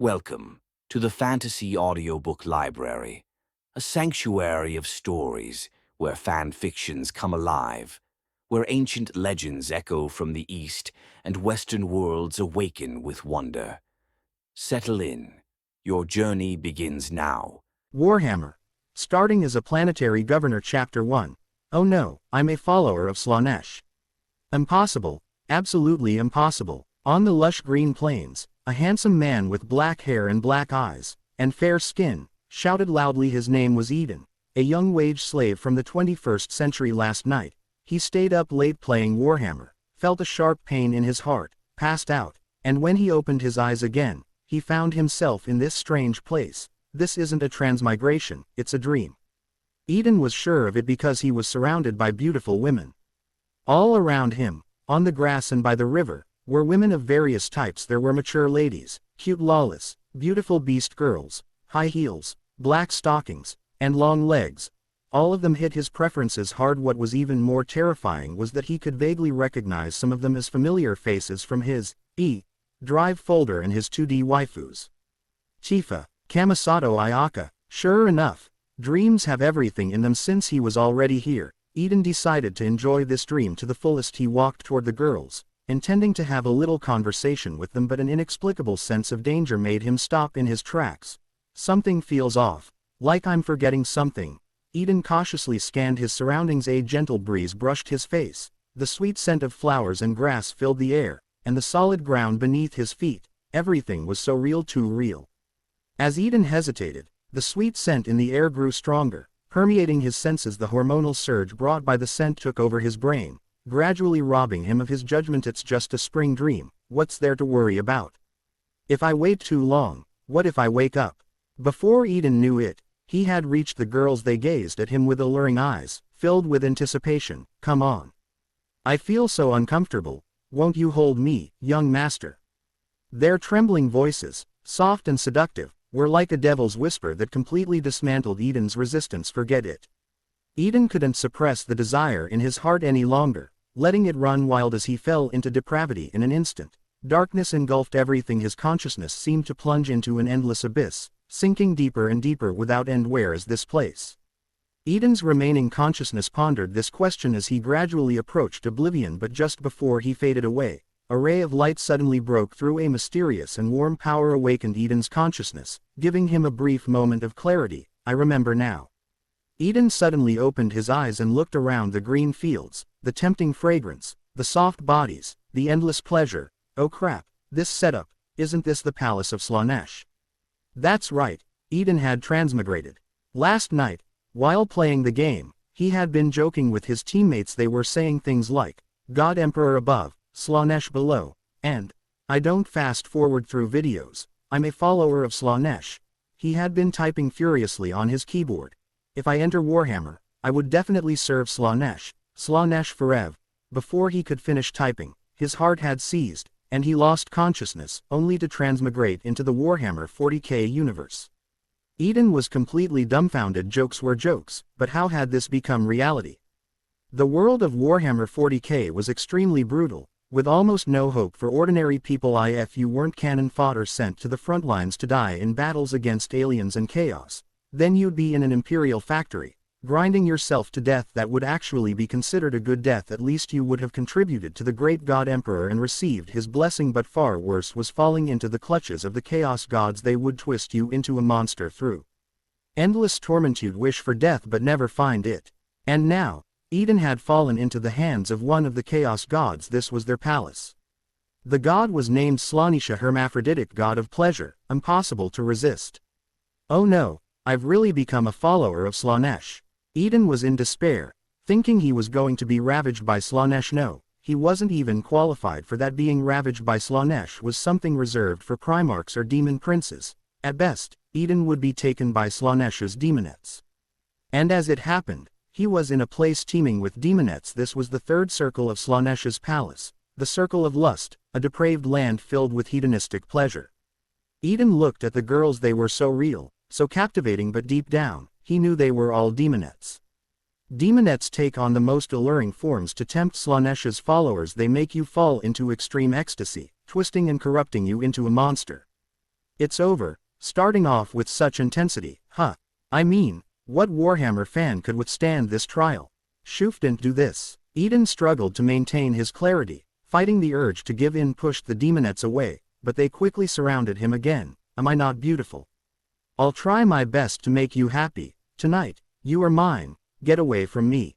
Welcome to the Fantasy Audiobook Library, a sanctuary of stories where fan fictions come alive, where ancient legends echo from the East and Western worlds awaken with wonder. Settle in. Your journey begins now. Warhammer. Starting as a planetary governor. Chapter 1. Oh no, I'm a follower of Slanesh. Impossible, absolutely impossible. On the lush green plains, a handsome man with black hair and black eyes, and fair skin, shouted loudly. His name was Eden, a young wage slave from the 21st century. Last night, he stayed up late playing Warhammer, felt a sharp pain in his heart, passed out, and when he opened his eyes again, he found himself in this strange place. This isn't a transmigration, it's a dream. Eden was sure of it because he was surrounded by beautiful women. All around him, on the grass and by the river, were women of various types. There were mature ladies, cute lawless, beautiful beast girls, high heels, black stockings, and long legs. All of them hit his preferences hard. What was even more terrifying was that he could vaguely recognize some of them as familiar faces from his drive folder and his 2D waifus. Tifa, Kamisato Ayaka. Sure enough, dreams have everything in them. Since he was already here, Eden decided to enjoy this dream to the fullest. He walked toward the girls, intending to have a little conversation with them, but an inexplicable sense of danger made him stop in his tracks. Something feels off, like I'm forgetting something. Eden cautiously scanned his surroundings. A gentle breeze brushed his face. The sweet scent of flowers and grass filled the air, and the solid ground beneath his feet. Everything was so real, too real. As Eden hesitated, the sweet scent in the air grew stronger, permeating his senses. The hormonal surge brought by the scent took over his brain, gradually robbing him of his judgment. It's just a spring dream, what's there to worry about? If I wait too long, what if I wake up? Before Eden knew it, he had reached the girls. They gazed at him with alluring eyes, filled with anticipation. Come on. I feel so uncomfortable. Won't you hold me, young master? Their trembling voices, soft and seductive, were like a devil's whisper that completely dismantled Eden's resistance. Forget it. Eden couldn't suppress the desire in his heart any longer, letting it run wild as he fell into depravity in an instant. Darkness engulfed everything. His consciousness seemed to plunge into an endless abyss, sinking deeper and deeper without end. Where is this place? Eden's remaining consciousness pondered this question as he gradually approached oblivion, but just before he faded away, a ray of light suddenly broke through. A mysterious and warm power awakened Eden's consciousness, giving him a brief moment of clarity. I remember now. Eden suddenly opened his eyes and looked around. The green fields, the tempting fragrance, the soft bodies, the endless pleasure. Oh crap, this setup, isn't this the palace of Slanesh? That's right, Eden had transmigrated. Last night, while playing the game, he had been joking with his teammates. They were saying things like, God Emperor above, Slanesh below, and, I don't fast forward through videos, I'm a follower of Slanesh. He had been typing furiously on his keyboard. If I enter Warhammer, I would definitely serve Slanesh, Slanesh forever. Before he could finish typing, his heart had seized, and he lost consciousness, only to transmigrate into the Warhammer 40k universe. Eden was completely dumbfounded. Jokes were jokes, but how had this become reality? The world of Warhammer 40k was extremely brutal, with almost no hope for ordinary people. If you weren't cannon fodder sent to the front lines to die in battles against aliens and chaos, then you'd be in an Imperial factory, grinding yourself to death. That would actually be considered a good death. At least you would have contributed to the great God Emperor and received his blessing. But far worse was falling into the clutches of the Chaos Gods. They would twist you into a monster through endless torment. You'd wish for death but never find it. And now, Eden had fallen into the hands of one of the Chaos Gods. This was their palace. The god was named Slanesh, a hermaphroditic god of pleasure, impossible to resist. Oh no, I've really become a follower of Slanesh. Eden was in despair, thinking he was going to be ravaged by Slanesh. No, he wasn't even qualified for that. Being ravaged by Slanesh was something reserved for primarchs or demon princes. At best, Eden would be taken by Slanesh's demonettes. And as it happened, he was in a place teeming with demonettes. This was the third circle of Slanesh's palace, the circle of lust, a depraved land filled with hedonistic pleasure. Eden looked at the girls. They were so real, so captivating, but deep down, he knew they were all demonettes. Demonettes take on the most alluring forms to tempt Slanesh's followers. They make you fall into extreme ecstasy, twisting and corrupting you into a monster. It's over, starting off with such intensity, huh? I mean, what Warhammer fan could withstand this trial? Shoof didn't do this. Eden struggled to maintain his clarity, fighting the urge to give in, pushed the demonettes away, but they quickly surrounded him again. Am I not beautiful? I'll try my best to make you happy. Tonight, you are mine. Get away from me.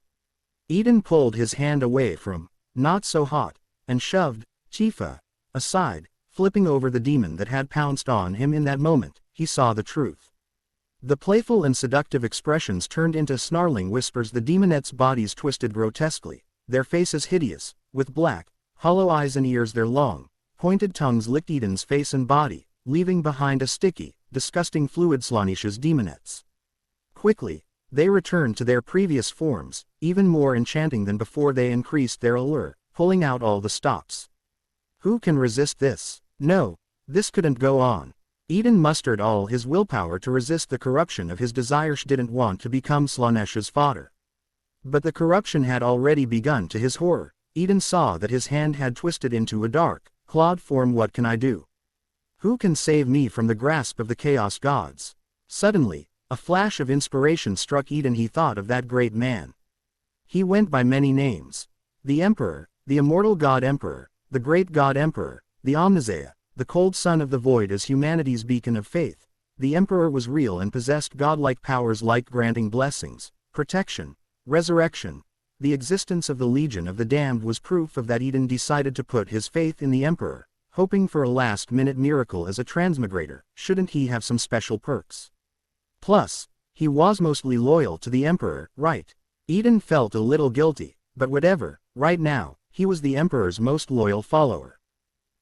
Eden pulled his hand away from, not so hot, and shoved, Tifa, aside, flipping over the demon that had pounced on him. In that moment, he saw the truth. The playful and seductive expressions turned into snarling whispers. The demonettes' bodies twisted grotesquely, their faces hideous, with black, hollow eyes and ears. Their long, pointed tongues licked Eden's face and body, leaving behind a sticky, disgusting fluid. Slanesh's demonettes. Quickly, they returned to their previous forms, even more enchanting than before. They increased their allure, pulling out all the stops. Who can resist this? No, this couldn't go on. Eden mustered all his willpower to resist the corruption of his desire. She didn't want to become Slanesh's fodder. But the corruption had already begun. To his horror, Eden saw that his hand had twisted into a dark, clawed form. What can I do? Who can save me from the grasp of the chaos gods? Suddenly, a flash of inspiration struck Eden. He thought of that great man. He went by many names. The Emperor, the immortal God Emperor, the great God Emperor, the Omnizaea, the cold son of the void. As humanity's beacon of faith, the Emperor was real and possessed godlike powers, like granting blessings, protection, resurrection. The existence of the Legion of the Damned was proof of that. Eden decided to put his faith in the Emperor, hoping for a last-minute miracle. As a transmigrator, shouldn't he have some special perks? Plus, he was mostly loyal to the Emperor, right? Eden felt a little guilty, but whatever. Right now, he was the Emperor's most loyal follower.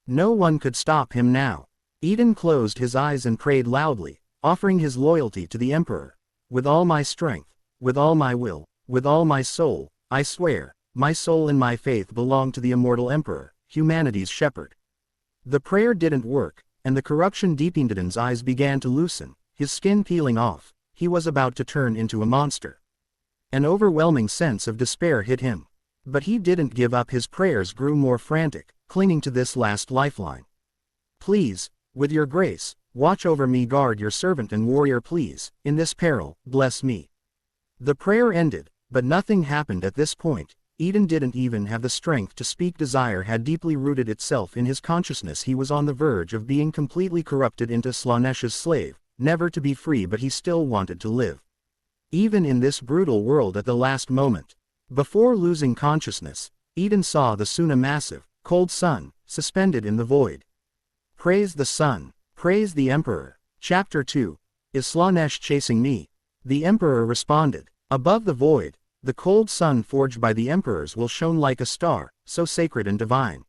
No one could stop him now. Eden closed his eyes and prayed loudly, offering his loyalty to the Emperor. With all my strength, with all my will, with all my soul, I swear, my soul and my faith belong to the immortal Emperor, humanity's shepherd. The prayer didn't work, and the corruption deepened. Eden's eyes began to loosen, his skin peeling off. He was about to turn into a monster. An overwhelming sense of despair hit him. But he didn't give up. His prayers grew more frantic, clinging to this last lifeline. Please, with your grace, watch over me. Guard your servant and warrior. Please, in this peril, bless me. The prayer ended, but nothing happened at this point. Eden didn't even have the strength to speak. Desire had deeply rooted itself in his consciousness. He was on the verge of being completely corrupted into Slanesh's slave, never to be free, but he still wanted to live. Even in this brutal world. At the last moment, before losing consciousness, Eden saw the soon massive, cold sun, suspended in the void. Praise the sun, praise the Emperor. Chapter 2. Is Slanesh chasing me? The Emperor responded. Above the void, the cold sun forged by the Emperors will shone like a star, so sacred and divine.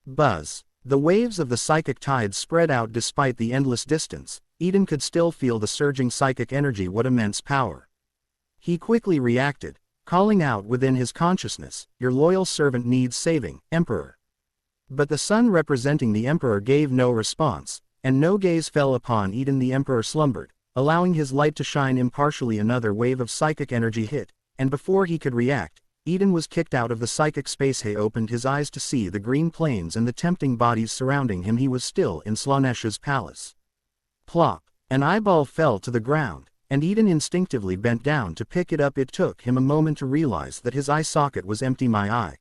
Buzz. The waves of the psychic tide spread out. Despite the endless distance, Eden could still feel the surging psychic energy. What immense power! He quickly reacted, calling out within his consciousness, your loyal servant needs saving, Emperor. But the sun representing the Emperor gave no response, and no gaze fell upon Eden. The Emperor slumbered, allowing his light to shine impartially. Another wave of psychic energy hit, and before he could react, Eden was kicked out of the psychic space. He opened his eyes to see the green plains and the tempting bodies surrounding him. He was still in Slanesh's palace. Plop! An eyeball fell to the ground, and Eden instinctively bent down to pick it up. It took him a moment to realize that his eye socket was empty. My eye.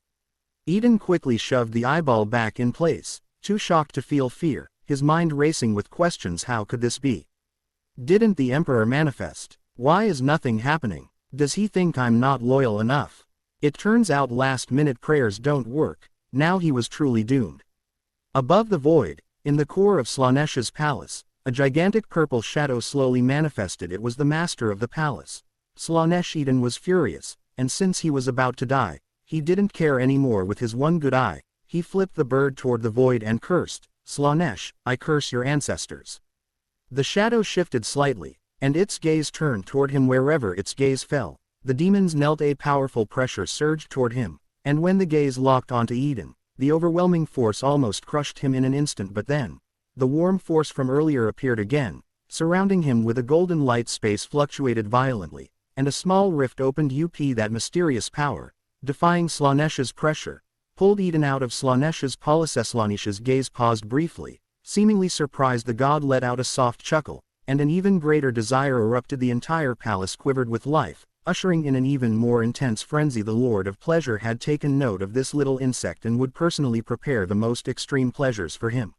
Eden quickly shoved the eyeball back in place, too shocked to feel fear, his mind racing with questions. How could this be? Didn't the Emperor manifest? Why is nothing happening? Does he think I'm not loyal enough? It turns out last-minute prayers don't work. Now he was truly doomed. Above the void, in the core of Slanesh's palace, a gigantic purple shadow slowly manifested. It was the master of the palace. Slanesh. Eden was furious, and since he was about to die, he didn't care anymore. With his one good eye, he flipped the bird toward the void and cursed, Slanesh, I curse your ancestors. The shadow shifted slightly, and its gaze turned toward him. Wherever its gaze fell, the demons knelt. A powerful pressure surged toward him, and when the gaze locked onto Eden, the overwhelming force almost crushed him in an instant. But then, the warm force from earlier appeared again, surrounding him with a golden light. Space fluctuated violently, and a small rift opened. That mysterious power, defying Slanesh's pressure, pulled Eden out of Slanesh's palace. Slanesh's gaze paused briefly, Seemingly surprised, the god let out a soft chuckle, and an even greater desire erupted. The entire palace quivered with life, ushering in an even more intense frenzy. The Lord of Pleasure had taken note of this little insect and would personally prepare the most extreme pleasures for him.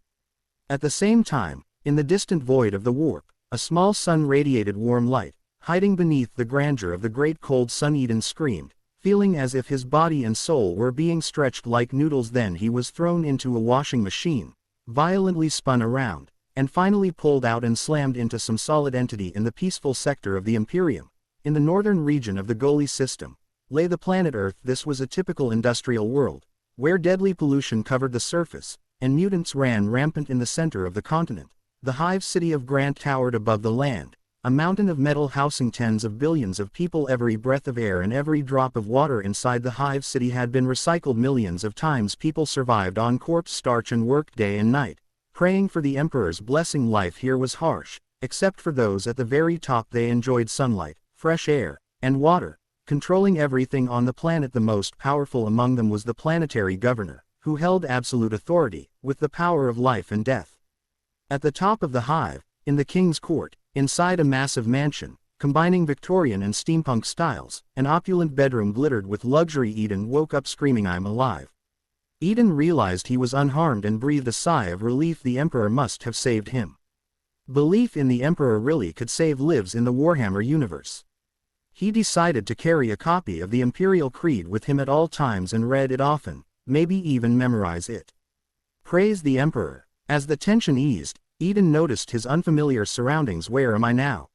At the same time, in the distant void of the warp, a small sun radiated warm light. Hiding beneath the grandeur of the great cold sun, Eden screamed, feeling as if his body and soul were being stretched like noodles. Then he was thrown into a washing machine, violently spun around, and finally pulled out and slammed into some solid entity in the peaceful sector of the Imperium. In the northern region of the Goli system lay the planet Earth. This was a typical industrial world, where deadly pollution covered the surface, and mutants ran rampant in the center of the continent. The hive city of Grant towered above the land, a mountain of metal housing tens of billions of people. Every breath of air and every drop of water inside the hive city had been recycled millions of times. People survived on corpse starch and worked day and night, praying for the Emperor's blessing. Life here was harsh, except for those at the very top. They enjoyed sunlight, fresh air, and water, controlling everything on the planet. The most powerful among them was the planetary governor, who held absolute authority, with the power of life and death. At the top of the hive, in the king's court, inside a massive mansion, combining Victorian and steampunk styles, an opulent bedroom glittered with luxury. Eden woke up screaming, "I'm alive." Eden realized he was unharmed and breathed a sigh of relief. The Emperor must have saved him. Belief in the Emperor really could save lives in the Warhammer universe. He decided to carry a copy of the Imperial Creed with him at all times and read it often, maybe even memorize it. Praise the Emperor. As the tension eased, Eden noticed his unfamiliar surroundings. Where am I now?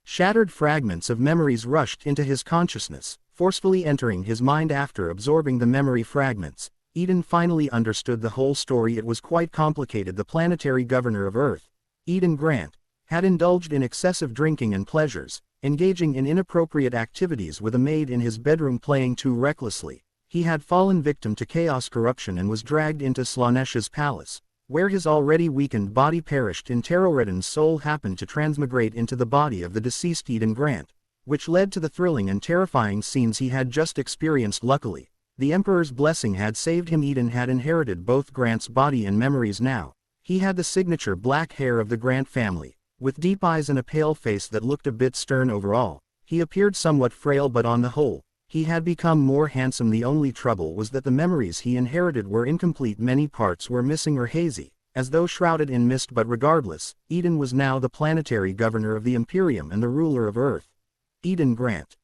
Shattered fragments of memories rushed into his consciousness, forcefully entering his mind. After absorbing the memory fragments, Eden finally understood the whole story. It was quite complicated. The planetary governor of Earth, Eden Grant, had indulged in excessive drinking and pleasures, engaging in inappropriate activities with a maid in his bedroom. Playing too recklessly, he had fallen victim to chaos, corruption, and was dragged into Slanesh's palace, where his already weakened body perished. In Eden's soul happened to transmigrate into the body of the deceased Eden Grant, which led to the thrilling and terrifying scenes he had just experienced. Luckily, the Emperor's blessing had saved him. Eden had inherited both Grant's body and memories now. He had the signature black hair of the Grant family, with deep eyes and a pale face that looked a bit stern. Overall, he appeared somewhat frail, but on the whole, he had become more handsome. The only trouble was that the memories he inherited were incomplete. Many parts were missing or hazy, as though shrouded in mist. But regardless, Eden was now the planetary governor of the Imperium and the ruler of Earth. Eden Grant.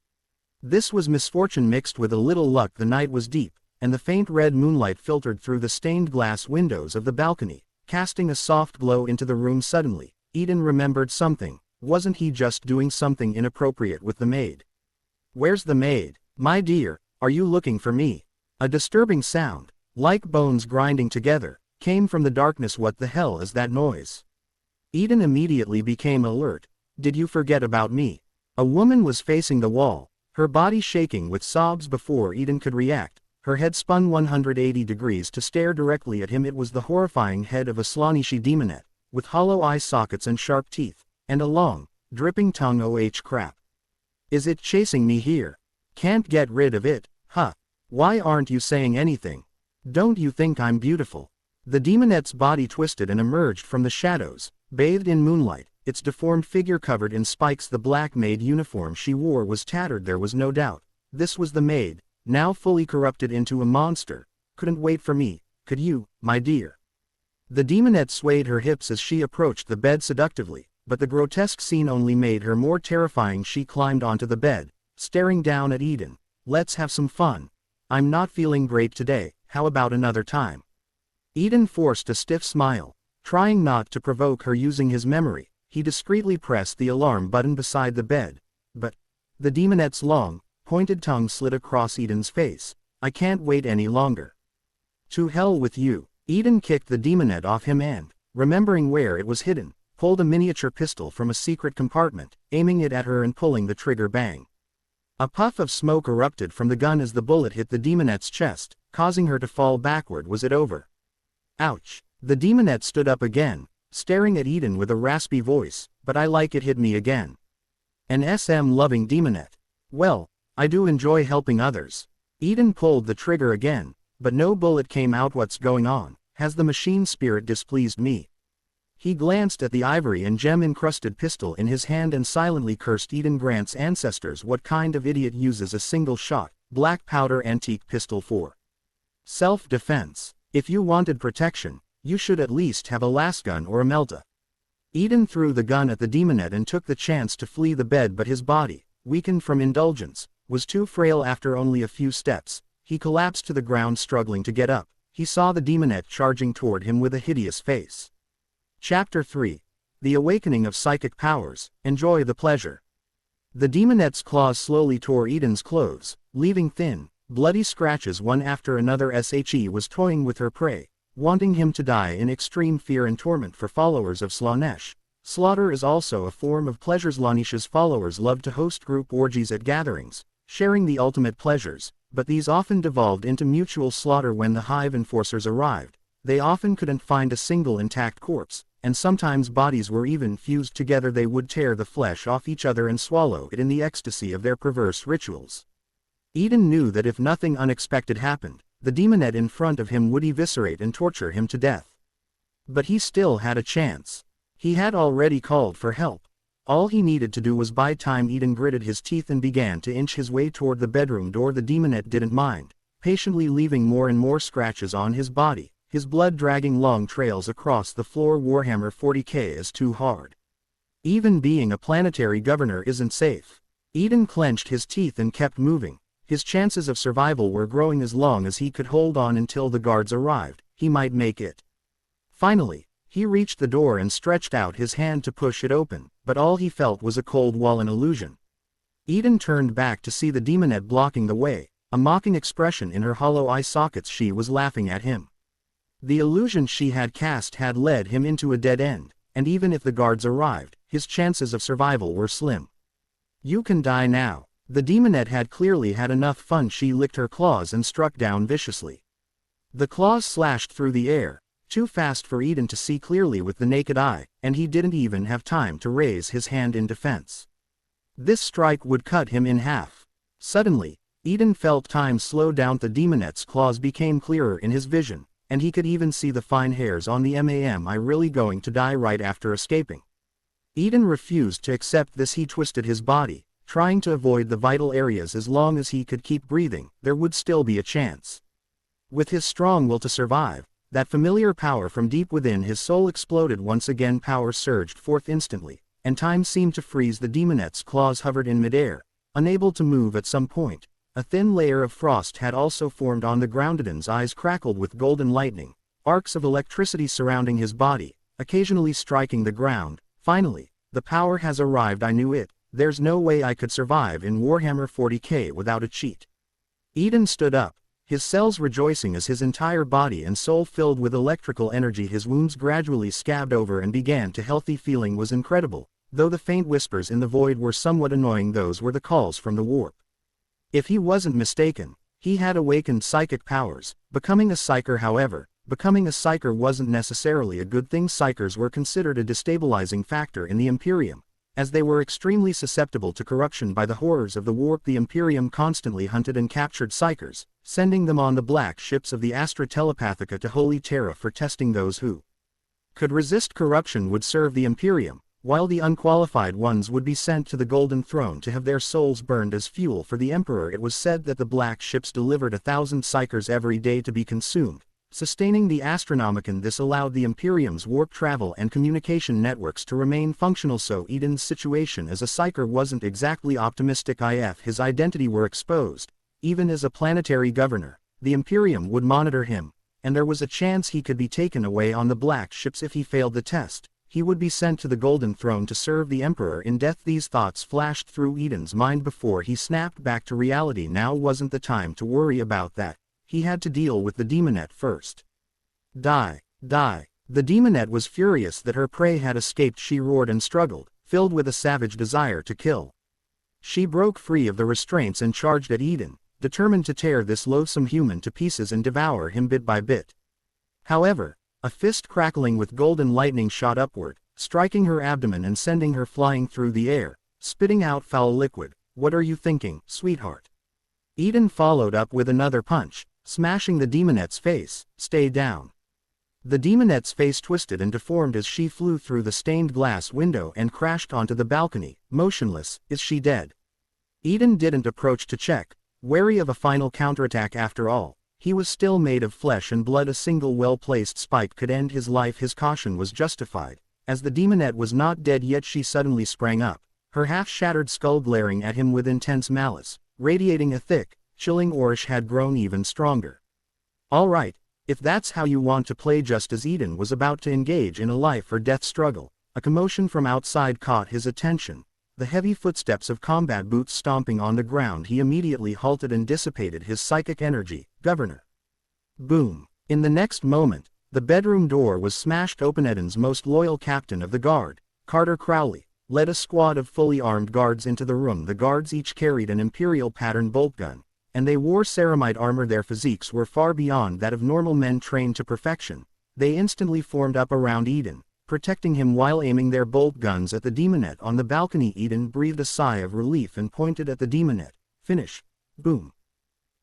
This was misfortune mixed with a little luck. The night was deep, and the faint red moonlight filtered through the stained glass windows of the balcony, casting a soft glow into the room. Suddenly, Eden remembered something. Wasn't he just doing something inappropriate with the maid? "Where's the maid? My dear, are you looking for me?" A disturbing sound, like bones grinding together, came from the darkness. What the hell is that noise? Eden immediately became alert. "Did you forget about me?" A woman was facing the wall, her body shaking with sobs. Before Eden could react, her head spun 180 degrees to stare directly at him. It was the horrifying head of a Slanesh demonette, with hollow eye sockets and sharp teeth, and a long, dripping tongue. Oh crap. Is it chasing me here? Can't get rid of it, huh? Why aren't you saying anything? Don't you think I'm beautiful? The demonette's body twisted and emerged from the shadows, bathed in moonlight, its deformed figure covered in spikes. The black maid uniform she wore was tattered. There was no doubt. This was the maid, now fully corrupted into a monster. "Couldn't wait for me, could you, my dear?" The demonette swayed her hips as she approached the bed seductively, but the grotesque scene only made her more terrifying. She climbed onto the bed, staring down at Eden. "Let's have some fun. I'm not feeling great today, how about another time?" Eden forced a stiff smile. Trying not to provoke her using his memory, he discreetly pressed the alarm button beside the bed. But the demonette's long, pointed tongue slid across Eden's face. "I can't wait any longer." "To hell with you." Eden kicked the demonette off him and, remembering where it was hidden, pulled a miniature pistol from a secret compartment, aiming it at her and pulling the trigger. Bang. A puff of smoke erupted from the gun as the bullet hit the demonette's chest, causing her to fall backward. Was it over? Ouch. The demonette stood up again, staring at Eden with a raspy voice. "But I like it. Hit me again." An SM-loving demonette. "Well, I do enjoy helping others." Eden pulled the trigger again, but no bullet came out. "What's going on? Has the machine spirit displeased me?" He glanced at the ivory and gem-encrusted pistol in his hand and silently cursed Eden Grant's ancestors. What kind of idiot uses a single-shot, black powder antique pistol for self-defense? If you wanted protection, you should at least have a lasgun or a melta. Eden threw the gun at the demonet and took the chance to flee the bed, but his body, weakened from indulgence, was too frail. After only a few steps, he collapsed to the ground, struggling to get up. He saw the demonet charging toward him with a hideous face. Chapter 3. The Awakening of Psychic Powers. Enjoy the pleasure. The demonet's claws slowly tore Eden's clothes, leaving thin, bloody scratches one after another. She was toying with her prey, wanting him to die in extreme fear and torment. For followers of Slanesh, slaughter is also a form of pleasure. Slanesh's followers loved to host group orgies at gatherings, sharing the ultimate pleasures, but these often devolved into mutual slaughter. When the hive enforcers arrived, they often couldn't find a single intact corpse, and sometimes bodies were even fused together. They would tear the flesh off each other and swallow it in the ecstasy of their perverse rituals. Eden knew that if nothing unexpected happened, the demonet in front of him would eviscerate and torture him to death. But he still had a chance. He had already called for help. All he needed to do was buy time. Eden gritted his teeth and began to inch his way toward the bedroom door. The demonet didn't mind, patiently leaving more and more scratches on his body, his blood dragging long trails across the floor. Warhammer 40K is too hard. Even being a planetary governor isn't safe. Eden clenched his teeth and kept moving. His chances of survival were growing. As long as he could hold on until the guards arrived, he might make it. Finally, he reached the door and stretched out his hand to push it open, but all he felt was a cold wall, an illusion. Eden turned back to see the demonet blocking the way, a mocking expression in her hollow eye sockets. She was laughing at him. The illusion she had cast had led him into a dead end, and even if the guards arrived, his chances of survival were slim. You can die now. The demonet had clearly had enough fun. She licked her claws and struck down viciously. The claws slashed through the air, too fast for Eden to see clearly with the naked eye, and he didn't even have time to raise his hand in defense. This strike would cut him in half. Suddenly, Eden felt time slow down. The demonet's claws became clearer in his vision, and he could even see the fine hairs on the arm. Am I really going to die right after escaping? Eden refused to accept this. He twisted his body, trying to avoid the vital areas. As long as he could keep breathing, there would still be a chance. With his strong will to survive, that familiar power from deep within his soul exploded once again. Power surged forth instantly, and time seemed to freeze. The demonet's claws hovered in midair, unable to move. At some point, a thin layer of frost had also formed on the ground. Eden's eyes crackled with golden lightning, arcs of electricity surrounding his body, occasionally striking the ground. Finally, the power has arrived. I knew it. There's no way I could survive in Warhammer 40K without a cheat. Eden stood up, his cells rejoicing as his entire body and soul filled with electrical energy. His wounds gradually scabbed over and began to heal. The feeling was incredible, though the faint whispers in the void were somewhat annoying. Those were the calls from the warp. If he wasn't mistaken, he had awakened psychic powers, becoming a psyker. However, becoming a psyker wasn't necessarily a good thing. Psykers were considered a destabilizing factor in the Imperium, as they were extremely susceptible to corruption by the horrors of the warp. The Imperium constantly hunted and captured psykers, sending them on the black ships of the Astra Telepathica to Holy Terra for testing. Those who could resist corruption would serve the Imperium, while the unqualified ones would be sent to the Golden Throne to have their souls burned as fuel for the Emperor. It was said that the black ships delivered 1,000 psykers every day to be consumed, sustaining the Astronomicon. This allowed the Imperium's warp travel and communication networks to remain functional. So Eden's situation as a psyker wasn't exactly optimistic. If his identity were exposed, even as a planetary governor, the Imperium would monitor him, and there was a chance he could be taken away on the black ships. If he failed the test, he would be sent to the Golden Throne to serve the Emperor in death. These thoughts flashed through Eden's mind before he snapped back to reality. Now wasn't the time to worry about that. He had to deal with the demonet first. Die, die. The demonet was furious that her prey had escaped. She roared and struggled, filled with a savage desire to kill. She broke free of the restraints and charged at Eden, determined to tear this loathsome human to pieces and devour him bit by bit. However, a fist crackling with golden lightning shot upward, striking her abdomen and sending her flying through the air, spitting out foul liquid. What are you thinking, sweetheart? Eden followed up with another punch, smashing the demonet's face. Stay down. The demonette's face twisted and deformed as she flew through the stained glass window and crashed onto the balcony, motionless. Is she dead? Eden didn't approach to check, wary of a final counterattack after all. He was still made of flesh and blood. A single well-placed spike could end his life. His caution was justified. As the demonette was not dead yet, she suddenly sprang up, her half-shattered skull glaring at him with intense malice, radiating a thick, chilling orange had grown even stronger. All right, if that's how you want to play. Just as Eden was about to engage in a life-or-death struggle, a commotion from outside caught his attention. The heavy footsteps of combat boots stomping on the ground. He immediately halted and dissipated his psychic energy. Governor. Boom. In the next moment, the bedroom door was smashed open. Eden's most loyal captain of the guard, Carter Crowley, led a squad of fully armed guards into the room. The guards each carried an Imperial pattern bolt gun, and they wore ceramide armor. Their physiques were far beyond that of normal men trained to perfection. They instantly formed up around Eden, protecting him while aiming their bolt guns at the demonette on the balcony. Eden breathed a sigh of relief and pointed at the demonette. Finish. Boom.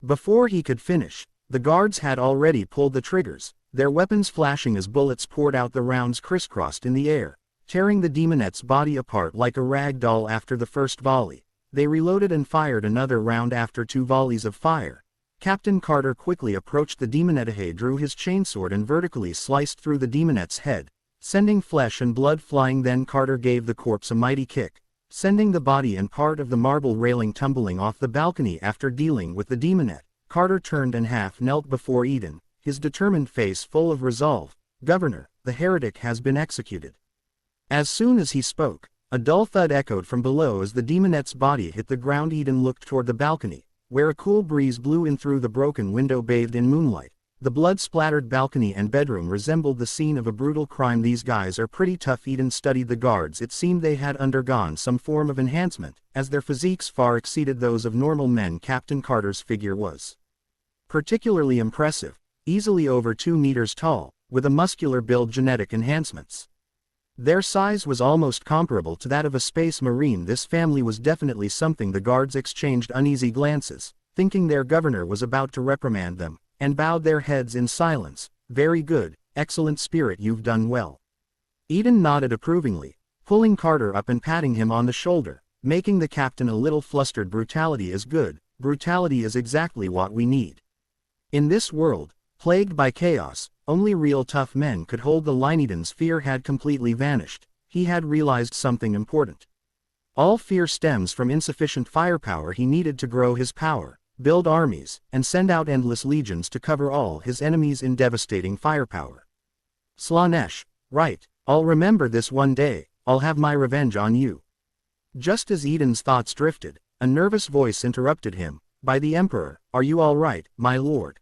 Before he could finish, the guards had already pulled the triggers, their weapons flashing as bullets poured out. The rounds crisscrossed in the air, tearing the demonette's body apart like a rag doll. After the first volley, they reloaded and fired another round. After 2 volleys of fire, Captain Carter quickly approached the demonette. He drew his chainsword and vertically sliced through the demonette's head, sending flesh and blood flying. Then Carter gave the corpse a mighty kick, sending the body and part of the marble railing tumbling off the balcony. After dealing with the demonette, Carter turned and half knelt before Eden, his determined face full of resolve. Governor, the heretic has been executed. As soon as he spoke, a dull thud echoed from below as the demonette's body hit the ground. Eden looked toward the balcony, where a cool breeze blew in through the broken window. Bathed in moonlight, the blood-splattered balcony and bedroom resembled the scene of a brutal crime. These guys are pretty tough. Eden studied the guards. It seemed they had undergone some form of enhancement, as their physiques far exceeded those of normal men. Captain Carter's figure was particularly impressive, easily over 2 meters tall, with a muscular build. Genetic enhancements. Their size was almost comparable to that of a space marine. This family was definitely something. The guards exchanged uneasy glances, thinking their governor was about to reprimand them, and bowed their heads in silence. Very good, excellent spirit, you've done well. Eden nodded approvingly, pulling Carter up and patting him on the shoulder, making the captain a little flustered. Brutality is good, brutality is exactly what we need. In this world, plagued by chaos, only real tough men could hold the line. Eden's fear had completely vanished. He had realized something important. All fear stems from insufficient firepower. He needed to grow his power, build armies, and send out endless legions to cover all his enemies in devastating firepower. Slanesh, right, I'll remember this one day. I'll have my revenge on you. Just as Eden's thoughts drifted, a nervous voice interrupted him. By the Emperor, are you all right, my lord?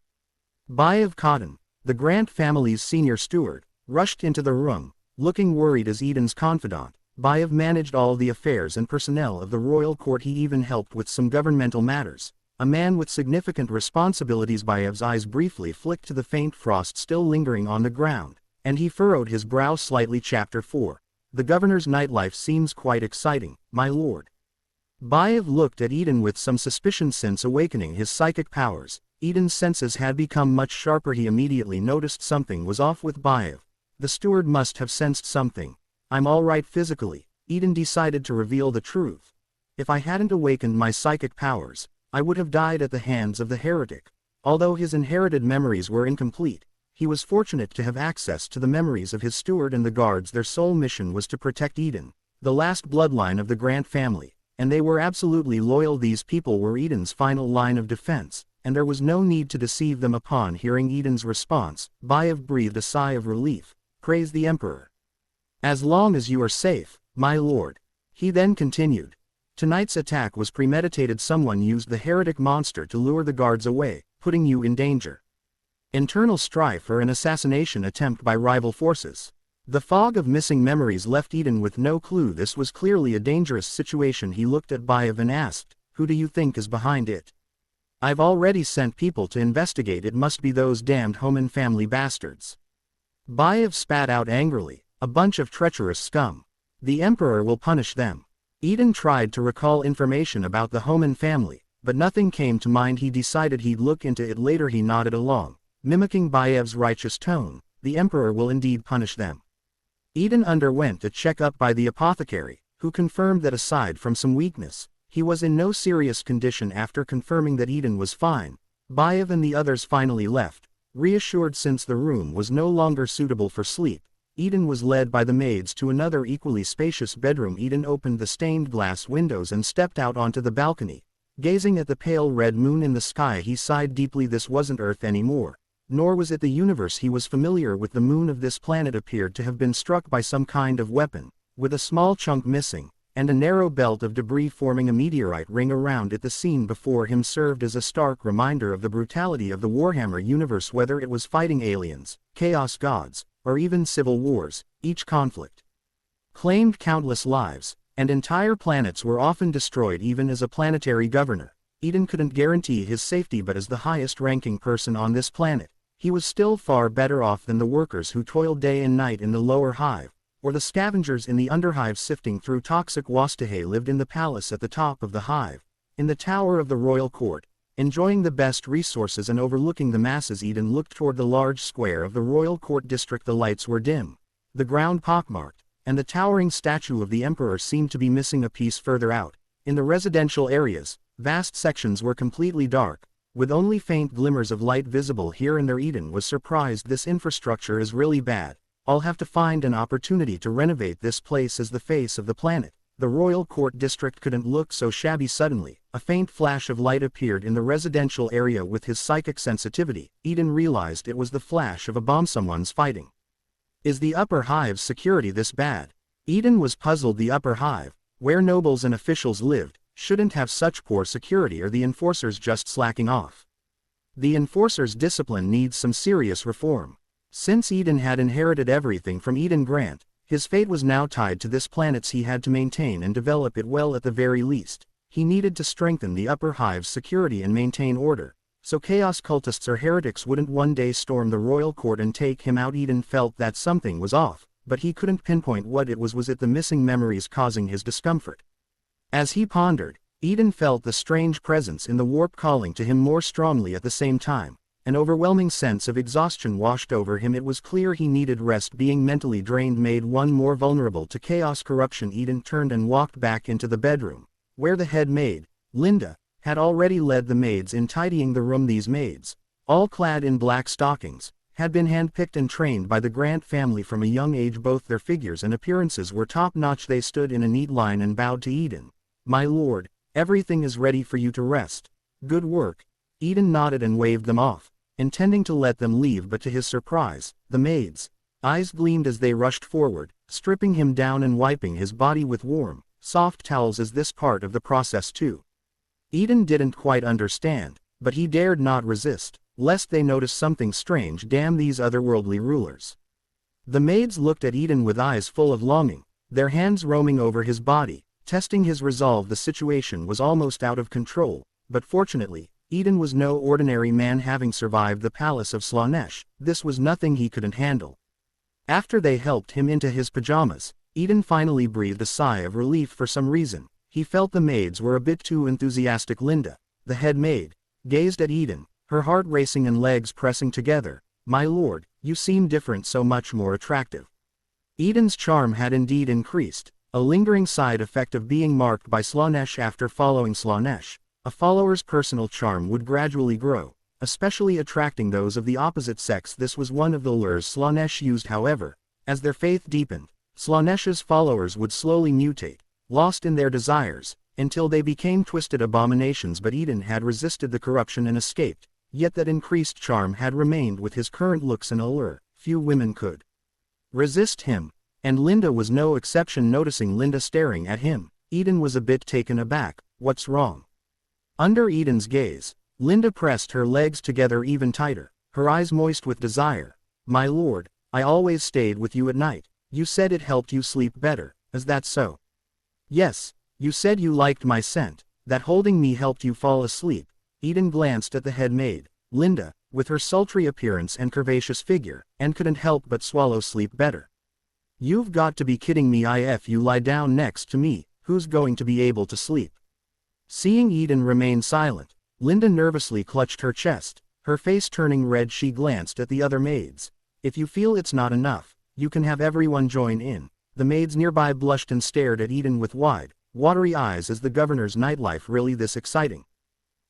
Bayev Cotton, the Grant family's senior steward, rushed into the room, looking worried as Eden's confidant. Bayev managed all the affairs and personnel of the royal court. He even helped with some governmental matters. A man with significant responsibilities. Bayev's eyes briefly flicked to the faint frost still lingering on the ground, and he furrowed his brow slightly. Chapter 4. The governor's nightlife seems quite exciting, my lord. Bayev looked at Eden with some suspicion. Since awakening his psychic powers, Eden's senses had become much sharper. He immediately noticed something was off with Bayev. The steward must have sensed something. I'm all right physically. Eden decided to reveal the truth. If I hadn't awakened my psychic powers, I would have died at the hands of the heretic. Although his inherited memories were incomplete, he was fortunate to have access to the memories of his steward and the guards. Their sole mission was to protect Eden, the last bloodline of the Grant family, and they were absolutely loyal. These people were Eden's final line of defense, and there was no need to deceive them. Upon hearing Eden's response, Bayev breathed a sigh of relief. Praise the Emperor. As long as you are safe, my lord. He then continued. Tonight's attack was premeditated. Someone used the heretic monster to lure the guards away, putting you in danger. Internal strife or an assassination attempt by rival forces. The fog of missing memories left Eden with no clue. This was clearly a dangerous situation. He looked at Bayev and asked, who do you think is behind it? I've already sent people to investigate. It must be those damned Homan family bastards. Bayev spat out angrily, a bunch of treacherous scum. The Emperor will punish them. Eden tried to recall information about the Homan family, but nothing came to mind. He decided he'd look into it later. He nodded along, mimicking Bayev's righteous tone. the Emperor will indeed punish them. Eden underwent a checkup by the apothecary, who confirmed that aside from some weakness, he was in no serious condition. After confirming that Eden was fine, Bayev and the others finally left, reassured since the room was no longer suitable for sleep. Eden was led by the maids to another equally spacious bedroom. Eden opened the stained glass windows and stepped out onto the balcony. Gazing at the pale red moon in the sky, he sighed deeply. This wasn't Earth anymore, nor was it the universe he was familiar with. The moon of this planet appeared to have been struck by some kind of weapon, with a small chunk missing, and a narrow belt of debris forming a meteorite ring around it. The scene before him served as a stark reminder of the brutality of the Warhammer universe. Whether it was fighting aliens, chaos gods, or even civil wars, each conflict claimed countless lives, and entire planets were often destroyed. Even as a planetary governor, Eden couldn't guarantee his safety, but as the highest-ranking person on this planet, he was still far better off than the workers who toiled day and night in the lower hive, or the scavengers in the underhive sifting through toxic waste. He lived in the palace at the top of the hive, in the tower of the royal court, enjoying the best resources and overlooking the masses. Eden looked toward the large square of the royal court district. The lights were dim, the ground pockmarked, and the towering statue of the emperor seemed to be missing a piece. Further out, in the residential areas, vast sections were completely dark, with only faint glimmers of light visible here and there. Eden was surprised. This infrastructure is really bad. I'll have to find an opportunity to renovate this place. As the face of the planet, the royal court district couldn't look so shabby. Suddenly, a faint flash of light appeared in the residential area. With his psychic sensitivity, Eden realized it was the flash of a bomb. Someone's fighting. Is the upper hive's security this bad? Eden was puzzled. The upper hive, where nobles and officials lived, shouldn't have such poor security. Are the enforcers just slacking off? The enforcers' discipline needs some serious reform. Since Eden had inherited everything from Eden Grant, his fate was now tied to this planet. He had to maintain and develop it well. At the very least, he needed to strengthen the upper hive's security and maintain order, so chaos cultists or heretics wouldn't one day storm the royal court and take him out. Eden felt that something was off, but he couldn't pinpoint what it was. Was it the missing memories causing his discomfort? As he pondered, Eden felt the strange presence in the warp calling to him more strongly. At the same time, an overwhelming sense of exhaustion washed over him. It was clear he needed rest. Being mentally drained made one more vulnerable to chaos corruption. Eden turned and walked back into the bedroom, where the head maid, Linda, had already led the maids in tidying the room. These maids, all clad in black stockings, had been handpicked and trained by the Grant family from a young age. Both their figures and appearances were top-notch. They stood in a neat line and bowed to Eden. "My lord, everything is ready for you to rest. Good work." Eden nodded and waved them off, intending to let them leave, but to his surprise, the maids' eyes gleamed as they rushed forward, stripping him down and wiping his body with warm, soft towels. Is this part of the process too? Eden didn't quite understand, but he dared not resist, lest they notice something strange. Damn these otherworldly rulers. The maids looked at Eden with eyes full of longing, their hands roaming over his body, testing his resolve. The situation was almost out of control, but fortunately, Eden was no ordinary man. Having survived the palace of Slanesh, this was nothing he couldn't handle. After they helped him into his pajamas, Eden finally breathed a sigh of relief. For some reason, he felt the maids were a bit too enthusiastic. Linda, the head maid, gazed at Eden, her heart racing and legs pressing together. "My lord, you seem different, so much more attractive." Eden's charm had indeed increased, a lingering side effect of being marked by Slanesh. After following Slanesh, a follower's personal charm would gradually grow, especially attracting those of the opposite sex. This was one of the lures Slanesh used. However, as their faith deepened, Slanesh's followers would slowly mutate, lost in their desires, until they became twisted abominations. But Eden had resisted the corruption and escaped, yet that increased charm had remained. With his current looks and allure, few women could resist him, and Linda was no exception. Noticing Linda staring at him, Eden was a bit taken aback. "What's wrong?" Under Eden's gaze, Linda pressed her legs together even tighter, her eyes moist with desire. "My lord, I always stayed with you at night. You said it helped you sleep better. Is that so?" "Yes, you said you liked my scent, that holding me helped you fall asleep." Eden glanced at the head maid, Linda, with her sultry appearance and curvaceous figure, and couldn't help but swallow. "Sleep better? You've got to be kidding me. If you lie down next to me, who's going to be able to sleep?" Seeing Eden remain silent, Linda nervously clutched her chest, her face turning red. She glanced at the other maids. If you feel it's not enough, you can have everyone join in. The maids nearby blushed and stared at Eden with wide, watery eyes. Is the governor's nightlife really this exciting?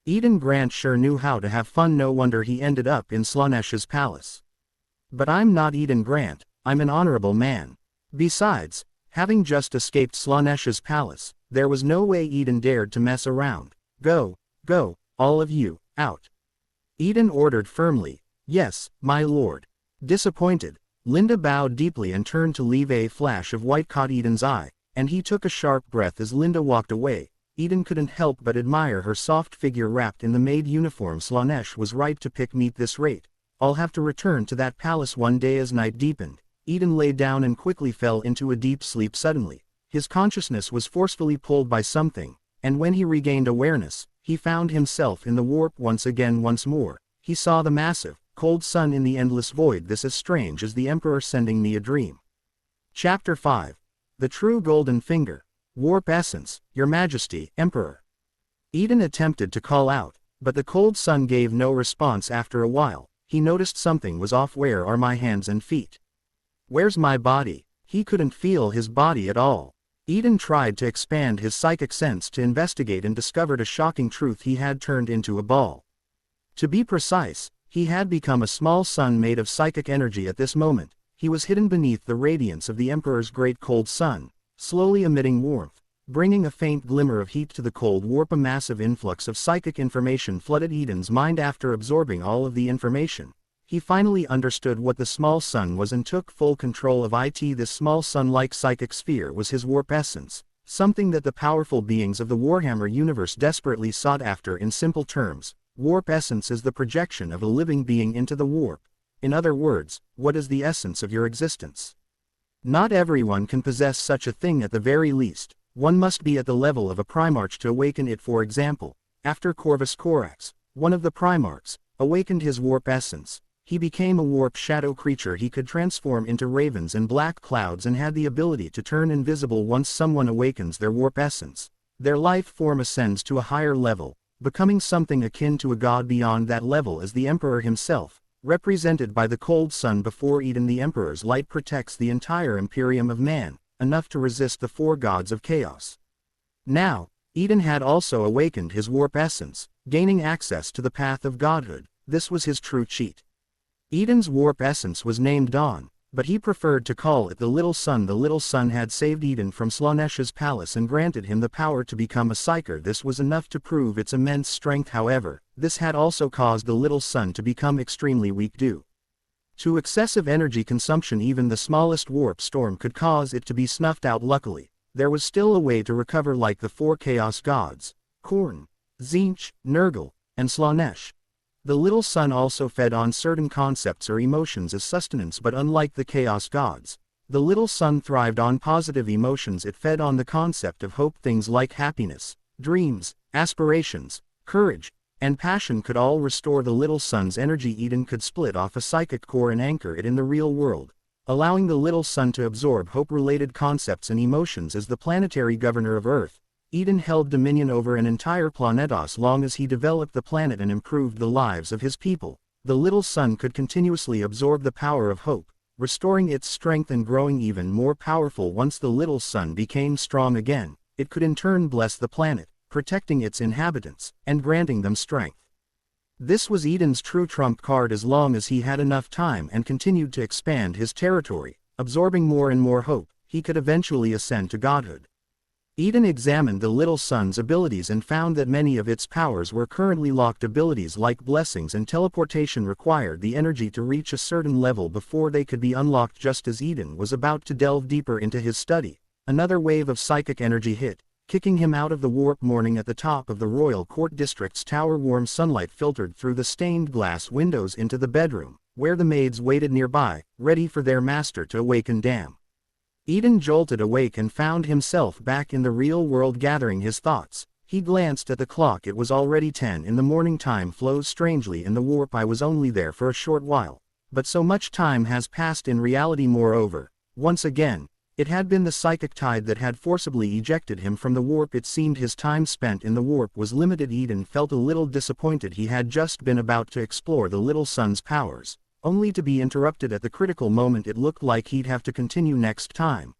Eden Grant sure knew how to have fun, no wonder he ended up in Slanesh's palace. But I'm not Eden Grant, I'm an honorable man. Besides, having just escaped Slanesh's palace, there was no way Eden dared to mess around. Go, all of you, out. Eden ordered firmly. Yes, my lord. Disappointed, Linda bowed deeply and turned to leave. A flash of white caught Eden's eye, and he took a sharp breath as Linda walked away. Eden couldn't help but admire her soft figure wrapped in the maid uniform. Slanesh was right to pick me at this rate. I'll have to return to that palace one day. As night deepened, Eden lay down and quickly fell into a deep sleep. Suddenly, his consciousness was forcefully pulled by something, and when he regained awareness, he found himself in the warp once again. Once more, he saw the massive, cold sun in the endless void. This is strange as the Emperor sending me a dream. Chapter 5. The True Golden Finger. Warp Essence, Your Majesty, Emperor. Eden attempted to call out, but the cold sun gave no response. After a while, he noticed something was off. Where are my hands and feet? Where's my body? He couldn't feel his body at all. Eden tried to expand his psychic sense to investigate and discovered a shocking truth. He had turned into a ball. To be precise, he had become a small sun made of psychic energy. At this moment, he was hidden beneath the radiance of the Emperor's great cold sun, slowly emitting warmth, bringing a faint glimmer of heat to the cold warp. A massive influx of psychic information flooded Eden's mind. After absorbing all of the information, he finally understood what the small sun was and took full control of it. This small sun-like psychic sphere was his warp essence, something that the powerful beings of the Warhammer universe desperately sought after. In simple terms, warp essence is the projection of a living being into the warp. In other words, what is the essence of your existence? Not everyone can possess such a thing. At the very least, one must be at the level of a primarch to awaken it. For example, after Corvus Corax, one of the primarchs, awakened his warp essence, he became a warp shadow creature. He could transform into ravens and black clouds and had the ability to turn invisible. Once someone awakens their warp essence, their life form ascends to a higher level, becoming something akin to a god. Beyond that level is the Emperor himself, represented by the cold sun before Eden. The Emperor's light protects the entire Imperium of man, enough to resist the four gods of chaos. Now, Eden had also awakened his warp essence, gaining access to the path of godhood. This was his true cheat. Eden's warp essence was named Dawn, but he preferred to call it the Little Sun. The Little Sun had saved Eden from Slanesh's palace and granted him the power to become a psyker. This was enough to prove its immense strength. However, this had also caused the Little Sun to become extremely weak due to excessive energy consumption. Even the smallest warp storm could cause it to be snuffed out. Luckily, there was still a way to recover, like the four chaos gods, Khorne, Tzeentch, Nurgle, and Slanesh. The Little Sun also fed on certain concepts or emotions as sustenance, but unlike the Chaos Gods, the Little Sun thrived on positive emotions. It fed on the concept of hope. Things like happiness, dreams, aspirations, courage, and passion could all restore the Little Sun's energy. Eden could split off a psychic core and anchor it in the real world, allowing the Little Sun to absorb hope-related concepts and emotions. As the planetary governor of Earth, Eden held dominion over an entire planet. As long as he developed the planet and improved the lives of his people, the Little Sun could continuously absorb the power of hope, restoring its strength and growing even more powerful. Once the Little Sun became strong again, it could in turn bless the planet, protecting its inhabitants, and granting them strength. This was Eden's true trump card. As long as he had enough time and continued to expand his territory, absorbing more and more hope, he could eventually ascend to godhood. Eden examined the Little Sun's abilities and found that many of its powers were currently locked. Abilities like blessings and teleportation required the energy to reach a certain level before they could be unlocked. Just as Eden was about to delve deeper into his study, another wave of psychic energy hit, kicking him out of the warp. Morning at the top of the Royal Court District's tower. Warm sunlight filtered through the stained glass windows into the bedroom, where the maids waited nearby, ready for their master to awaken. Damn. Eden jolted awake and found himself back in the real world. Gathering his thoughts, he glanced at the clock. It was already 10 in the morning. Time flows strangely in the warp. I was only there for a short while, but so much time has passed in reality. Moreover, once again, it had been the psychic tide that had forcibly ejected him from the warp. It seemed his time spent in the warp was limited. Eden felt a little disappointed. He had just been about to explore the Little Sun's powers, only to be interrupted at the critical moment. It looked like he'd have to continue next time.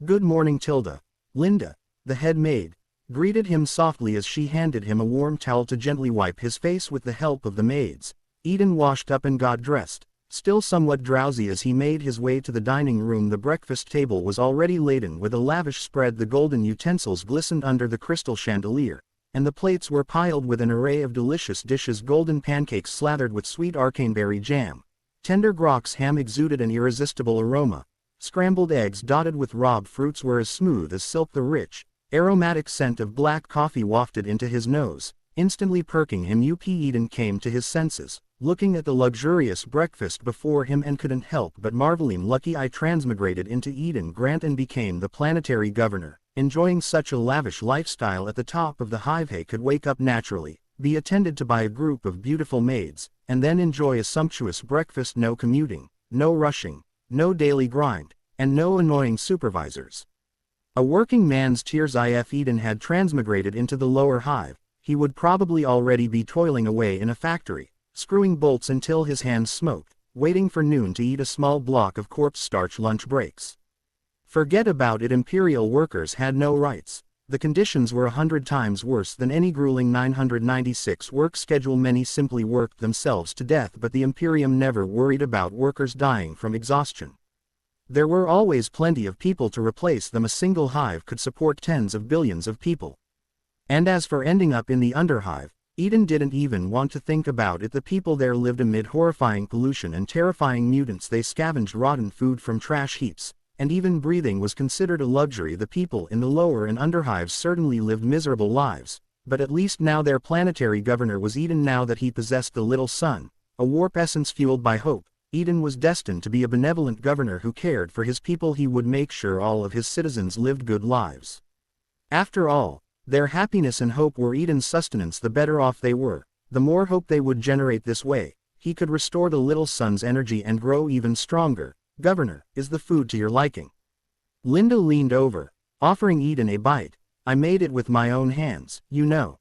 "Good morning, Tilda." Linda, the head maid, greeted him softly as she handed him a warm towel to gently wipe his face with the help of the maids. Eden washed up and got dressed, still somewhat drowsy as he made his way to the dining room. The breakfast table was already laden with a lavish spread. The golden utensils glistened under the crystal chandelier, and the plates were piled with an array of delicious dishes. Golden pancakes slathered with sweet arcaneberry jam. Tender Grox ham exuded an irresistible aroma. Scrambled eggs dotted with raw fruits were as smooth as silk. The rich, aromatic scent of black coffee wafted into his nose, instantly perking him up. Eden came to his senses, looking at the luxurious breakfast before him, and couldn't help but marveling. Lucky I transmigrated into Eden Grant and became the planetary governor, enjoying such a lavish lifestyle at the top of the hive. He could wake up naturally, be attended to by a group of beautiful maids, and then enjoy a sumptuous breakfast. No commuting, no rushing, no daily grind, and no annoying supervisors. A working man's tears. If Eden had transmigrated into the lower hive, he would probably already be toiling away in a factory, screwing bolts until his hands smoked, waiting for noon to eat a small block of corpse starch lunch breaks. Forget about it. Imperial workers had no rights. The conditions were 100 times worse than any grueling 996 work schedule. Many simply worked themselves to death, but the Imperium never worried about workers dying from exhaustion. There were always plenty of people to replace them. A single hive could support tens of billions of people. And as for ending up in the underhive, Eden didn't even want to think about it. The people there lived amid horrifying pollution and terrifying mutants. They scavenged rotten food from trash heaps, and even breathing was considered a luxury. The people in the lower and underhives certainly lived miserable lives, but at least now their planetary governor was Eden. Now that he possessed the little sun, a warp essence fueled by hope, Eden was destined to be a benevolent governor who cared for his people. He would make sure all of his citizens lived good lives. After all, their happiness and hope were Eden's sustenance. The better off they were, the more hope they would generate. This way, he could restore the little sun's energy and grow even stronger. "Governor, is the food to your liking?" Linda leaned over, offering Eden a bite. "I made it with my own hands, you know."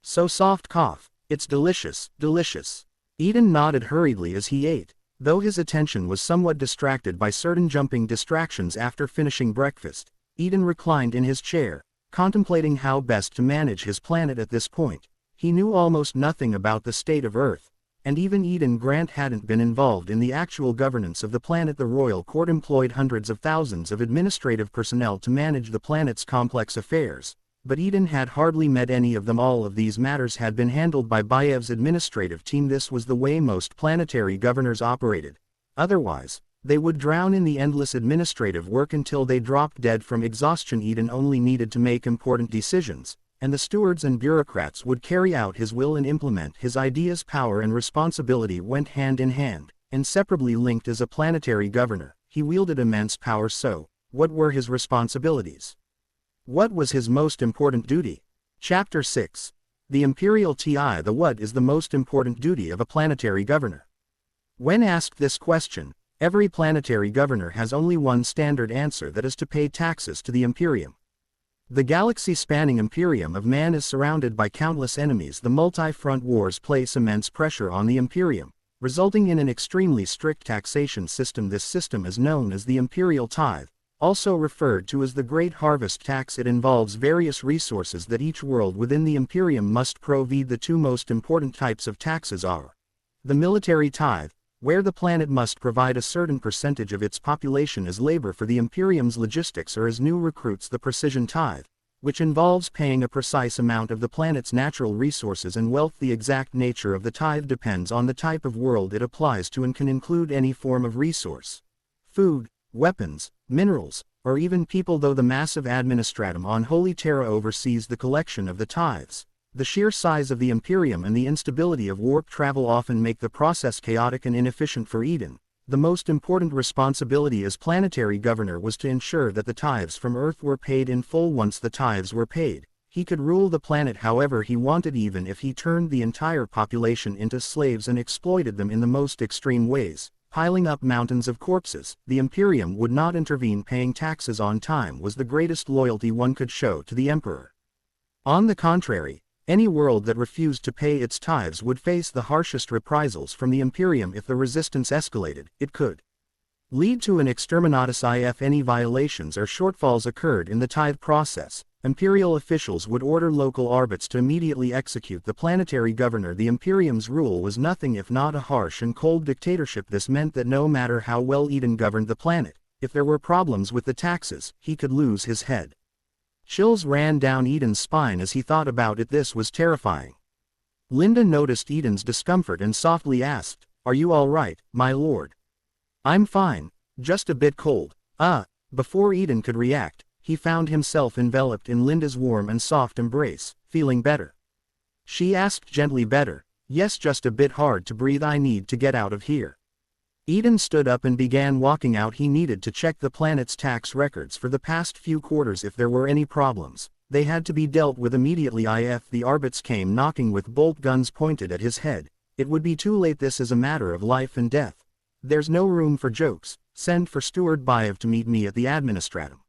"So soft." Cough. "It's delicious, delicious." Eden nodded hurriedly as he ate, though his attention was somewhat distracted by certain jumping distractions. After finishing breakfast, Eden reclined in his chair, contemplating how best to manage his planet. At this point, he knew almost nothing about the state of Earth, and even Eden Grant hadn't been involved in the actual governance of the planet. The royal court employed hundreds of thousands of administrative personnel to manage the planet's complex affairs, but Eden had hardly met any of them. All of these matters had been handled by Bayev's administrative team. This was the way most planetary governors operated. Otherwise, they would drown in the endless administrative work until they dropped dead from exhaustion. Eden only needed to make important decisions, and the stewards and bureaucrats would carry out his will and implement his ideas. Power and responsibility went hand in hand, inseparably linked. As a planetary governor, he wielded immense power. So, what were his responsibilities? What was his most important duty? Chapter 6. The Imperial tithe. What is the most important duty of a planetary governor? When asked this question, every planetary governor has only one standard answer, that is to pay taxes to the Imperium. The galaxy-spanning Imperium of man is surrounded by countless enemies. The multi-front wars place immense pressure on the Imperium, resulting in an extremely strict taxation system. This system is known as the Imperial tithe, also referred to as the Great Harvest Tax. It involves various resources that each world within the Imperium must provide. The two most important types of taxes are the military tithe, where the planet must provide a certain percentage of its population as labor for the Imperium's logistics or as new recruits. The precision tithe, which involves paying a precise amount of the planet's natural resources and wealth. The exact nature of the tithe depends on the type of world it applies to and can include any form of resource: food, weapons, minerals, or even people. Though the massive administratum on Holy Terra oversees the collection of the tithes, the sheer size of the Imperium and the instability of warp travel often make the process chaotic and inefficient. For Eden, the most important responsibility as planetary governor was to ensure that the tithes from Earth were paid in full. Once the tithes were paid, he could rule the planet however he wanted, even if he turned the entire population into slaves and exploited them in the most extreme ways, piling up mountains of corpses. The Imperium would not intervene. Paying taxes on time was the greatest loyalty one could show to the Emperor. On the contrary, Any world that refused to pay its tithes would face the harshest reprisals from the Imperium if the resistance escalated. It could lead to an exterminatus if any violations or shortfalls occurred in the tithe process. Imperial officials would order local arbits to immediately execute the planetary governor. The Imperium's rule was nothing if not a harsh and cold dictatorship. This meant that no matter how well Eden governed the planet, if there were problems with the taxes, he could lose his head. Chills ran down Eden's spine as he thought about it. This was terrifying. Linda noticed Eden's discomfort and softly asked, "Are you all right, my lord?" "I'm fine, just a bit cold." Before Eden could react, he found himself enveloped in Linda's warm and soft embrace. "Feeling better?" she asked gently. "Better, yes, just a bit hard to breathe. I need to get out of here." Eden stood up and began walking out. He needed to check the planet's tax records for the past few quarters. If there were any problems, they had to be dealt with immediately. If the arbits came knocking with bolt guns pointed at his head, it would be too late. This is a matter of life and death. There's no room for jokes. Send for Steward Biev to meet me at the administratum,"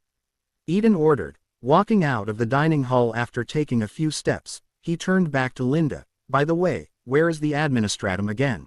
Eden ordered. Walking out of the dining hall after taking a few steps, he turned back to Linda. "By the way, where is the administratum again?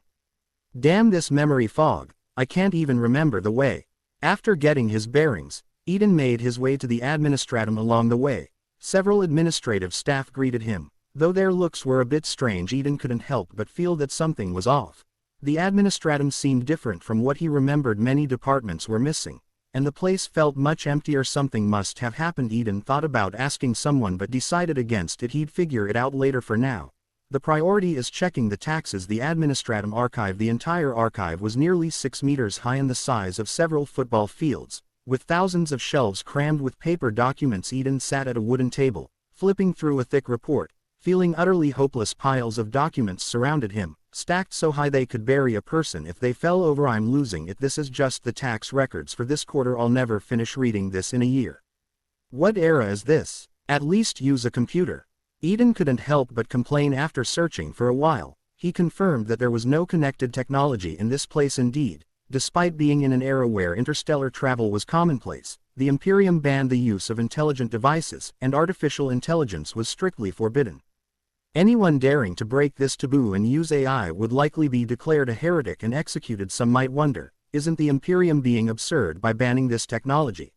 Damn this memory fog, I can't even remember the way." After getting his bearings, Eden made his way to the administratum. Along the way, several administrative staff greeted him. Though their looks were a bit strange, Eden couldn't help but feel that something was off. The administratum seemed different from what he remembered. Many departments were missing, and the place felt much emptier. Something must have happened. Eden thought about asking someone but decided against it. He'd figure it out later. For now, the priority is checking the taxes. The administratum archive. The entire archive was nearly 6 meters high and the size of several football fields, with thousands of shelves crammed with paper documents. Eden sat at a wooden table, flipping through a thick report, feeling utterly hopeless. Piles of documents surrounded him, stacked so high they could bury a person if they fell over. "I'm losing it. This is just the tax records for this quarter. I'll never finish reading this in a year. What era is this? At least use a computer." Eden couldn't help but complain. After searching for a while, he confirmed that there was no connected technology in this place. Indeed, despite being in an era where interstellar travel was commonplace, the Imperium banned the use of intelligent devices, and artificial intelligence was strictly forbidden. Anyone daring to break this taboo and use AI would likely be declared a heretic and executed. Some might wonder, isn't the Imperium being absurd by banning this technology?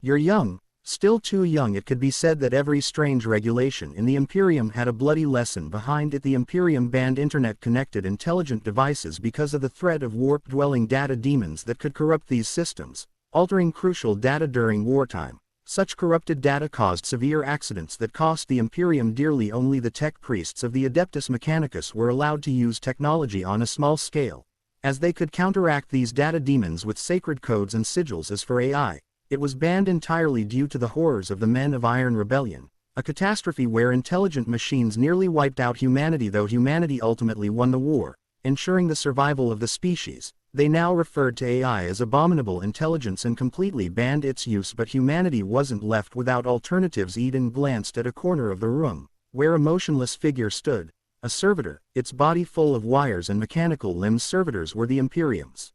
"You're young, still too young." It could be said that every strange regulation in the Imperium had a bloody lesson behind it. The Imperium banned internet-connected intelligent devices because of the threat of warp-dwelling data demons that could corrupt these systems, altering crucial data during wartime. Such corrupted data caused severe accidents that cost the Imperium dearly. Only the tech priests of the Adeptus Mechanicus were allowed to use technology on a small scale, as they could counteract these data demons with sacred codes and sigils. As for AI, it was banned entirely due to the horrors of the Men of Iron Rebellion, a catastrophe where intelligent machines nearly wiped out humanity. Though humanity ultimately won the war, ensuring the survival of the species, they now referred to AI as abominable intelligence and completely banned its use. But humanity wasn't left without alternatives. Eden glanced at a corner of the room, where a motionless figure stood, a servitor, its body full of wires and mechanical limbs. Servitors were the Imperium's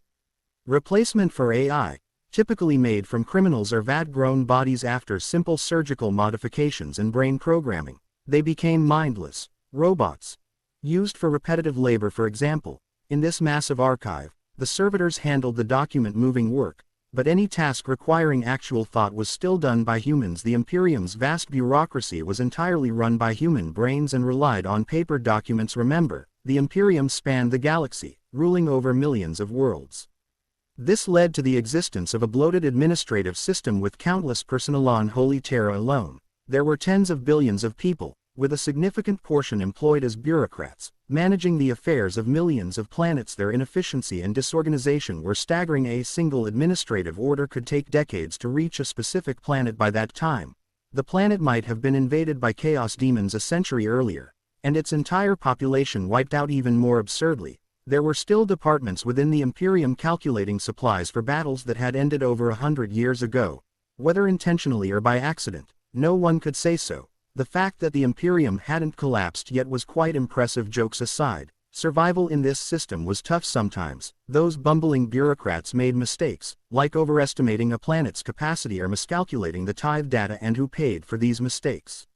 replacement for AI, typically made from criminals or vat-grown bodies. After simple surgical modifications and brain programming, they became mindless robots, used for repetitive labor. For example, in this massive archive, the servitors handled the document-moving work, but any task requiring actual thought was still done by humans. The Imperium's vast bureaucracy was entirely run by human brains and relied on paper documents. Remember, the Imperium spanned the galaxy, ruling over millions of worlds. This led to the existence of a bloated administrative system with countless personnel. On Holy Terra alone, there were tens of billions of people, with a significant portion employed as bureaucrats, managing the affairs of millions of planets. Their inefficiency and disorganization were staggering. A single administrative order could take decades to reach a specific planet. By that time, the planet might have been invaded by chaos demons a century earlier, and its entire population wiped out. Even more absurdly, there were still departments within the Imperium calculating supplies for battles that had ended over 100 years ago. Whether intentionally or by accident, no one could say so. The fact that the Imperium hadn't collapsed yet was quite impressive. Jokes aside, survival in this system was tough sometimes. Those bumbling bureaucrats made mistakes, like overestimating a planet's capacity or miscalculating the tithe data. And who paid for these mistakes?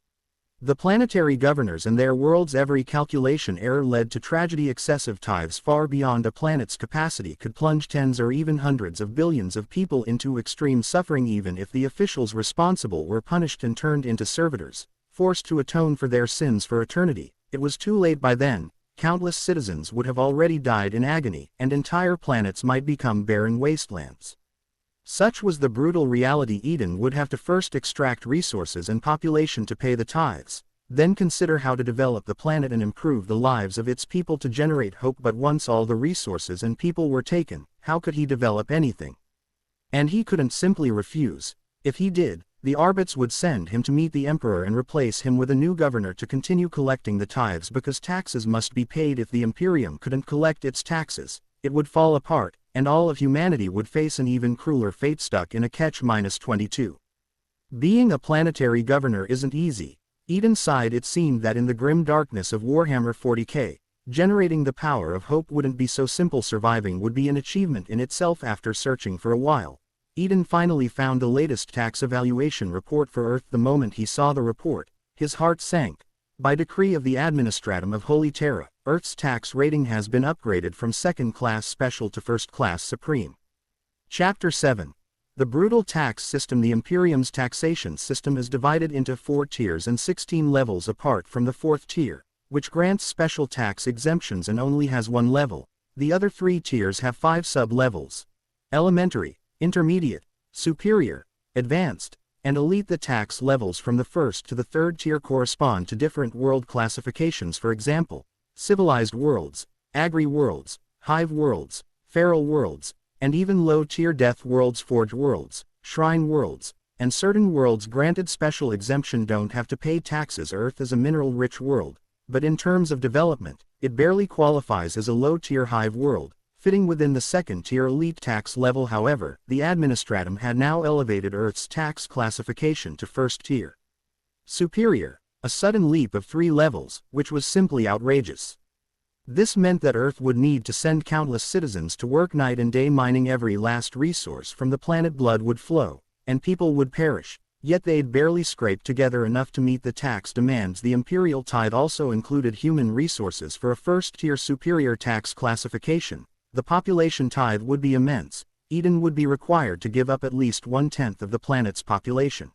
The planetary governors and their world's every calculation error led to tragedy. Excessive tithes far beyond a planet's capacity could plunge tens or even hundreds of billions of people into extreme suffering, even if the officials responsible were punished and turned into servitors, forced to atone for their sins for eternity. It was too late by then. Countless citizens would have already died in agony, and entire planets might become barren wastelands. Such was the brutal reality. Eden would have to first extract resources and population to pay the tithes, then consider how to develop the planet and improve the lives of its people to generate hope. But once all the resources and people were taken, how could he develop anything? And he couldn't simply refuse. If he did, the Arbits would send him to meet the Emperor and replace him with a new governor to continue collecting the tithes, because taxes must be paid. If the Imperium couldn't collect its taxes, it would fall apart, and all of humanity would face an even crueler fate, stuck in a catch-22. Being a planetary governor isn't easy. Eden sighed. It seemed that in the grim darkness of Warhammer 40k, generating the power of hope wouldn't be so simple. Surviving would be an achievement in itself. After searching for a while, Eden finally found the latest tax evaluation report for Earth. The moment he saw the report, his heart sank. By decree of the Administratum of Holy Terra, Earth's tax rating has been upgraded from second-class special to first-class supreme. Chapter 7. The brutal tax system. The Imperium's taxation system is divided into 4 tiers and 16 levels apart from the 4th tier, which grants special tax exemptions and only has 1 level. The other 3 tiers have 5 sub-levels: elementary, intermediate, superior, advanced, and elite. The tax levels from the 1st to the 3rd tier correspond to different world classifications. For example, civilized worlds, agri-worlds, hive worlds, feral worlds, and even low-tier death worlds, forge worlds, shrine worlds, and certain worlds granted special exemption don't have to pay taxes. Earth is a mineral-rich world, but in terms of development, it barely qualifies as a low-tier hive world, fitting within the 2nd-tier elite tax level. However, the Administratum had now elevated Earth's tax classification to 1st tier superior, a sudden leap of 3 levels, which was simply outrageous. This meant that Earth would need to send countless citizens to work night and day mining every last resource from the planet. Blood would flow, and people would perish, yet they'd barely scraped together enough to meet the tax demands. The Imperial tithe also included human resources for a 1st-tier superior tax classification. The population tithe would be immense. Eden would be required to give up at least 1/10 of the planet's population.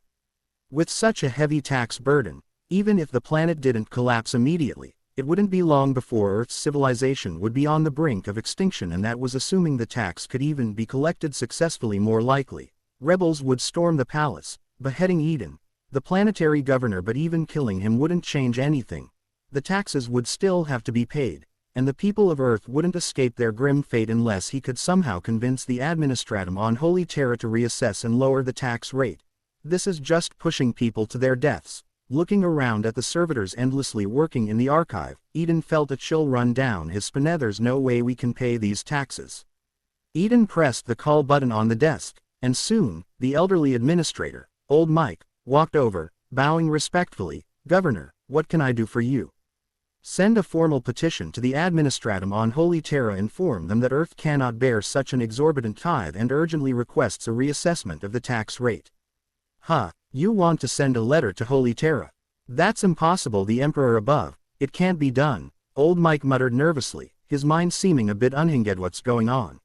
With such a heavy tax burden, even if the planet didn't collapse immediately, it wouldn't be long before Earth's civilization would be on the brink of extinction, and that was assuming the tax could even be collected successfully. More likely, rebels would storm the palace, beheading Eden, the planetary governor. But even killing him wouldn't change anything. The taxes would still have to be paid, and the people of Earth wouldn't escape their grim fate unless he could somehow convince the Administratum on Holy Terra to reassess and lower the tax rate. This is just pushing people to their deaths. Looking around at the servitors endlessly working in the archive, Eden felt a chill run down his spine. There's no way we can pay these taxes. Eden pressed the call button on the desk, and soon, the elderly administrator, Old Mike, walked over, bowing respectfully. "Governor, what can I do for you?" "Send a formal petition to the Administratum on Holy Terra. Inform them that Earth cannot bear such an exorbitant tithe and urgently requests a reassessment of the tax rate." "Huh, you want to send a letter to Holy Terra? That's impossible. The Emperor above, it can't be done," Old Mike muttered nervously, his mind seeming a bit unhinged. "What's going on?"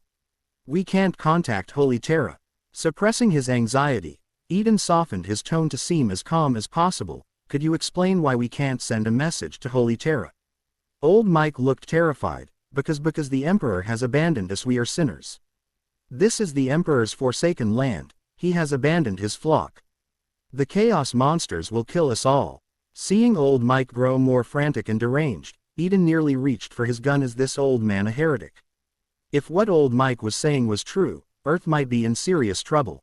"We can't contact Holy Terra." Suppressing his anxiety, Eden softened his tone to seem as calm as possible. "Could you explain why we can't send a message to Holy Terra?" Old Mike looked terrified. Because the Emperor has abandoned us. We are sinners. This is the Emperor's forsaken land. He has abandoned his flock. The chaos monsters will kill us all." Seeing Old Mike grow more frantic and deranged, Eden nearly reached for his gun. Is this old man a heretic? If what Old Mike was saying was true, Earth might be in serious trouble.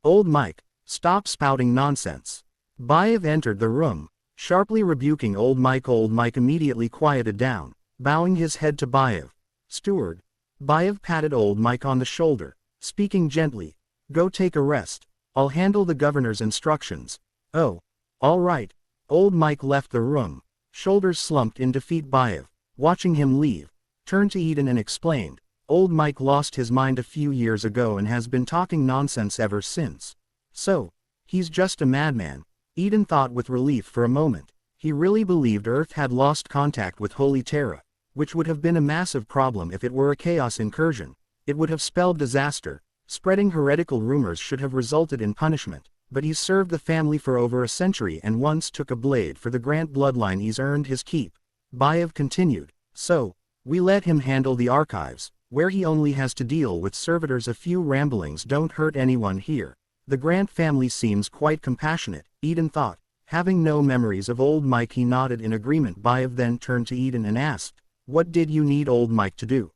"Old Mike, stop spouting nonsense." Bayev entered the room, sharply rebuking Old Mike. Old Mike immediately quieted down, bowing his head to Bayev. "Steward." Bayev patted Old Mike on the shoulder, speaking gently. "Go take a rest. I'll handle the governor's instructions." "Oh, all right." Old Mike left the room, shoulders slumped in defeat. Bayev, watching him leave, turned to Eden and explained, "Old Mike lost his mind a few years ago and has been talking nonsense ever since. So, he's just a madman." Eden thought with relief for a moment. He really believed Earth had lost contact with Holy Terra, which would have been a massive problem if it were a chaos incursion. It would have spelled disaster. Spreading heretical rumors should have resulted in punishment, but he's served the family for over a century and once took a blade for the Grant bloodline. He's earned his keep. Bayev continued. So, we let him handle the archives, where he only has to deal with servitors. A few ramblings don't hurt anyone here. The Grant family seems quite compassionate, Eden thought. Having no memories of old Mike, he nodded in agreement. Bayev then turned to Eden and asked, "What did you need old Mike to do?"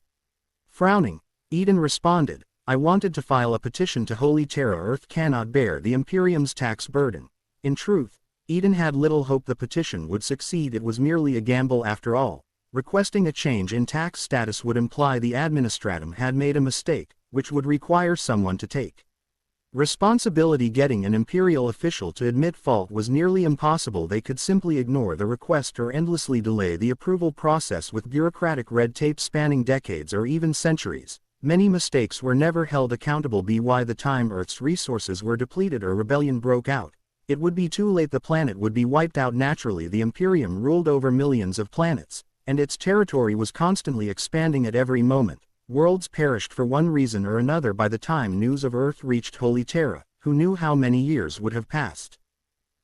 Frowning, Eden responded, "I wanted to file a petition to Holy Terra. Earth cannot bear the Imperium's tax burden." In truth, Eden had little hope the petition would succeed. It was merely a gamble after all. Requesting a change in tax status would imply the administratum had made a mistake, which would require someone to take responsibility. Getting an Imperial official to admit fault was nearly impossible. They could simply ignore the request or endlessly delay the approval process with bureaucratic red tape spanning decades or even centuries. Many mistakes were never held accountable by the time Earth's resources were depleted or rebellion broke out. It would be too late. The planet would be wiped out naturally. The Imperium ruled over millions of planets, and its territory was constantly expanding at every moment. Worlds perished for one reason or another by the time news of Earth reached Holy Terra. Who knew how many years would have passed?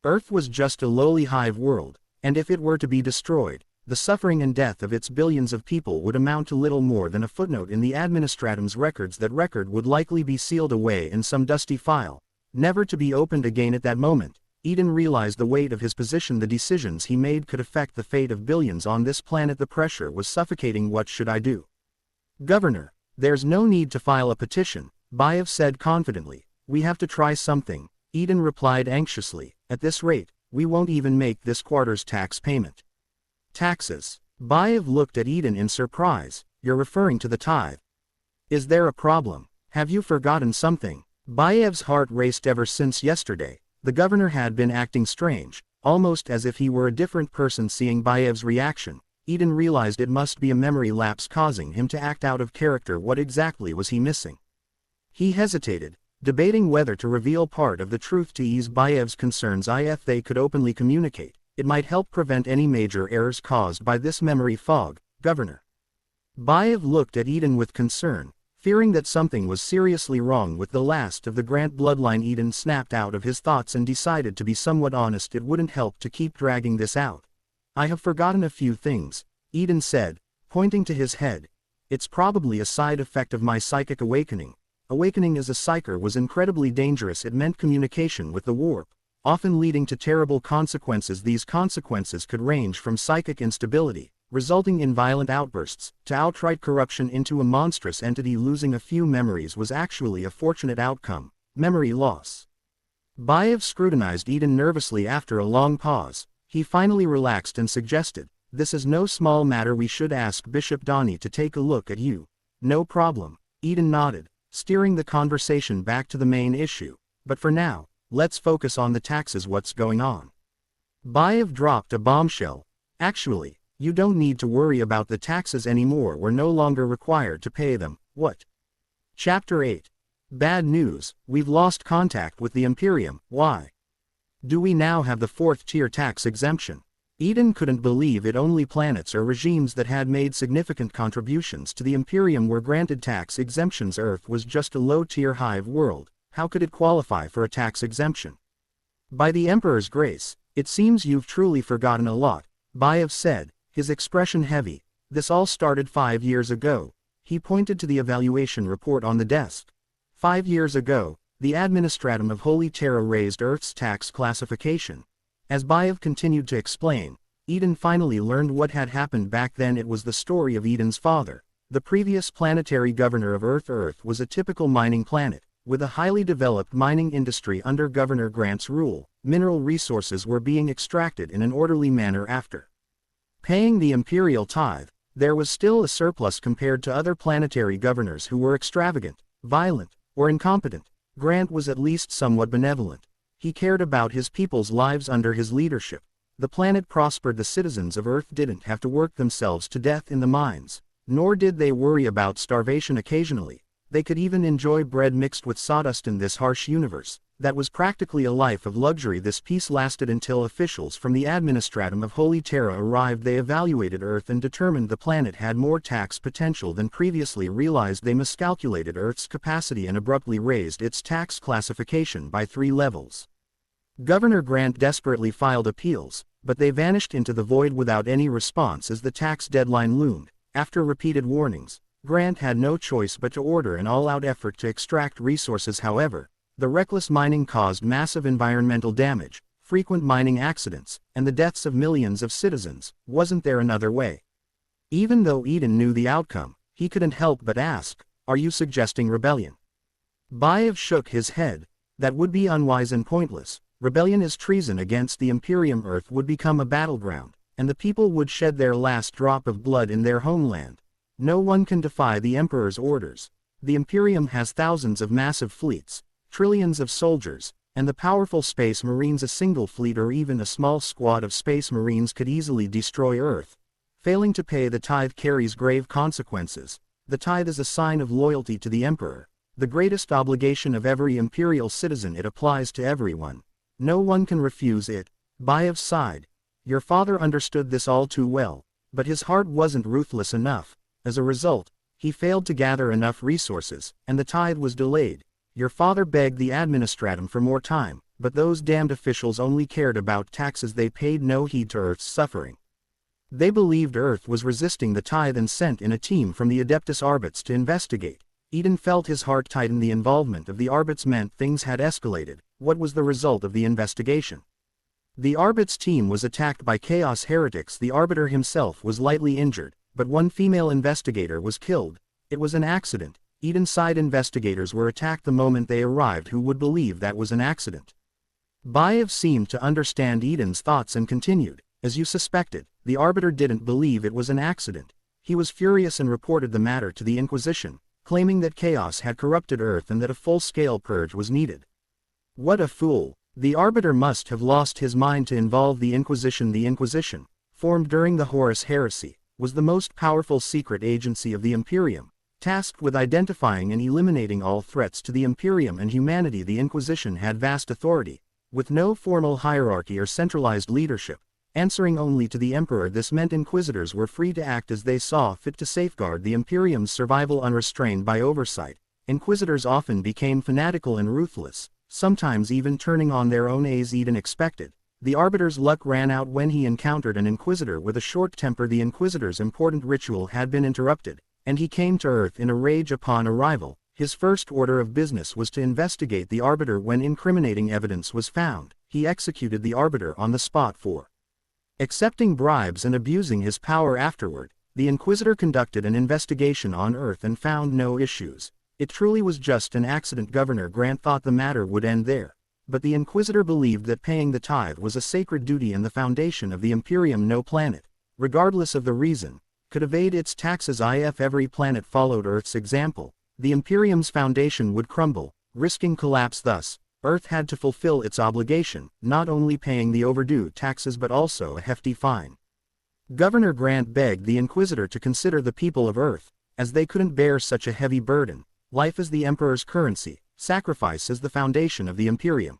Earth was just a lowly hive world, and if it were to be destroyed, the suffering and death of its billions of people would amount to little more than a footnote in the administratum's records. That record would likely be sealed away in some dusty file, never to be opened again. At that moment, Eden realized the weight of his position. The decisions he made could affect the fate of billions on this planet. The pressure was suffocating. What should I do? Governor, there's no need to file a petition, Bayev said confidently. We have to try something, Eden replied anxiously. At this rate, we won't even make this quarter's tax payment. Taxes. Bayev looked at Eden in surprise. You're referring to the tithe. Is there a problem? Have you forgotten something? Bayev's heart raced. Ever since yesterday, the governor had been acting strange, almost as if he were a different person. Seeing Bayev's reaction, Eden realized it must be a memory lapse causing him to act out of character. What exactly was he missing? He hesitated, debating whether to reveal part of the truth to ease Bayev's concerns. If they could openly communicate, it might help prevent any major errors caused by this memory fog. Governor. Bayev looked at Eden with concern, fearing that something was seriously wrong with the last of the Grant bloodline. Eden snapped out of his thoughts and decided to be somewhat honest. It wouldn't help to keep dragging this out. I have forgotten a few things, Eden said, pointing to his head. It's probably a side effect of my psychic awakening. Awakening as a psyker was incredibly dangerous. It meant communication with the warp, often leading to terrible consequences. These consequences could range from psychic instability, resulting in violent outbursts, to outright corruption into a monstrous entity. Losing a few memories was actually a fortunate outcome. Memory loss. Bayev scrutinized Eden nervously. After a long pause, he finally relaxed and suggested, "This is no small matter. We should ask Bishop Donnie to take a look at you." "No problem," Eden nodded, steering the conversation back to the main issue. "But for now, let's focus on the taxes. What's going on?" Bayev dropped a bombshell. "Actually, you don't need to worry about the taxes anymore. We're no longer required to pay them." "What?" Chapter 8. Bad news, we've lost contact with the Imperium. Why? Do we now have the 4th-tier tax exemption? Eden couldn't believe it. Only planets or regimes that had made significant contributions to the Imperium were granted tax exemptions. Earth was just a low-tier hive world. How could it qualify for a tax exemption? By the Emperor's grace, it seems you've truly forgotten a lot, Bayev said, his expression heavy. This all started 5 years ago. He pointed to the evaluation report on the desk. 5 years ago, the administratum of Holy Terra raised Earth's tax classification. As Bayev continued to explain, Eden finally learned what had happened back then. It was the story of Eden's father. The previous planetary governor of Earth. Earth was a typical mining planet, with a highly developed mining industry under Governor Grant's rule. Mineral resources were being extracted in an orderly manner. After paying the Imperial tithe, there was still a surplus compared to other planetary governors who were extravagant, violent, or incompetent. Grant was at least somewhat benevolent. He cared about his people's lives under his leadership. The planet prospered. The citizens of Earth didn't have to work themselves to death in the mines, nor did they worry about starvation occasionally. They could even enjoy bread mixed with sawdust. In this harsh universe, That was practically a life of luxury. This peace lasted until officials from the Administratum of Holy Terra arrived. They evaluated Earth and determined the planet had more tax potential than previously realized. They miscalculated Earth's capacity and abruptly raised its tax classification by 3 levels. Governor Grant desperately filed appeals, but they vanished into the void without any response as the tax deadline loomed. After repeated warnings, Grant had no choice but to order an all-out effort to extract resources. However, the reckless mining caused massive environmental damage, frequent mining accidents, and the deaths of millions of citizens. Wasn't there another way? Even though Eden knew the outcome, he couldn't help but ask, "Are you suggesting rebellion?" Baev shook his head. That would be unwise and pointless. Rebellion is treason against the Imperium. Earth would become a battleground, and the people would shed their last drop of blood in their homeland. No one can defy the Emperor's orders. The Imperium has thousands of massive fleets, trillions of soldiers, and the powerful space marines. A single fleet or even a small squad of space marines could easily destroy Earth. Failing to pay the tithe carries grave consequences. The tithe is a sign of loyalty to the Emperor, the greatest obligation of every Imperial citizen. It applies to everyone. No one can refuse it. Baev sighed. Your father understood this all too well, but his heart wasn't ruthless enough. As a result, he failed to gather enough resources, and the tithe was delayed. Your father begged the Administratum for more time, but those damned officials only cared about taxes. They paid no heed to Earth's suffering. They believed Earth was resisting the tithe and sent in a team from the Adeptus Arbits to investigate. Eden felt his heart tighten. The involvement of the Arbits meant things had escalated. What was the result of the investigation? The Arbits team was attacked by Chaos heretics. The Arbiter himself was lightly injured, but one female investigator was killed. It was an accident. Eden side investigators were attacked the moment they arrived. Who would believe that was an accident? Baev seemed to understand Eden's thoughts and continued. As you suspected, the Arbiter didn't believe it was an accident. He was furious and reported the matter to the Inquisition, claiming that Chaos had corrupted Earth and that a full-scale purge was needed. What a fool! The Arbiter must have lost his mind to involve the Inquisition. The Inquisition, formed during the Horus Heresy, was the most powerful secret agency of the Imperium, tasked with identifying and eliminating all threats to the Imperium and humanity. The Inquisition had vast authority, with no formal hierarchy or centralized leadership, answering only to the Emperor. This meant Inquisitors were free to act as they saw fit to safeguard the Imperium's survival unrestrained by oversight. Inquisitors often became fanatical and ruthless, sometimes even turning on their own. As Eden expected, the Arbiter's luck ran out when he encountered an Inquisitor with a short temper. The Inquisitor's important ritual had been interrupted, and he came to Earth in a rage. Upon arrival, his first order of business was to investigate the Arbiter. When incriminating evidence was found, he executed the Arbiter on the spot for accepting bribes and abusing his power. Afterward, the Inquisitor conducted an investigation on Earth and found no issues. It truly was just an accident. Governor Grant thought the matter would end there, but the Inquisitor believed that paying the tithe was a sacred duty and the foundation of the Imperium. No planet, regardless of the reason, could evade its taxes. If every planet followed Earth's example, the Imperium's foundation would crumble, risking collapse. Thus, Earth had to fulfill its obligation, not only paying the overdue taxes but also a hefty fine. Governor Grant begged the Inquisitor to consider the people of Earth, as they couldn't bear such a heavy burden. Life is the Emperor's currency, sacrifice is the foundation of the Imperium.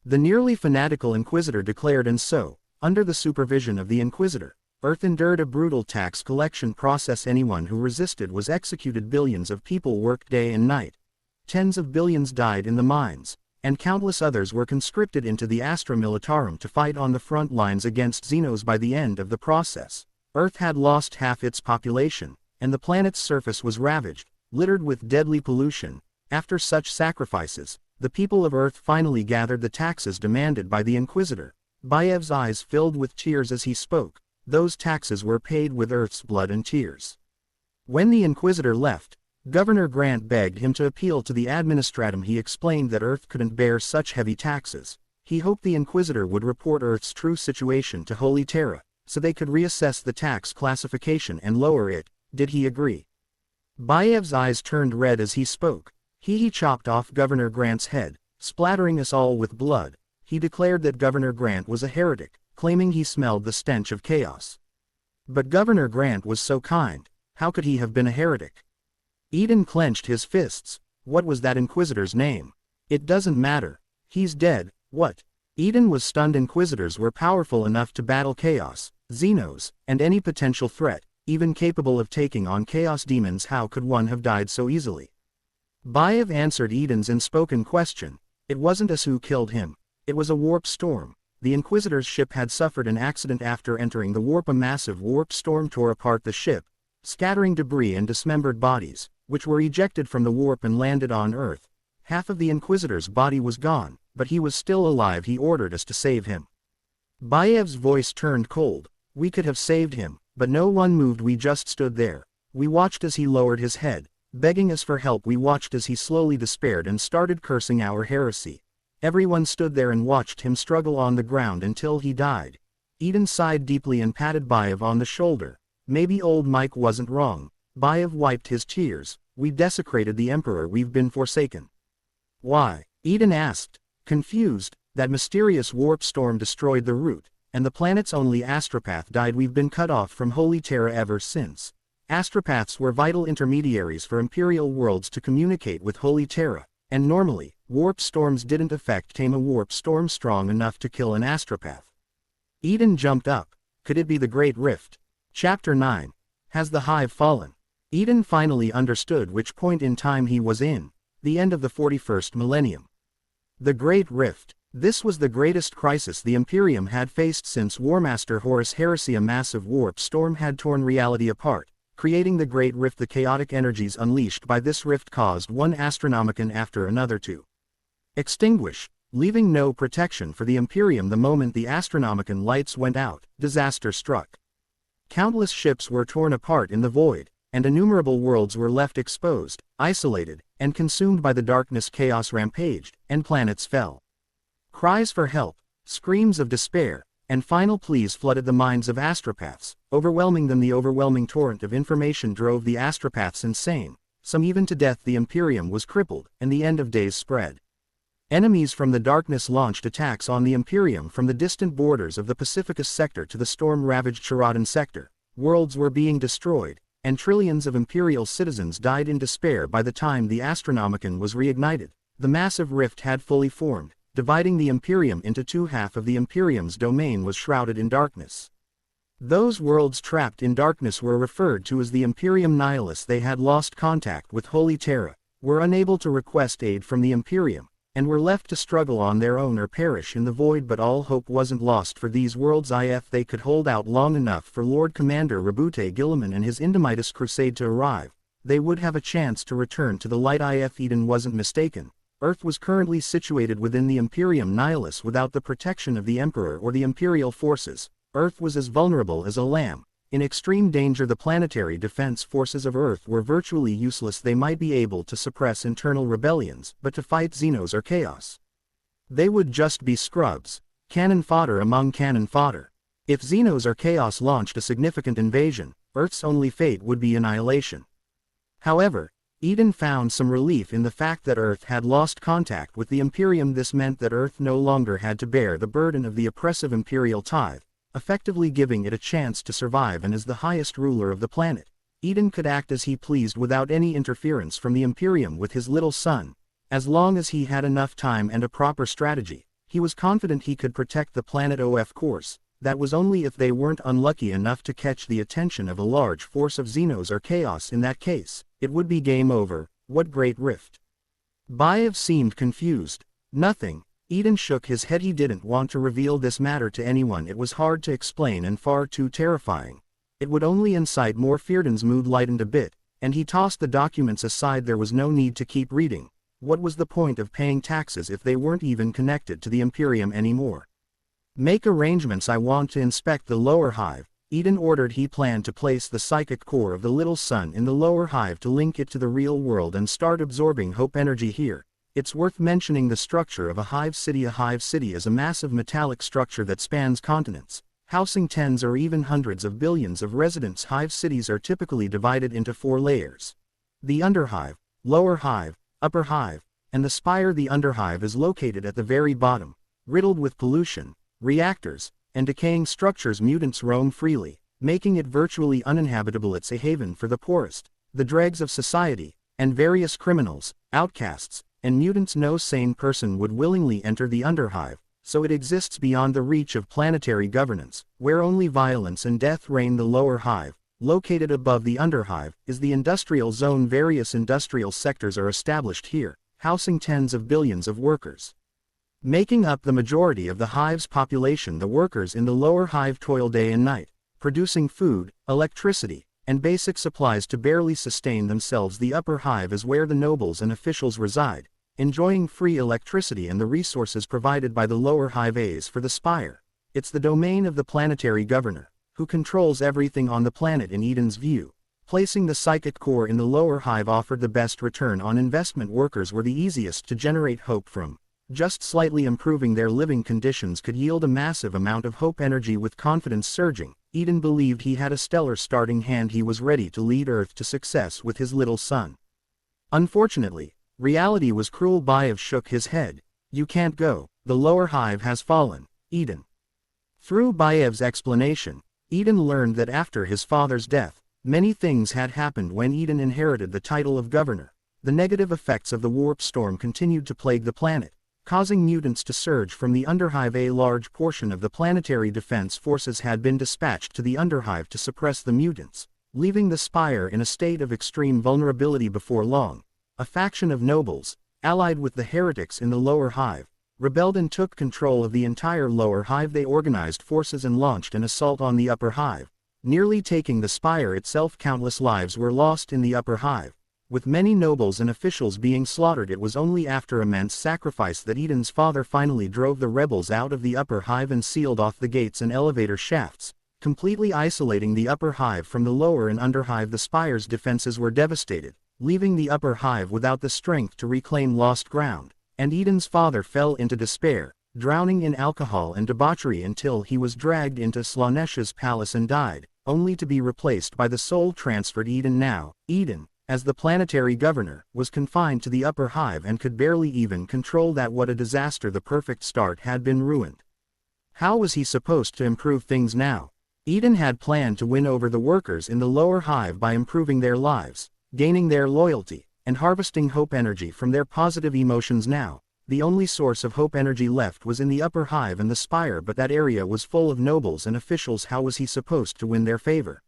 The nearly fanatical Inquisitor declared, and so, under the supervision of the Inquisitor, Earth endured a brutal tax collection process. Anyone who resisted was executed. Billions of people worked day and night. Tens of billions died in the mines, and countless others were conscripted into the Astra Militarum to fight on the front lines against Xenos. By the end of the process, Earth had lost half its population, and the planet's surface was ravaged, littered with deadly pollution. After such sacrifices, the people of Earth finally gathered the taxes demanded by the Inquisitor. Baev's eyes filled with tears as he spoke. Those taxes were paid with Earth's blood and tears. When the Inquisitor left, Governor Grant begged him to appeal to the Administratum. He explained that Earth couldn't bear such heavy taxes. He hoped the Inquisitor would report Earth's true situation to Holy Terra, so they could reassess the tax classification and lower it. Did he agree? Baev's eyes turned red as he spoke. He chopped off Governor Grant's head, splattering us all with blood. He declared that Governor Grant was a heretic, claiming he smelled the stench of chaos. But Governor Grant was so kind, how could he have been a heretic? Eden clenched his fists. What was that Inquisitor's name? It doesn't matter. He's dead, what? Eden was stunned. Inquisitors were powerful enough to battle chaos, Xenos, and any potential threat, even capable of taking on chaos demons. How could one have died so easily? Bayev answered Eden's unspoken question. It wasn't us who killed him. It was a warp storm. The Inquisitor's ship had suffered an accident after entering the warp. A massive warp storm tore apart the ship, scattering debris and dismembered bodies, which were ejected from the warp and landed on Earth. Half of the Inquisitor's body was gone, but he was still alive. He ordered us to save him. Bayev's voice turned cold. We could have saved him, but no one moved. We just stood there. We watched as he lowered his head, begging us for help. We watched as he slowly despaired and started cursing our heresy. Everyone stood there and watched him struggle on the ground until he died. Eden sighed deeply and patted Bayev on the shoulder. Maybe old Mike wasn't wrong. Bayev wiped his tears. We've desecrated the Emperor. We've been forsaken. Why? Eden asked, confused. That mysterious warp storm destroyed the root, and the planet's only astropath died. We've been cut off from Holy Terra ever since. Astropaths were vital intermediaries for Imperial worlds to communicate with Holy Terra, and normally, warp storms didn't tame a warp storm strong enough to kill an astropath. Eden jumped up. Could it be the Great Rift? Chapter 9. Has the Hive fallen? Eden finally understood which point in time he was in, the end of the 41st millennium. The Great Rift. This was the greatest crisis the Imperium had faced since Warmaster Horus' heresy. A massive warp storm had torn reality apart, creating the Great Rift. The chaotic energies unleashed by this rift caused one astronomicon after another to extinguish, leaving no protection for the Imperium. The moment the astronomicon lights went out, disaster struck. Countless ships were torn apart in the void, and innumerable worlds were left exposed, isolated, and consumed by the darkness. Chaos rampaged, and planets fell. Cries for help, screams of despair, and final pleas flooded the minds of astropaths, overwhelming them. The overwhelming torrent of information drove the astropaths insane, some even to death. The Imperium was crippled, and the end of days spread. Enemies from the darkness launched attacks on the Imperium from the distant borders of the Pacificus sector to the storm-ravaged Charadan sector. Worlds were being destroyed, and trillions of Imperial citizens died in despair. By the time the Astronomicon was reignited, the massive rift had fully formed, dividing the Imperium into two. Half of the Imperium's domain was shrouded in darkness. Those worlds trapped in darkness were referred to as the Imperium Nihilus. They had lost contact with Holy Terra, were unable to request aid from the Imperium, and were left to struggle on their own or perish in the void. But all hope wasn't lost for these worlds. If they could hold out long enough for Lord Commander Rabute Gilliman and his Indomitus crusade to arrive, they would have a chance to return to the light. If Eden wasn't mistaken, Earth was currently situated within the Imperium Nihilus. Without the protection of the Emperor or the Imperial forces, Earth was as vulnerable as a lamb, in extreme danger. The planetary defense forces of Earth were virtually useless. They might be able to suppress internal rebellions, but to fight Xenos or chaos, they would just be scrubs, cannon fodder among cannon fodder. If Xenos or chaos launched a significant invasion, Earth's only fate would be annihilation. However, Eden found some relief in the fact that Earth had lost contact with the Imperium. This meant that Earth no longer had to bear the burden of the oppressive Imperial tithe, effectively giving it a chance to survive. And as the highest ruler of the planet, Eden could act as he pleased without any interference from the Imperium with his little son. As long as he had enough time and a proper strategy, he was confident he could protect the planet. Of course, that was only if they weren't unlucky enough to catch the attention of a large force of Xenos or chaos. In that case, it would be game over. What Great Rift? Bayev seemed confused. Nothing. Eden shook his head. He didn't want to reveal this matter to anyone. It was hard to explain and far too terrifying. It would only incite more fear. Eden's mood lightened a bit, and he tossed the documents aside. There was no need to keep reading. What was the point of paying taxes if they weren't even connected to the Imperium anymore? Make arrangements. I want to inspect the lower hive, Eden ordered. He planned to place the psychic core of the little sun in the lower hive to link it to the real world and start absorbing hope energy here. It's worth mentioning the structure of a hive city. A hive city is a massive metallic structure that spans continents, housing tens or even hundreds of billions of residents. Hive cities are typically divided into 4 layers: the underhive, lower hive, upper hive, and the spire. The underhive is located at the very bottom, riddled with pollution, reactors, and decaying structures. Mutants roam freely, making it virtually uninhabitable. It's a haven for the poorest, the dregs of society, and various criminals, outcasts, and mutants no sane person would willingly enter the Underhive, so it exists beyond the reach of planetary governance, where only violence and death reign. The lower hive, located above the Underhive, is the industrial zone. Various industrial sectors are established here, housing tens of billions of workers. Making up the majority of the hive's population, the workers in the lower hive toil day and night, producing food, electricity, and basic supplies to barely sustain themselves. The upper hive is where the nobles and officials reside, enjoying free electricity and the resources provided by the lower hive. As for the spire, it's the domain of the planetary governor, who controls everything on the planet. In Eden's view, placing the psychic core in the lower hive offered the best return on investment. Workers were the easiest to generate hope from. Just slightly improving their living conditions could yield a massive amount of hope energy. With confidence surging, Eden believed he had a stellar starting hand. He was ready to lead Earth to success with his little son. Unfortunately, reality was cruel. Baev shook his head. You can't go. The lower hive has fallen, Eden. Through Baev's explanation, Eden learned that after his father's death, many things had happened. When Eden inherited the title of governor, the negative effects of the warp storm continued to plague the planet, causing mutants to surge from the Underhive. A large portion of the planetary defense forces had been dispatched to the Underhive to suppress the mutants, leaving the Spire in a state of extreme vulnerability. Before long, a faction of nobles, allied with the heretics in the lower hive, rebelled and took control of the entire lower hive. They organized forces and launched an assault on the upper hive, nearly taking the Spire itself. Countless lives were lost in the upper hive, with many nobles and officials being slaughtered. It was only after immense sacrifice that Eden's father finally drove the rebels out of the upper hive and sealed off the gates and elevator shafts, completely isolating the upper hive from the lower and underhive. The Spire's defenses were devastated, leaving the upper hive without the strength to reclaim lost ground, and Eden's father fell into despair, drowning in alcohol and debauchery until he was dragged into Slanesh's palace and died, only to be replaced by the soul transferred Eden. Now, Eden, as the planetary governor, was confined to the upper hive and could barely even control that. What a disaster! The perfect start had been ruined. How was he supposed to improve things now? Eden had planned to win over the workers in the lower hive by improving their lives, gaining their loyalty, and harvesting hope energy from their positive emotions. Now, the only source of hope energy left was in the upper hive and the Spire, but that area was full of nobles and officials. How was he supposed to win their favor?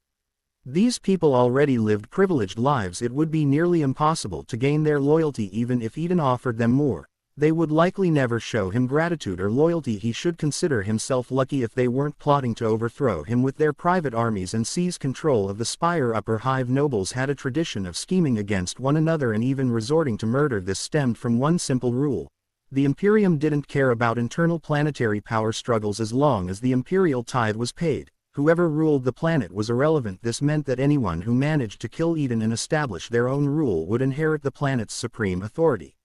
These people already lived privileged lives. It would be nearly impossible to gain their loyalty. Even if Eden offered them more, they would likely never show him gratitude or loyalty. He should consider himself lucky if they weren't plotting to overthrow him with their private armies and seize control of the Spire. Upper hive nobles had a tradition of scheming against one another and even resorting to murder. This stemmed from one simple rule: the Imperium didn't care about internal planetary power struggles as long as the Imperial tithe was paid. Whoever ruled the planet was irrelevant. This meant that anyone who managed to kill Eden and establish their own rule would inherit the planet's supreme authority.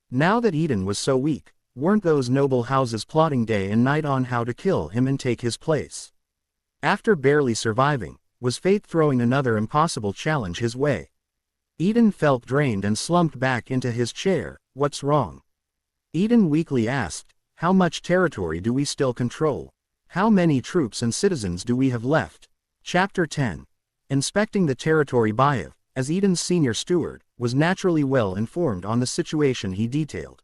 Now that Eden was so weak, weren't those noble houses plotting day and night on how to kill him and take his place? After barely surviving, was fate throwing another impossible challenge his way? Eden felt drained and slumped back into his chair. What's wrong? Eden weakly asked. How much territory do we still control? How many troops and citizens do we have left? Chapter 10. Inspecting the territory. Baev, as Eden's senior steward, was naturally well informed on the situation. He detailed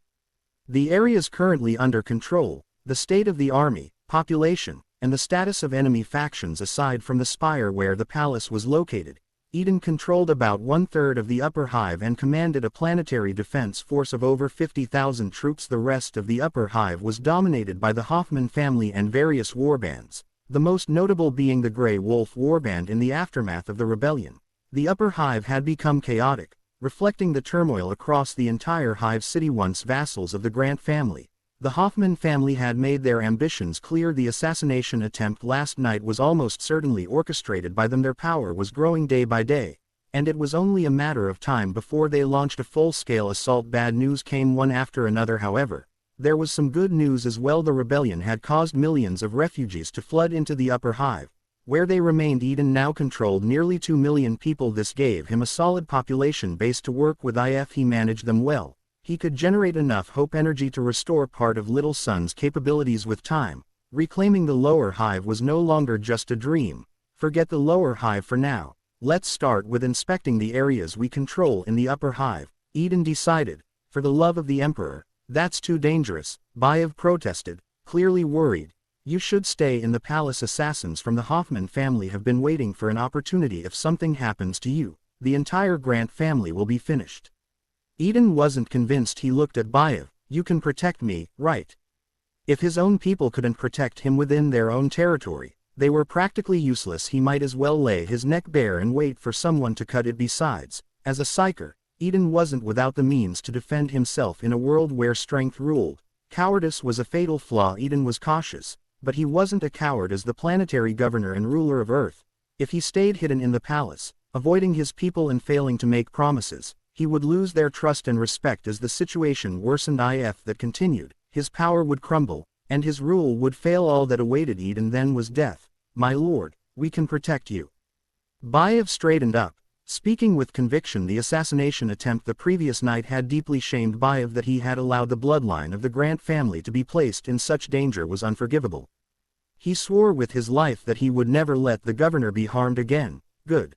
the areas currently under control, the state of the army, population, and the status of enemy factions. Aside from the Spire where the palace was located, Eden controlled about 1/3 of the upper hive and commanded a planetary defense force of over 50,000 troops. The rest of the upper hive was dominated by the Hoffman family and various warbands, the most notable being the Grey Wolf warband. In the aftermath of the rebellion, the upper hive had become chaotic, reflecting the turmoil across the entire hive city. Once vassals of the Grant family, the Hoffman family had made their ambitions clear. The assassination attempt last night was almost certainly orchestrated by them. Their power was growing day by day, and it was only a matter of time before they launched a full-scale assault. Bad news came one after another. However, there was some good news as well. The rebellion had caused millions of refugees to flood into the upper hive, where they remained. Eden now controlled nearly 2 million people. This gave him a solid population base to work with. If he managed them well, he could generate enough hope energy to restore part of Little Sun's capabilities. With time, reclaiming the lower hive was no longer just a dream. Forget the lower hive for now. Let's start with inspecting the areas we control in the upper hive, Eden decided. For the love of the Emperor, that's too dangerous, Bayev protested, clearly worried. You should stay in the palace. Assassins from the Hoffman family have been waiting for an opportunity. If something happens to you, the entire Grant family will be finished. Eden wasn't convinced. He looked at Bayev. You can protect me, right? If his own people couldn't protect him within their own territory, they were practically useless. He might as well lay his neck bare and wait for someone to cut it. Besides, as a psyker, Eden wasn't without the means to defend himself in a world where strength ruled. Cowardice was a fatal flaw. Eden was cautious, but he wasn't a coward. As the planetary governor and ruler of Earth, if he stayed hidden in the palace, avoiding his people and failing to make promises, he would lose their trust and respect. As the situation worsened, if that continued, his power would crumble, and his rule would fail. All that awaited Eden then was death. My lord, we can protect you. Bayev straightened up, speaking with conviction. The assassination attempt the previous night had deeply shamed Bayev. That he had allowed the bloodline of the Grant family to be placed in such danger was unforgivable. He swore with his life that he would never let the governor be harmed again. Good.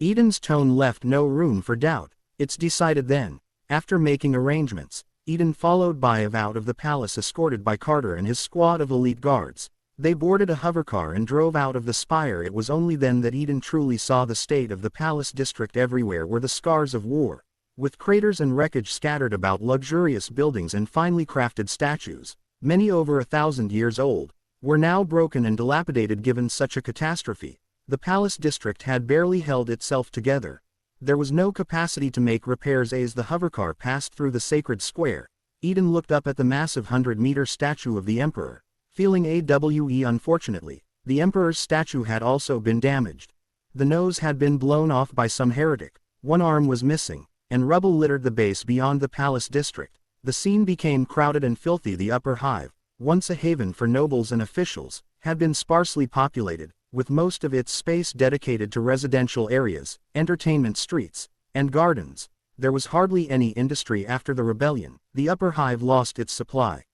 Eden's tone left no room for doubt. It's decided then. After making arrangements, Eden followed Bayev out of the palace escorted by Carter and his squad of elite guards. They boarded a hovercar and drove out of the spire. It was only then that Eden truly saw the state of the palace district. Everywhere were the scars of war, with craters and wreckage scattered about. Luxurious buildings and finely crafted statues, many over 1,000 years old, were now broken and dilapidated. Given such a catastrophe, the palace district had barely held itself together. There was no capacity to make repairs. As the hovercar passed through the sacred square, Eden looked up at the massive 100-meter statue of the Emperor, feeling unfortunately, the Emperor's statue had also been damaged. The nose had been blown off by some heretic, one arm was missing, and rubble littered the base beyond the palace district. The scene became crowded and filthy. The upper hive, once a haven for nobles and officials, had been sparsely populated, with most of its space dedicated to residential areas, entertainment streets, and gardens. There was hardly any industry. After the rebellion, the upper hive lost its supply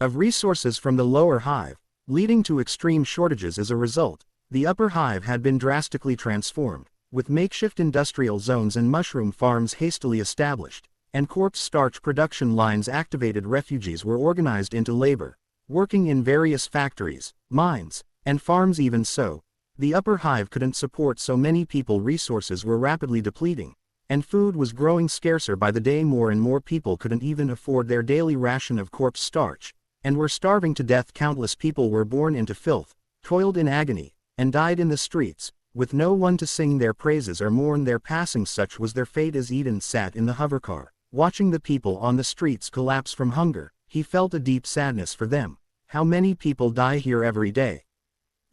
of resources from the lower hive, leading to extreme shortages. As a result, the upper hive had been drastically transformed, with makeshift industrial zones and mushroom farms hastily established, and corpse starch production lines activated. Refugees were organized into labor, working in various factories, mines, and farms. Even so, the upper hive couldn't support so many people. Resources were rapidly depleting, and food was growing scarcer by the day. More and more people couldn't even afford their daily ration of corpse starch, and were starving to death. Countless people were born into filth, toiled in agony, and died in the streets, with no one to sing their praises or mourn their passing. Such was their fate. As Eden sat in the hovercar, watching the people on the streets collapse from hunger, he felt a deep sadness for them. How many people die here every day?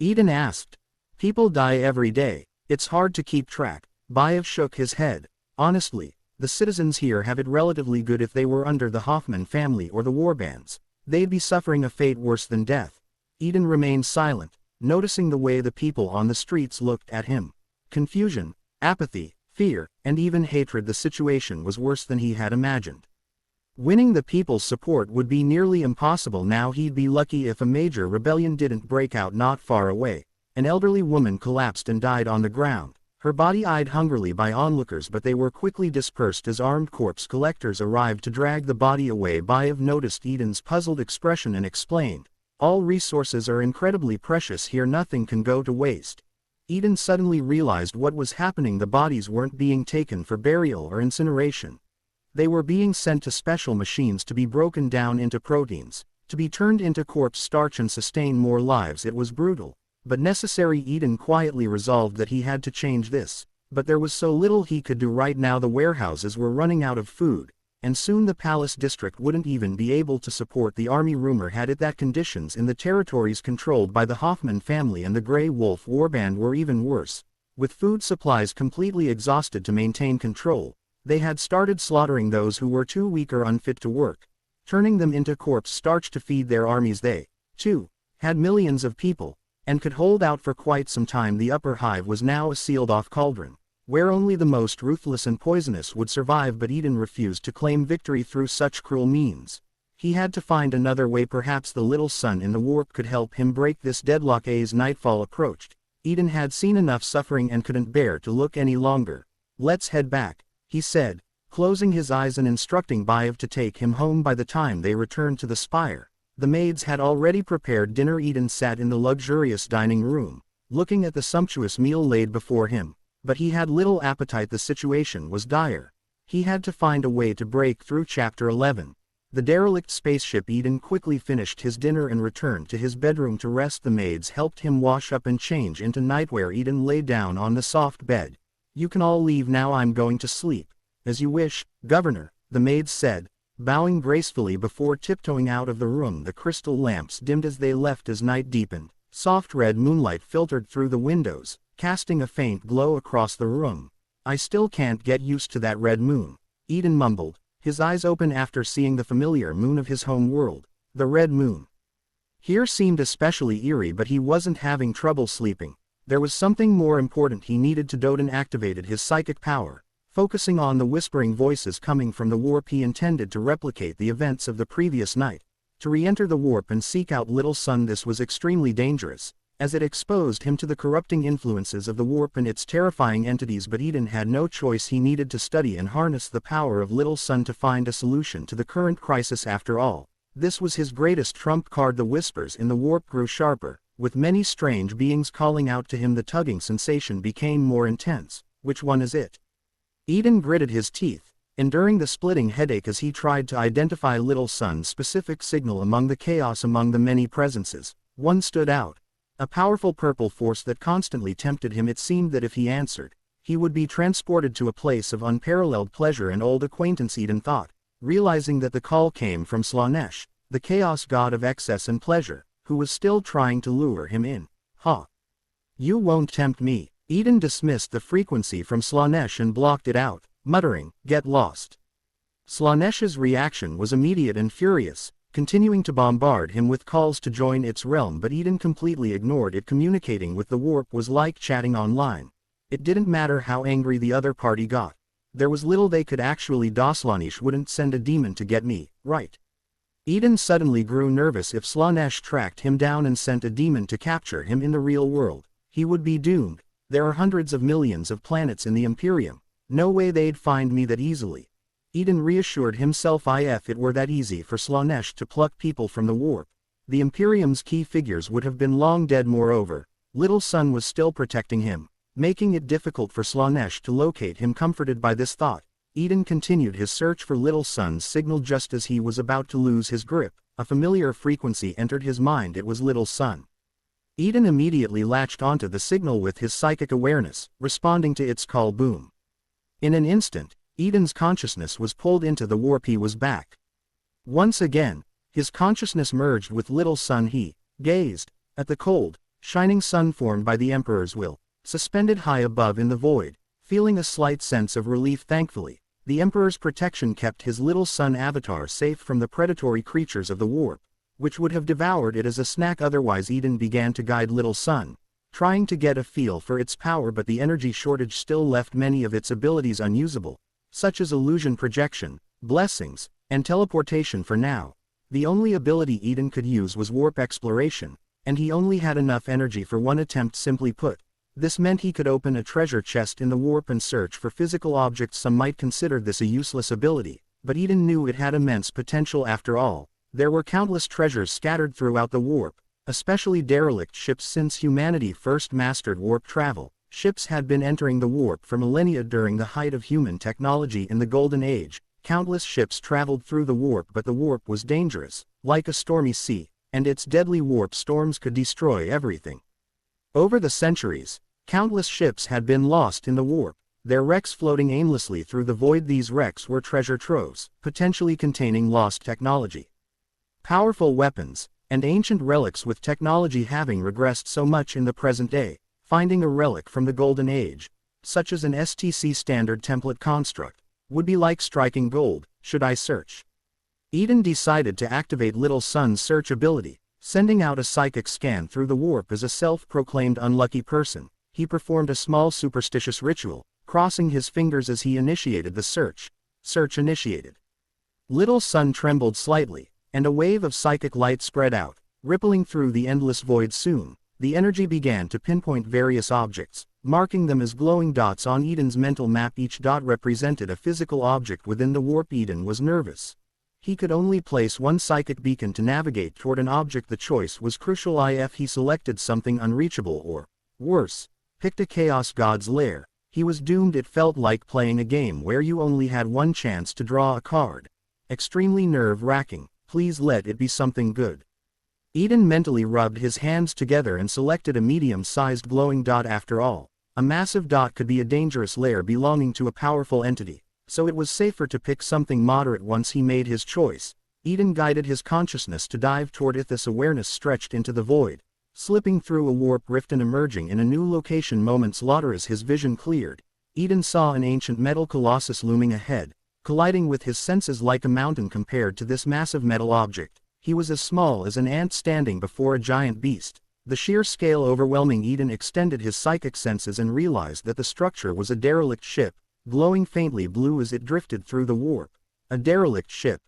Eden asked. People die every day. It's hard to keep track. Bayev shook his head. Honestly, the citizens here have it relatively good. If they were under the Hoffman family or the warbands, they'd be suffering a fate worse than death. Eden remained silent, noticing the way the people on the streets looked at him. Confusion, apathy, fear, and even hatred. The situation was worse than he had imagined. Winning the people's support would be nearly impossible now. He'd be lucky if a major rebellion didn't break out. Not far away, an elderly woman collapsed and died on the ground, her body eyed hungrily by onlookers, but they were quickly dispersed as armed corpse collectors arrived to drag the body away. Bayev noticed Eden's puzzled expression and explained, all resources are incredibly precious here. Nothing can go to waste. Eden suddenly realized what was happening. The bodies weren't being taken for burial or incineration. They were being sent to special machines to be broken down into proteins, to be turned into corpse starch and sustain more lives. It was brutal, but necessary. Eden quietly resolved that he had to change this, but there was so little he could do right now. The warehouses were running out of food, and soon the palace district wouldn't even be able to support the army. Rumor had it that conditions in the territories controlled by the Hoffman family and the Grey Wolf warband were even worse. With food supplies completely exhausted to maintain control, they had started slaughtering those who were too weak or unfit to work, turning them into corpse starch to feed their armies. They, too, had millions of people, and could hold out for quite some time. The upper hive was now a sealed-off cauldron, where only the most ruthless and poisonous would survive. But Eden refused to claim victory through such cruel means. He had to find another way. Perhaps the little sun in the warp could help him break this deadlock. As nightfall approached, Eden had seen enough suffering and couldn't bear to look any longer. Let's head back, he said, closing his eyes and instructing Bive to take him home. By the time they returned to the spire, the maids had already prepared dinner. Eden sat in the luxurious dining room, looking at the sumptuous meal laid before him, but he had little appetite. The situation was dire. He had to find a way to break through. Chapter 11. The derelict spaceship. Eden quickly finished his dinner and returned to his bedroom to rest. The maids helped him wash up and change into nightwear. Eden lay down on the soft bed. "You can all leave now. I'm going to sleep." "As you wish, Governor," the maids said, bowing gracefully before tiptoeing out of the room. The crystal lamps dimmed as they left. As night deepened, soft red moonlight filtered through the windows, casting a faint glow across the room. "I still can't get used to that red moon," Eden mumbled, his eyes open after seeing the familiar moon of his home world. The red moon here seemed especially eerie, but he wasn't having trouble sleeping. There was something more important he needed to do. Odin activated his psychic power, focusing on the whispering voices coming from the warp. He intended to replicate the events of the previous night, to re-enter the warp and seek out Little Sun. This was extremely dangerous, as it exposed him to the corrupting influences of the warp and its terrifying entities. But Eden had no choice. He needed to study and harness the power of Little Sun to find a solution to the current crisis. After all, this was his greatest trump card. The whispers in the warp grew sharper, with many strange beings calling out to him. The tugging sensation became more intense. "Which one is it?" Eden gritted his teeth, enduring the splitting headache as he tried to identify Little Sun's specific signal among the chaos. Among the many presences, one stood out. A powerful purple force that constantly tempted him. It seemed that if he answered, he would be transported to a place of unparalleled pleasure and old acquaintance. Eden thought, realizing that the call came from Slanesh, the chaos god of excess and pleasure, who was still trying to lure him in. "Ha! You won't tempt me." Eden dismissed the frequency from Slanesh and blocked it out, muttering, "Get lost." Slanesh's reaction was immediate and furious, continuing to bombard him with calls to join its realm. But Eden completely ignored it. Communicating with the warp was like chatting online. It didn't matter how angry the other party got. There was little they could actually do. "Slanesh wouldn't send a demon to get me, right?" Eden suddenly grew nervous. If Slanesh tracked him down and sent a demon to capture him in the real world, he would be doomed. "There are hundreds of millions of planets in the Imperium. No way they'd find me that easily." Eden reassured himself. If it were that easy for Slanesh to pluck people from the warp, the Imperium's key figures would have been long dead. Moreover, Little Sun was still protecting him, making it difficult for Slanesh to locate him. Comforted by this thought, Eden continued his search for Little Sun's signal. Just as he was about to lose his grip, a familiar frequency entered his mind. It was Little Sun. Eden immediately latched onto the signal with his psychic awareness, responding to its call. Boom. In an instant, Eden's consciousness was pulled into the warp. He was back. Once again, his consciousness merged with Little Sun. He gazed at the cold, shining sun formed by the Emperor's will, suspended high above in the void, feeling a slight sense of relief. Thankfully, the Emperor's protection kept his Little Sun avatar safe from the predatory creatures of the warp, which would have devoured it as a snack otherwise. Eden began to guide Little Sun, trying to get a feel for its power. But the energy shortage still left many of its abilities unusable, such as illusion projection, blessings, and teleportation. For now, the only ability Eden could use was warp exploration, and he only had enough energy for one attempt. Simply put, this meant he could open a treasure chest in the warp and search for physical objects. Some might consider this a useless ability, but Eden knew it had immense potential. After all, there were countless treasures scattered throughout the warp, especially derelict ships. Since humanity first mastered warp travel, ships had been entering the warp for millennia. During the height of human technology in the Golden Age, countless ships traveled through the warp. But the warp was dangerous, like a stormy sea, and its deadly warp storms could destroy everything. Over the centuries, countless ships had been lost in the warp, their wrecks floating aimlessly through the void. These wrecks were treasure troves, potentially containing lost technology, powerful weapons, and ancient relics. With technology having regressed so much in the present day, finding a relic from the Golden Age, such as an STC standard template construct, would be like striking gold. "Should I search?" Eden decided to activate Little Sun's search ability, sending out a psychic scan through the warp. As a self-proclaimed unlucky person, he performed a small superstitious ritual, crossing his fingers as he initiated the search. Search initiated. Little Sun trembled slightly, and a wave of psychic light spread out, rippling through the endless void. Soon, the energy began to pinpoint various objects, marking them as glowing dots on Eden's mental map. Each dot represented a physical object within the warp. Eden was nervous. He could only place one psychic beacon to navigate toward an object. The choice was crucial. If he selected something unreachable or, worse, picked a Chaos God's lair, he was doomed. It felt like playing a game where you only had one chance to draw a card. Extremely nerve-wracking. Please let it be something good. Eden mentally rubbed his hands together and selected a medium-sized glowing dot. After all, a massive dot could be a dangerous lair belonging to a powerful entity, so it was safer to pick something moderate. Once he made his choice, Eden guided his consciousness to dive toward it. This awareness stretched into the void, slipping through a warp rift and emerging in a new location moments later. As his vision cleared, Eden saw an ancient metal colossus looming ahead, colliding with his senses like a mountain. Compared to this massive metal object, he was as small as an ant standing before a giant beast. The sheer scale overwhelming. Eden extended his psychic senses and realized that the structure was a derelict ship, glowing faintly blue as it drifted through the warp. A derelict ship.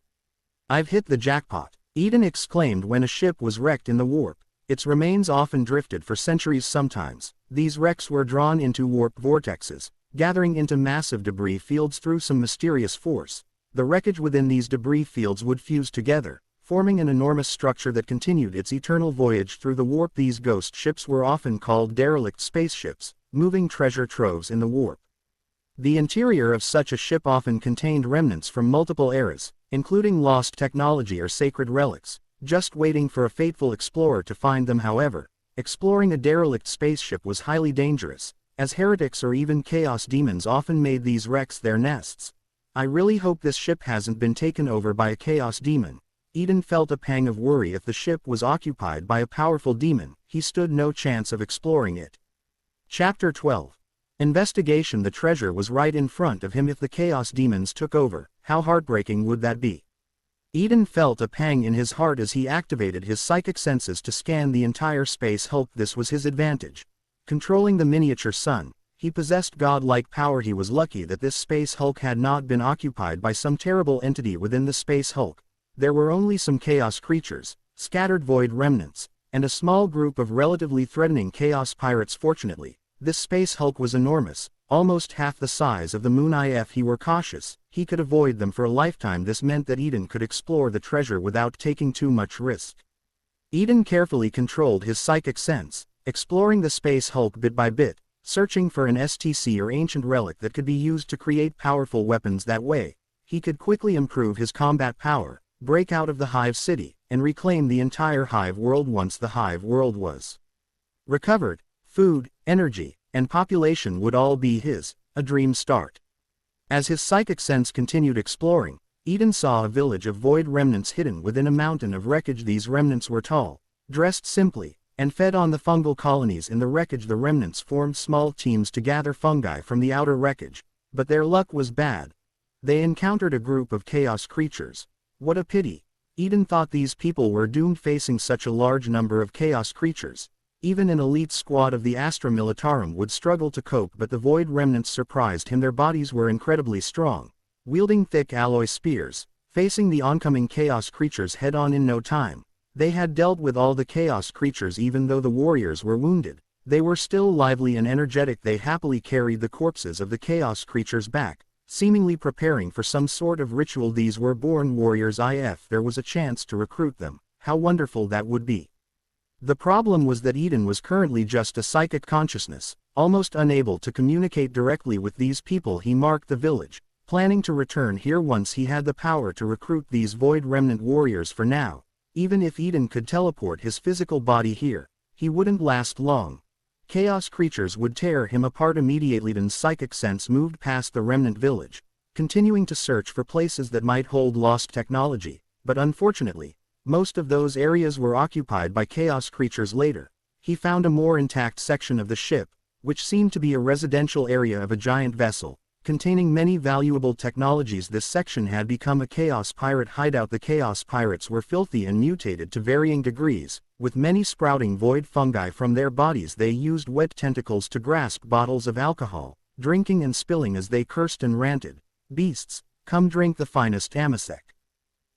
I've hit the jackpot, Eden exclaimed when a ship was wrecked in the warp. Its remains often drifted for centuries. Sometimes, these wrecks were drawn into warp vortexes, gathering into massive debris fields through some mysterious force. The wreckage within these debris fields would fuse together, forming an enormous structure that continued its eternal voyage through the warp. These ghost ships were often called derelict spaceships, moving treasure troves in the warp. The interior of such a ship often contained remnants from multiple eras, including lost technology or sacred relics, just waiting for a fateful explorer to find them. However, exploring a derelict spaceship was highly dangerous, as heretics or even chaos demons often made these wrecks their nests. I really hope this ship hasn't been taken over by a chaos demon. Eden felt a pang of worry. If the ship was occupied by a powerful demon, he stood no chance of exploring it. Chapter 12. Investigation. The treasure was right in front of him. If the chaos demons took over, how heartbreaking would that be? Eden felt a pang in his heart as he activated his psychic senses to scan the entire space hulk. This was his advantage. Controlling the miniature sun, he possessed godlike power. He was lucky that this space hulk had not been occupied by some terrible entity. Within the space hulk, there were only some chaos creatures, scattered void remnants, and a small group of relatively threatening chaos pirates. Fortunately, this space hulk was enormous, almost half the size of the moon. If he were cautious, he could avoid them for a lifetime. This meant that Eden could explore the treasure without taking too much risk. Eden carefully controlled his psychic sense, exploring the space hulk bit by bit, searching for an STC or ancient relic that could be used to create powerful weapons. That way, he could quickly improve his combat power, break out of the Hive City, and reclaim the entire Hive world. Once the Hive world was recovered, food, energy, and population would all be his. A dream start. As his psychic sense continued exploring, Eden saw a village of void remnants hidden within a mountain of wreckage. These remnants were tall, dressed simply, and fed on the fungal colonies in the wreckage. The remnants formed small teams to gather fungi from the outer wreckage, but their luck was bad. They encountered a group of chaos creatures. What a pity. Eden thought these people were doomed. Facing such a large number of chaos creatures, even an elite squad of the Astra Militarum would struggle to cope. But the void remnants surprised him. Their bodies were incredibly strong, wielding thick alloy spears, facing the oncoming chaos creatures head-on in no time. They had dealt with all the chaos creatures. Even though the warriors were wounded, they were still lively and energetic. They happily carried the corpses of the chaos creatures back, seemingly preparing for some sort of ritual. These were born warriors. If there was a chance to recruit them, how wonderful that would be. The problem was that Eden was currently just a psychic consciousness, almost unable to communicate directly with these people. He marked the village, planning to return here once he had the power to recruit these void remnant warriors. For now, even if Eden could teleport his physical body here, he wouldn't last long. Chaos creatures would tear him apart immediately. Eden's psychic sense moved past the remnant village, continuing to search for places that might hold lost technology, but unfortunately, most of those areas were occupied by chaos creatures. Later, he found a more intact section of the ship, which seemed to be a residential area of a giant vessel, containing many valuable technologies. This section had become a chaos pirate hideout. The chaos pirates were filthy and mutated to varying degrees, with many sprouting void fungi from their bodies. They used wet tentacles to grasp bottles of alcohol, drinking and spilling as they cursed and ranted. Beasts, come drink the finest amasec.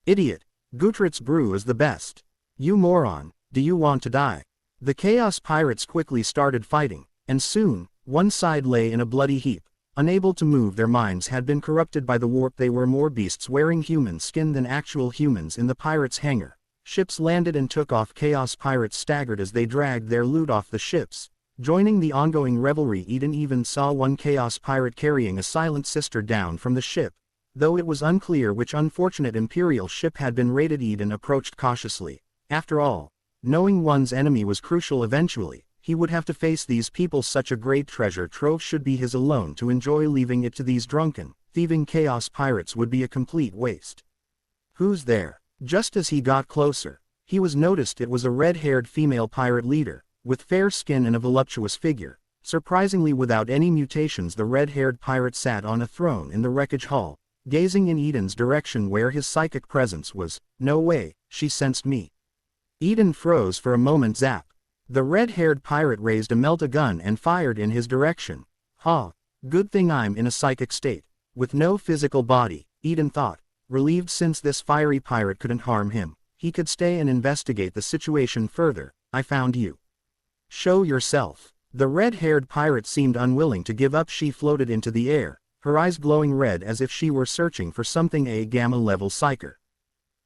Idiot, Gutritz brew is the best. You moron, do you want to die? The chaos pirates quickly started fighting, and soon, One side lay in a bloody heap. Unable to move, their minds had been corrupted by the warp. They were more beasts wearing human skin than actual humans. In the pirates' hangar, ships landed and took off. Chaos pirates staggered as they dragged their loot off the ships. Joining the ongoing revelry, Eden even saw one Chaos pirate carrying a silent sister down from the ship. Though it was unclear which unfortunate Imperial ship had been raided, Eden approached cautiously. After all, knowing one's enemy was crucial. Eventually, he would have to face these people. Such a great treasure trove should be his alone to enjoy. Leaving it to these drunken, thieving Chaos pirates would be a complete waste. Who's there? Just as he got closer, he was noticed. It was a red-haired female pirate leader, with fair skin and a voluptuous figure. Surprisingly, without any mutations, the red-haired pirate sat on a throne in the wreckage hall, gazing in Eden's direction where his psychic presence was. No way, she sensed me. Eden froze for a moment. Zap. The red-haired pirate raised a melt-a-gun and fired in his direction. Ha! Good thing I'm in a psychic state, with no physical body, Eden thought, relieved. Since this fiery pirate couldn't harm him, he could stay and investigate the situation further. I found you. Show yourself. The red-haired pirate seemed unwilling to give up. She floated into the air, her eyes glowing red as if she were searching for something. A gamma-level psyker.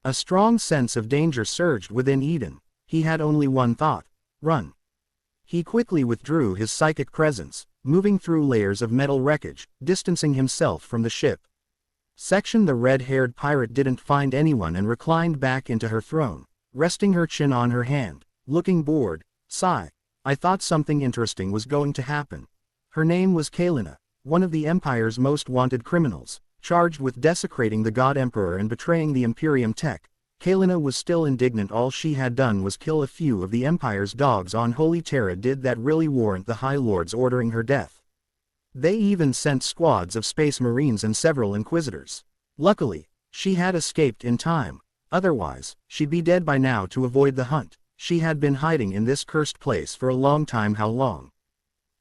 A strong sense of danger surged within Eden. He had only one thought: run. He quickly withdrew his psychic presence, moving through layers of metal wreckage, distancing himself from the ship. The red-haired pirate didn't find anyone and reclined back into her throne, resting her chin on her hand, looking bored. Sigh. I thought something interesting was going to happen. Her name was Kalina, one of the Empire's most wanted criminals, charged with desecrating the God Emperor and betraying the Imperium tech. Kalina was still indignant. All she had done was kill a few of the Empire's dogs on Holy Terra. Did that really warrant the High Lords ordering her death? They even sent squads of Space Marines and several Inquisitors. Luckily, she had escaped in time. Otherwise, she'd be dead by now. To avoid the hunt, she had been hiding in this cursed place for a long time. How long?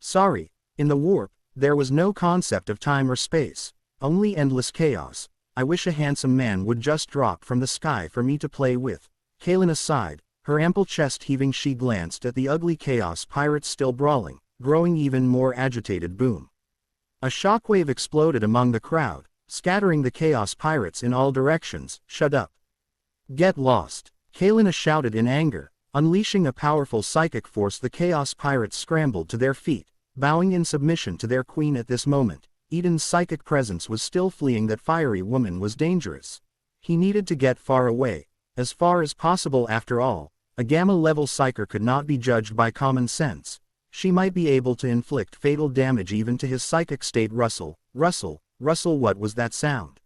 Sorry. In the warp, there was no concept of time or space, only endless chaos. I wish a handsome man would just drop from the sky for me to play with. Kalina sighed, her ample chest heaving. She glanced at the ugly Chaos pirates still brawling, growing even more agitated. Boom. A shockwave exploded among the crowd, scattering the Chaos pirates in all directions. Shut up. Get lost. Kalina shouted in anger, unleashing a powerful psychic force. The Chaos pirates scrambled to their feet, bowing in submission to their queen. At this moment, Eden's psychic presence was still fleeing. That fiery woman was dangerous. He needed to get far away, as far as possible. After all, a gamma-level psyker could not be judged by common sense. She might be able to inflict fatal damage even to his psychic state. Rustle, rustle, rustle. What was that sound?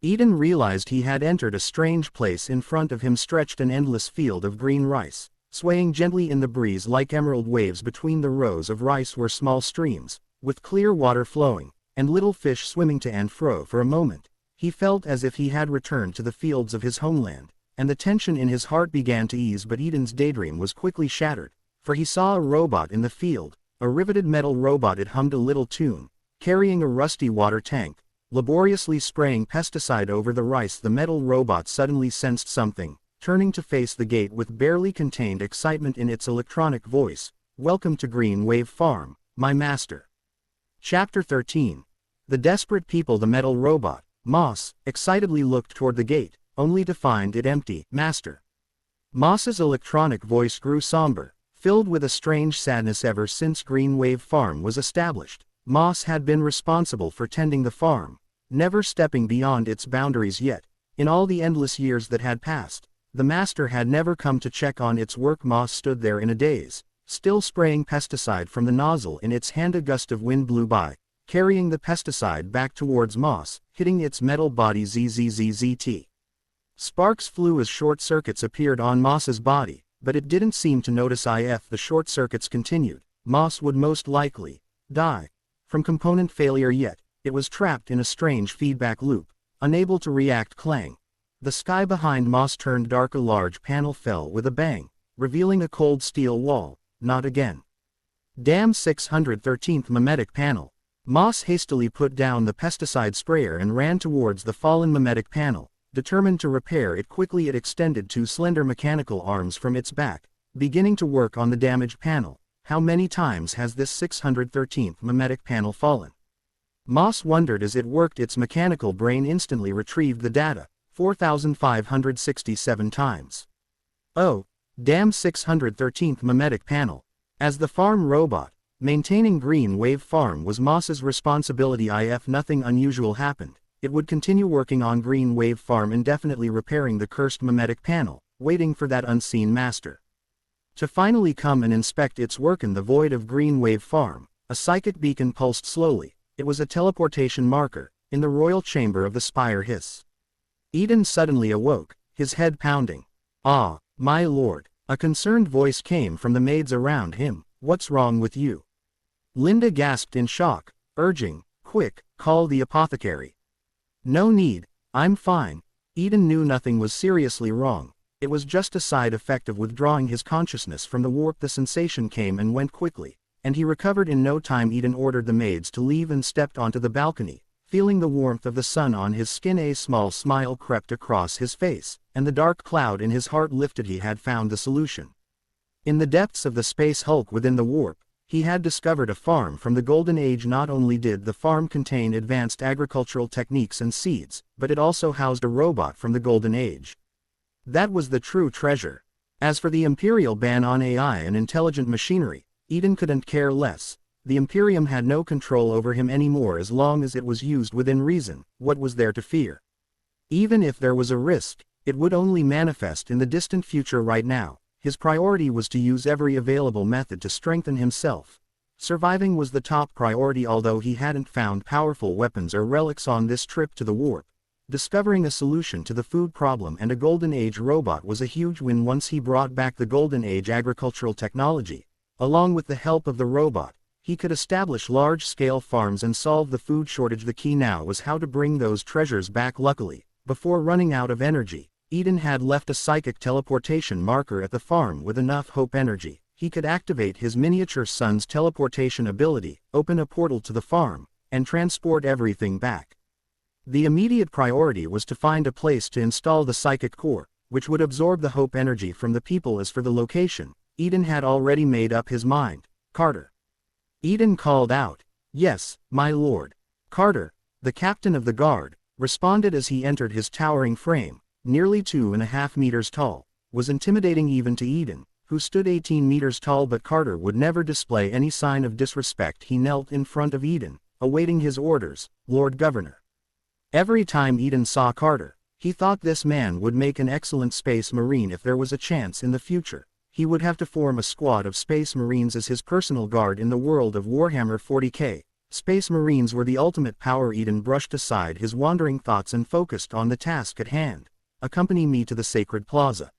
Eden realized he had entered a strange place. In front of him stretched an endless field of green rice, swaying gently in the breeze like emerald waves. Between the rows of rice were small streams, with clear water flowing, and little fish swimming to and fro. For a moment, he felt as if he had returned to the fields of his homeland, and the tension in his heart began to ease. But Eden's daydream was quickly shattered, for he saw a robot in the field, a riveted metal robot. It hummed a little tune, carrying a rusty water tank, laboriously spraying pesticide over the rice. The metal robot suddenly sensed something, turning to face the gate with barely contained excitement in its electronic voice. Welcome to Green Wave Farm, my master. Chapter 13. The desperate people. The metal robot, Moss, excitedly looked toward the gate, only to find it empty. Master. Moss's electronic voice grew somber, filled with a strange sadness. Ever since Green Wave Farm was established, Moss had been responsible for tending the farm, never stepping beyond its boundaries. Yet, in all the endless years that had passed, the master had never come to check on its work. Moss stood there in a daze, still spraying pesticide from the nozzle in its hand. A gust of wind blew by, carrying the pesticide back towards Moss, hitting its metal body. Zzzt. Sparks flew as short circuits appeared on Moss's body, but it didn't seem to notice. If the short circuits continued, Moss would most likely die from component failure. Yet, it was trapped in a strange feedback loop, unable to react. Clang. The sky behind Moss turned dark. A large panel fell with a bang, revealing a cold steel wall. Not again. Damn. 613th mimetic panel. Moss hastily put down the pesticide sprayer and ran towards the fallen mimetic panel, determined to repair it quickly. It extended two slender mechanical arms from its back, beginning to work on the damaged panel. how many times has this 613th mimetic panel fallen? Moss wondered as it worked. Its mechanical brain instantly retrieved the data, 4,567 times. Oh, damn 613th mimetic panel. As the farm robot, maintaining Green Wave Farm was Moss's responsibility. If nothing unusual happened, it would continue working on Green Wave Farm indefinitely, repairing the cursed mimetic panel, waiting for that unseen master to finally come and inspect its work. In the void of Green Wave Farm, a psychic beacon pulsed slowly. It was a teleportation marker, in the royal chamber of the spire. Hiss. Eden suddenly awoke, his head pounding. "Ah, my lord," a concerned voice came from the maids around him. "What's wrong with you?" Linda gasped in shock, urging, "Quick, call the apothecary." "No need, I'm fine." Eden knew nothing was seriously wrong. It was just a side effect of withdrawing his consciousness from the warp. The sensation came and went quickly, and he recovered in no time. Eden ordered the maids to leave and stepped onto the balcony, feeling the warmth of the sun on his skin. A small smile crept across his face, and the dark cloud in his heart lifted. He had found the solution. In the depths of the space hulk within the warp, he had discovered a farm from the Golden Age. Not only did the farm contain advanced agricultural techniques and seeds, but it also housed a robot from the Golden Age. That was the true treasure. As for the Imperial ban on AI and intelligent machinery, Eden couldn't care less. The Imperium had no control over him anymore as long as it was used within reason. What was there to fear? Even if there was a risk, it would only manifest in the distant future. Right now, his priority was to use every available method to strengthen himself. Surviving was the top priority. Although he hadn't found powerful weapons or relics on this trip to the warp, discovering a solution to the food problem and a Golden Age robot was a huge win. Once he brought back the Golden Age agricultural technology, along with the help of the robot, he could establish large-scale farms and solve the food shortage. The key now was how to bring those treasures back. Luckily, before running out of energy, Eden had left a psychic teleportation marker at the farm. With enough hope energy, he could activate his miniature son's teleportation ability, open a portal to the farm, and transport everything back. The immediate priority was to find a place to install the psychic core, which would absorb the hope energy from the people. As for the location, Eden had already made up his mind. "Carter." Eden called out. "Yes, my lord." Carter, the captain of the guard, responded as he entered. His towering frame, nearly 2.5 meters tall, was intimidating even to Eden, who stood 18 meters tall. But Carter would never display any sign of disrespect. He knelt in front of Eden, awaiting his orders. "Lord Governor." Every time Eden saw Carter, he thought this man would make an excellent space marine. If there was a chance in the future, he would have to form a squad of space marines as his personal guard. In the world of Warhammer 40k, space marines were the ultimate power. Eden brushed aside his wandering thoughts and focused on the task at hand. "Accompany me to the sacred plaza."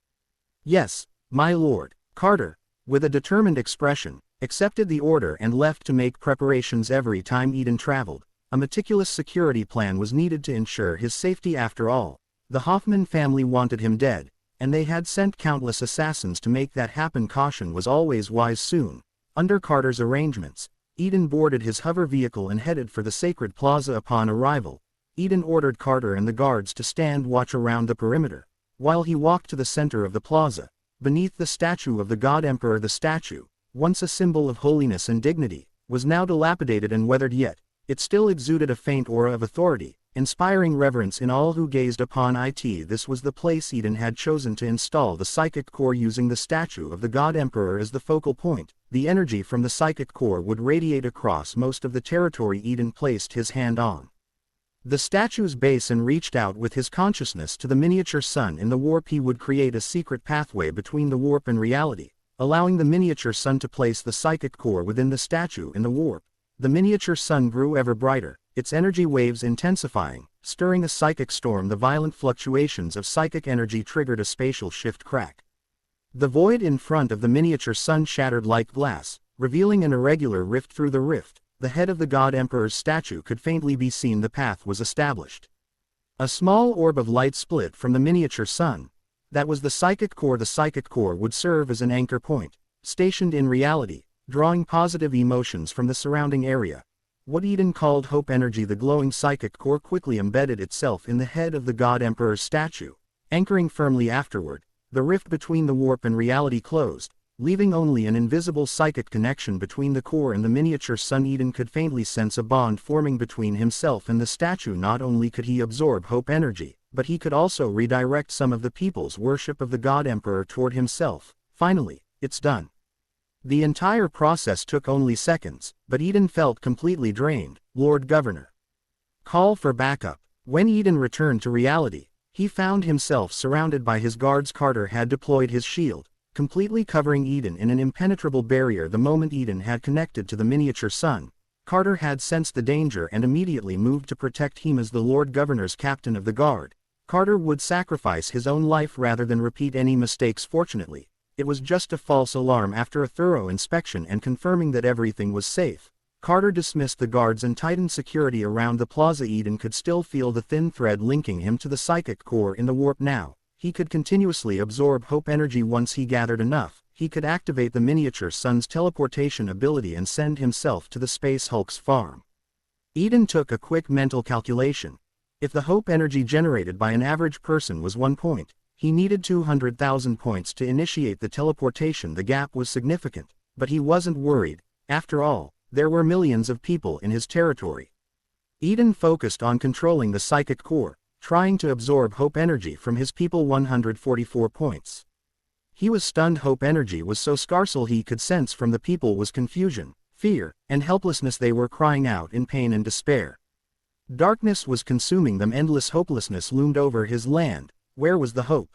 "Yes, my lord." Carter, with a determined expression, accepted the order and left to make preparations. Every time Eden traveled, a meticulous security plan was needed to ensure his safety. After all, the Hoffman family wanted him dead, and they had sent countless assassins to make that happen. Caution was always wise. Soon, under Carter's arrangements, Eden boarded his hover vehicle and headed for the sacred plaza. Upon arrival, Eden ordered Carter and the guards to stand watch around the perimeter, while he walked to the center of the plaza, beneath the statue of the God Emperor. The statue, once a symbol of holiness and dignity, was now dilapidated and weathered, yet it still exuded a faint aura of authority, inspiring reverence in all who gazed upon it. This was the place Eden had chosen to install the psychic core. Using the statue of the God Emperor as the focal point, the energy from the psychic core would radiate across most of the territory. Eden placed his hand on the statue's base and reached out with his consciousness to the miniature sun. In the warp, he would create a secret pathway between the warp and reality, allowing the miniature sun to place the psychic core within the statue. In the warp, the miniature sun grew ever brighter, its energy waves intensifying, stirring a psychic storm. The violent fluctuations of psychic energy triggered a spatial shift crack. The void in front of the miniature sun shattered like glass, revealing an irregular rift. Through the rift, the head of the God Emperor's statue could faintly be seen. The path was established. A small orb of light split from the miniature sun. That was the psychic core. The psychic core would serve as an anchor point, stationed in reality, drawing positive emotions from the surrounding area. What Eden called hope energy. The glowing psychic core quickly embedded itself in the head of the God Emperor's statue, anchoring firmly. Afterward, the rift between the warp and reality closed, leaving only an invisible psychic connection between the core and the miniature sun. Eden could faintly sense a bond forming between himself and the statue. Not only could he absorb hope energy, but he could also redirect some of the people's worship of the God Emperor toward himself. Finally, it's done. The entire process took only seconds, but Eden felt completely drained. Lord Governor. Call for backup. When Eden returned to reality, he found himself surrounded by his guards. Carter had deployed his shield, completely covering Eden in an impenetrable barrier. The moment Eden had connected to the miniature sun, Carter had sensed the danger and immediately moved to protect him. As the Lord Governor's captain of the guard, Carter would sacrifice his own life rather than repeat any mistakes. Fortunately, it was just a false alarm. After a thorough inspection and confirming that everything was safe, Carter dismissed the guards and tightened security around the plaza. Eden could still feel the thin thread linking him to the psychic core in the warp now. He could continuously absorb hope energy. Once he gathered enough, he could activate the miniature sun's teleportation ability and send himself to the Space Hulk's farm. Eden took a quick mental calculation. If the hope energy generated by an average person was 1 point, he needed 200,000 points to initiate the teleportation. The gap was significant, but he wasn't worried. After all, there were millions of people in his territory. Eden focused on controlling the psychic core, trying to absorb hope energy from his people. 144 points. He was stunned. Hope energy was so scarce. All he could sense from the people was confusion, fear, and helplessness. They were crying out in pain and despair. Darkness was consuming them. Endless hopelessness loomed over his land. Where was the hope?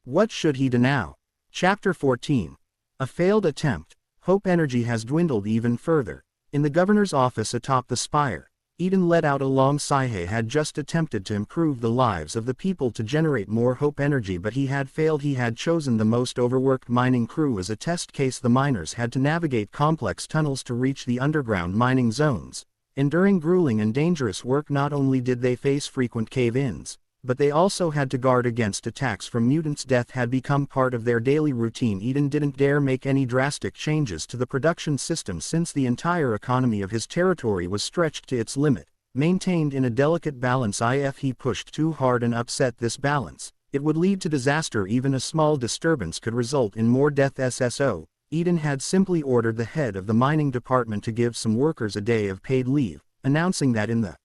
What should he do now? Chapter 14. A failed attempt. Hope energy has dwindled even further. In the governor's office atop the spire, Eden let out a long sigh. He had just attempted to improve the lives of the people to generate more hope energy, but he had failed. He had chosen the most overworked mining crew as a test case. The miners had to navigate complex tunnels to reach the underground mining zones, enduring grueling and dangerous work. Not only did they face frequent cave-ins, but they also had to guard against attacks from mutants. Death had become part of their daily routine. Eden didn't dare make any drastic changes to the production system since the entire economy of his territory was stretched to its limit, maintained in a delicate balance. If he pushed too hard and upset this balance, it would lead to disaster. Even a small disturbance could result in more death. SSO, Eden had simply ordered the head of the mining department to give some workers a day of paid leave, announcing that in the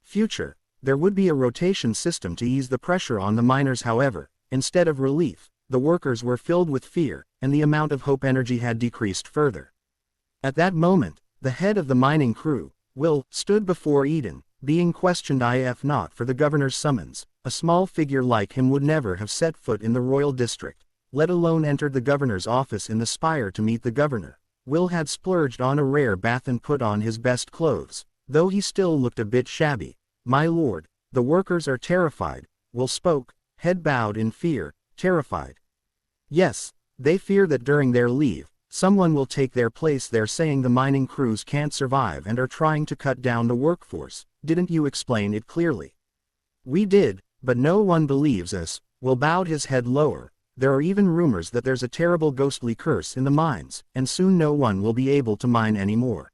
future, there would be a rotation system to ease the pressure on the miners. However, instead of relief, the workers were filled with fear, and the amount of hope energy had decreased further. At that moment, the head of the mining crew, Will, stood before Eden, being questioned. If not for the governor's summons, a small figure like him would never have set foot in the royal district, let alone entered the governor's office in the spire to meet the governor. Will had splurged on a rare bath and put on his best clothes, though he still looked a bit shabby. My lord, the workers are terrified, Will spoke, head bowed in fear. Terrified? Yes, they fear that during their leave, someone will take their place. They're saying the mining crews can't survive and are trying to cut down the workforce. Didn't you explain it clearly? We did, but no one believes us. Will bowed his head lower. There are even rumors that there's a terrible ghostly curse in the mines, and soon no one will be able to mine anymore.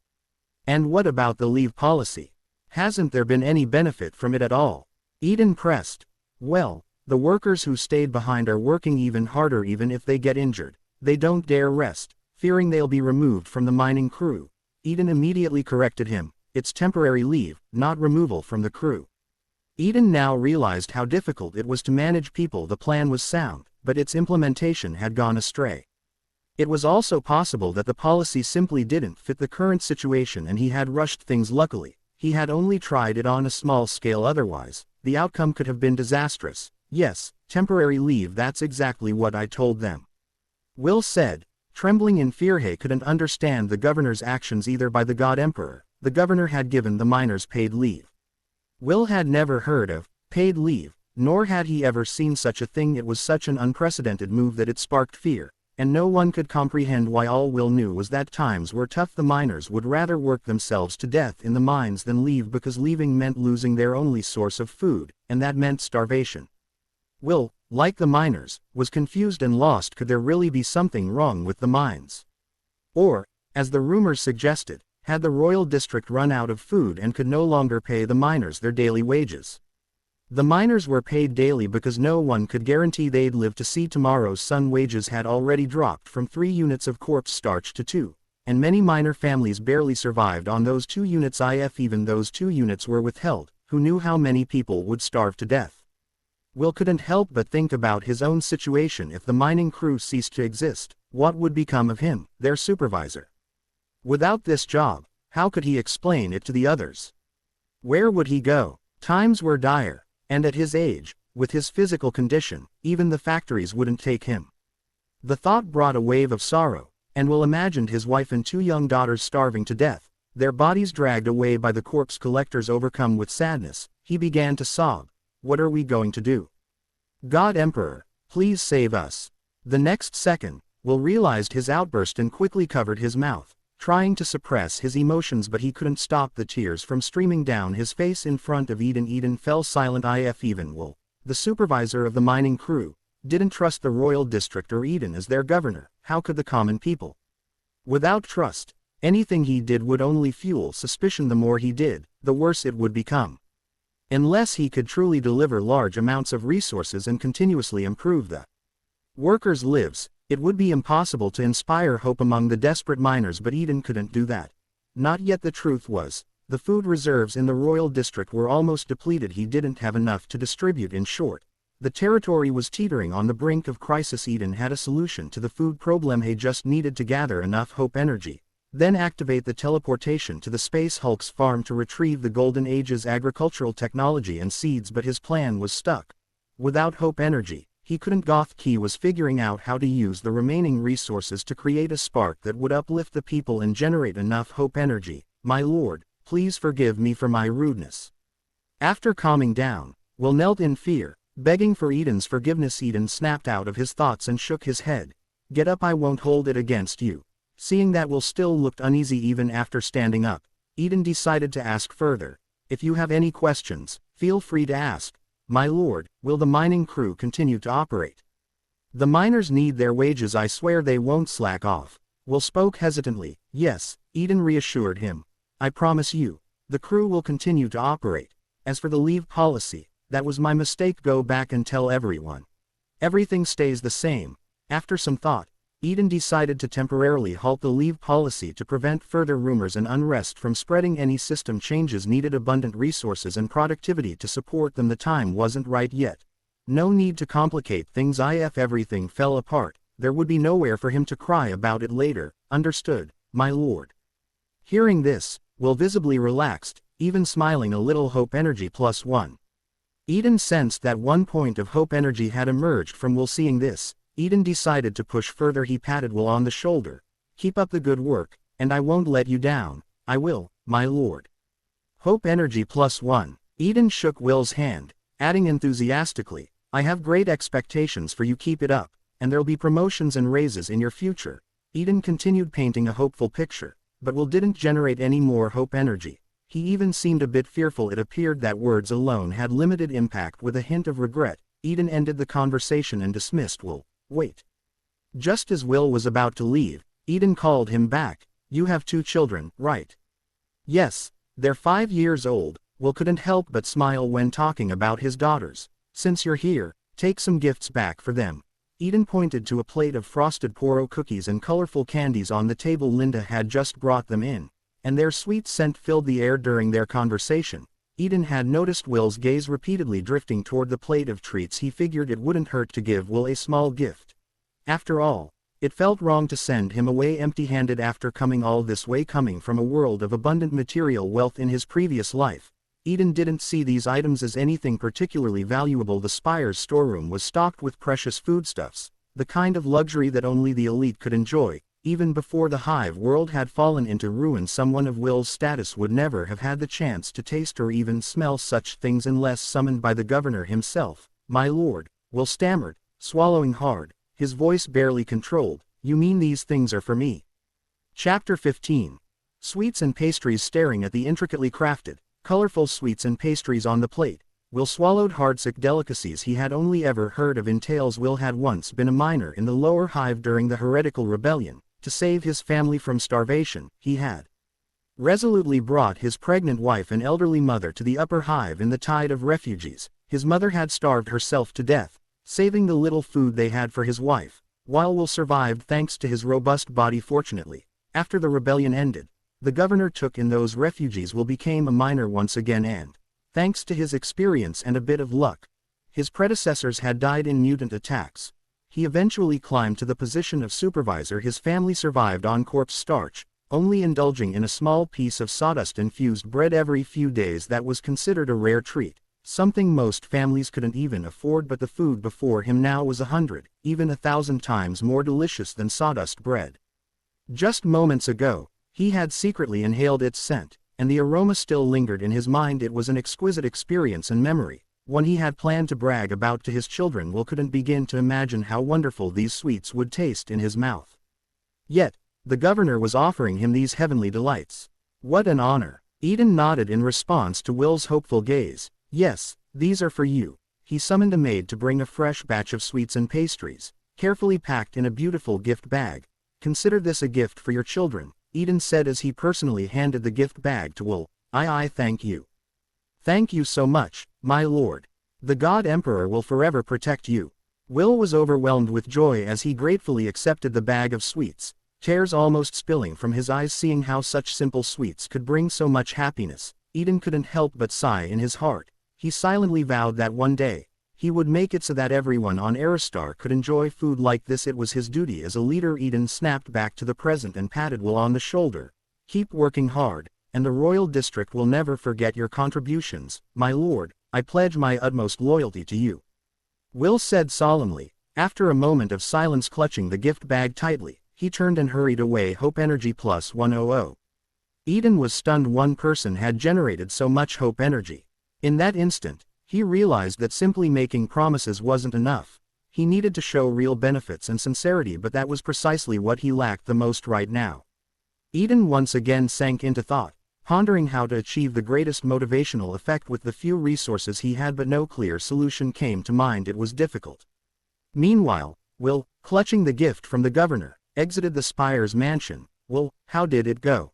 And what about the leave policy? Hasn't there been any benefit from it at all? Eden pressed. Well, the workers who stayed behind are working even harder. Even if they get injured, they don't dare rest, fearing they'll be removed from the mining crew. Eden immediately corrected him. It's temporary leave, not removal from the crew. Eden now realized how difficult it was to manage people. The plan was sound, but its implementation had gone astray. It was also possible that the policy simply didn't fit the current situation and he had rushed things. Luckily, he had only tried it on a small scale. Otherwise, the outcome could have been disastrous. Yes, temporary leave, that's exactly what I told them. Will said, trembling in fear. He couldn't understand the governor's actions either. By the God Emperor, the governor had given the miners paid leave. Will had never heard of paid leave, nor had he ever seen such a thing. It was such an unprecedented move that it sparked fear, and no one could comprehend why. All Will knew was that times were tough. The miners would rather work themselves to death in the mines than leave, because leaving meant losing their only source of food, and that meant starvation. Will, like the miners, was confused and lost. Could there really be something wrong with the mines? Or, as the rumors suggested, had the royal district run out of food and could no longer pay the miners their daily wages? The miners were paid daily because no one could guarantee they'd live to see tomorrow's sun. Wages had already dropped from 3 units of corpse starch to 2, and many miner families barely survived on those 2 units. If even those 2 units were withheld, who knew how many people would starve to death? Will couldn't help but think about his own situation. If the mining crew ceased to exist, what would become of him, their supervisor? Without this job, how could he explain it to the others? Where would he go? Times were dire. And at his age, with his physical condition, even the factories wouldn't take him. The thought brought a wave of sorrow, and Will imagined his wife and 2 young daughters starving to death, their bodies dragged away by the corpse collectors. Overcome with sadness, he began to sob. What are we going to do? God Emperor, please save us. The next second, Will realized his outburst and quickly covered his mouth, trying to suppress his emotions, but he couldn't stop the tears from streaming down his face in front of Eden. Eden fell silent. Even Will, the supervisor of the mining crew, didn't trust the royal district or Eden as their governor. How could the common people? Without trust, anything he did would only fuel suspicion. The more he did, the worse it would become. Unless he could truly deliver large amounts of resources and continuously improve the workers' lives, it would be impossible to inspire hope among the desperate miners. But Eden couldn't do that. Not yet. The truth was, the food reserves in the royal district were almost depleted. He didn't have enough to distribute. In short, the territory was teetering on the brink of crisis. Eden had a solution to the food problem. He just needed to gather enough hope energy, then activate the teleportation to the Space Hulk's farm to retrieve the Golden Age's agricultural technology and seeds. But his plan was stuck. Without hope energy, he couldn't. Goth Key was figuring out how to use the remaining resources to create a spark that would uplift the people and generate enough hope energy. My lord, please forgive me for my rudeness. After calming down, Will knelt in fear, begging for Eden's forgiveness. Eden snapped out of his thoughts and shook his head. Get up, I won't hold it against you. Seeing that Will still looked uneasy even after standing up, Eden decided to ask further. If you have any questions, feel free to ask. My lord, will the mining crew continue to operate? The miners need their wages. I swear they won't slack off. Will spoke hesitantly. Yes, Eden reassured him. I promise you, the crew will continue to operate. As for the leave policy, that was my mistake. Go back and tell everyone. Everything stays the same. After some thought, Eden decided to temporarily halt the leave policy to prevent further rumors and unrest from spreading. Any system changes needed abundant resources and productivity to support them. The time wasn't right yet. No need to complicate things. If everything fell apart, there would be nowhere for him to cry about it later. Understood, my lord. Hearing this, Will visibly relaxed, even smiling a little. Hope energy +1. Eden sensed that one point of hope energy had emerged from Will. Seeing this, Eden decided to push further. He patted Will on the shoulder. Keep up the good work, and I won't let you down. I will, my lord. Hope energy +1. Eden shook Will's hand, adding enthusiastically, I have great expectations for you. Keep it up, and there'll be promotions and raises in your future. Eden continued painting a hopeful picture, but Will didn't generate any more hope energy. He even seemed a bit fearful. It appeared that words alone had limited impact. With a hint of regret, Eden ended the conversation and dismissed Will. Wait. Just as Will was about to leave, Eden called him back. You have 2 children, right? Yes, they're 5 years old. Will couldn't help but smile when talking about his daughters. Since you're here, take some gifts back for them. Eden pointed to a plate of frosted Poro cookies and colorful candies on the table. Linda had just brought them in, and their sweet scent filled the air. During their conversation, Eden had noticed Will's gaze repeatedly drifting toward the plate of treats. He figured it wouldn't hurt to give Will a small gift. After all, it felt wrong to send him away empty-handed after coming all this way. Coming from a world of abundant material wealth in his previous life, Eden didn't see these items as anything particularly valuable. The Spire's storeroom was stocked with precious foodstuffs, the kind of luxury that only the elite could enjoy. Even before the hive world had fallen into ruin, someone of Will's status would never have had the chance to taste or even smell such things unless summoned by the governor himself. My lord, Will stammered, swallowing hard, his voice barely controlled. You mean these things are for me? Chapter 15. Sweets and pastries. Staring at the intricately crafted, colorful sweets and pastries on the plate, Will swallowed hard. Sick delicacies he had only ever heard of in tales. Will had once been a miner in the lower hive during the heretical rebellion. To save his family from starvation, he had resolutely brought his pregnant wife and elderly mother to the upper hive in the tide of refugees. His mother had starved herself to death, saving the little food they had for his wife, while Will survived thanks to his robust body. Fortunately, after the rebellion ended, the governor took in those refugees. Will became a miner once again and, thanks to his experience and a bit of luck, his predecessors had died in mutant attacks. He eventually climbed to the position of supervisor. His family survived on corpse starch, only indulging in a small piece of sawdust-infused bread every few days. That was considered a rare treat, something most families couldn't even afford. But the food before him now was 100, even 1,000 times more delicious than sawdust bread. Just moments ago, he had secretly inhaled its scent, and the aroma still lingered in his mind. It was an exquisite experience and memory, one he had planned to brag about to his children. Will couldn't begin to imagine how wonderful these sweets would taste in his mouth. Yet, the governor was offering him these heavenly delights. What an honor! Eden nodded in response to Will's hopeful gaze. Yes, these are for you. He summoned a maid to bring a fresh batch of sweets and pastries, carefully packed in a beautiful gift bag. Consider this a gift for your children, Eden said as he personally handed the gift bag to Will. I thank you. Thank you so much, my lord. The God Emperor will forever protect you. Will was overwhelmed with joy as he gratefully accepted the bag of sweets, tears almost spilling from his eyes seeing how such simple sweets could bring so much happiness. Eden couldn't help but sigh in his heart. He silently vowed that one day, he would make it so that everyone on Aristar could enjoy food like this. It was his duty as a leader. Eden snapped back to the present and patted Will on the shoulder. Keep working hard, and the royal district will never forget your contributions, my lord. I pledge my utmost loyalty to you, Will said solemnly. After a moment of silence, clutching the gift bag tightly, he turned and hurried away. Hope energy plus 100. Eden was stunned. One person had generated so much hope energy. In that instant, he realized that simply making promises wasn't enough. He needed to show real benefits and sincerity, but that was precisely what he lacked the most right now. Eden once again sank into thought, pondering how to achieve the greatest motivational effect with the few resources he had, but no clear solution came to mind. It was difficult. Meanwhile, Will, clutching the gift from the governor, exited the Spire's mansion. Well, how did it go?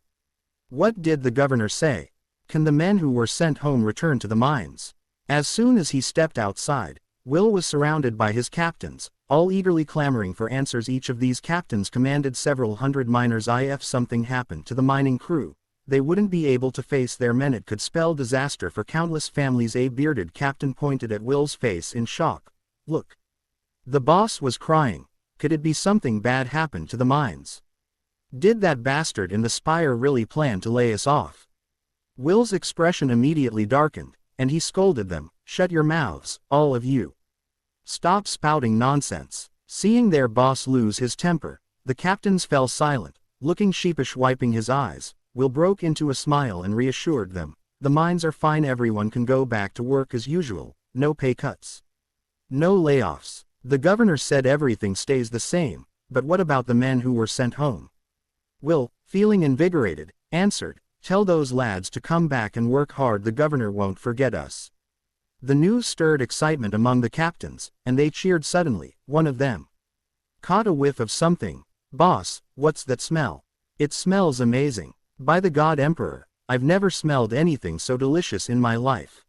What did the governor say? Can the men who were sent home return to the mines? As soon as he stepped outside, Will was surrounded by his captains, all eagerly clamoring for answers. Each of these captains commanded several hundred miners. If something happened to the mining crew, they wouldn't be able to face their men. It could spell disaster for countless families. A bearded captain pointed at Will's face in shock. Look. The boss was crying. Could it be something bad happened to the mines? Did that bastard in the Spire really plan to lay us off? Will's expression immediately darkened, and he scolded them. Shut your mouths, all of you. Stop spouting nonsense. Seeing their boss lose his temper, the captains fell silent, looking sheepish. Wiping his eyes, Will broke into a smile and reassured them. The mines are fine. Everyone can go back to work as usual. No pay cuts. No layoffs. The governor said everything stays the same, but what about the men who were sent home? Will, feeling invigorated, answered, tell those lads to come back and work hard. The governor won't forget us. The news stirred excitement among the captains, and they cheered. Suddenly, one of them caught a whiff of something. Boss, what's that smell? It smells amazing. By the God Emperor, I've never smelled anything so delicious in my life.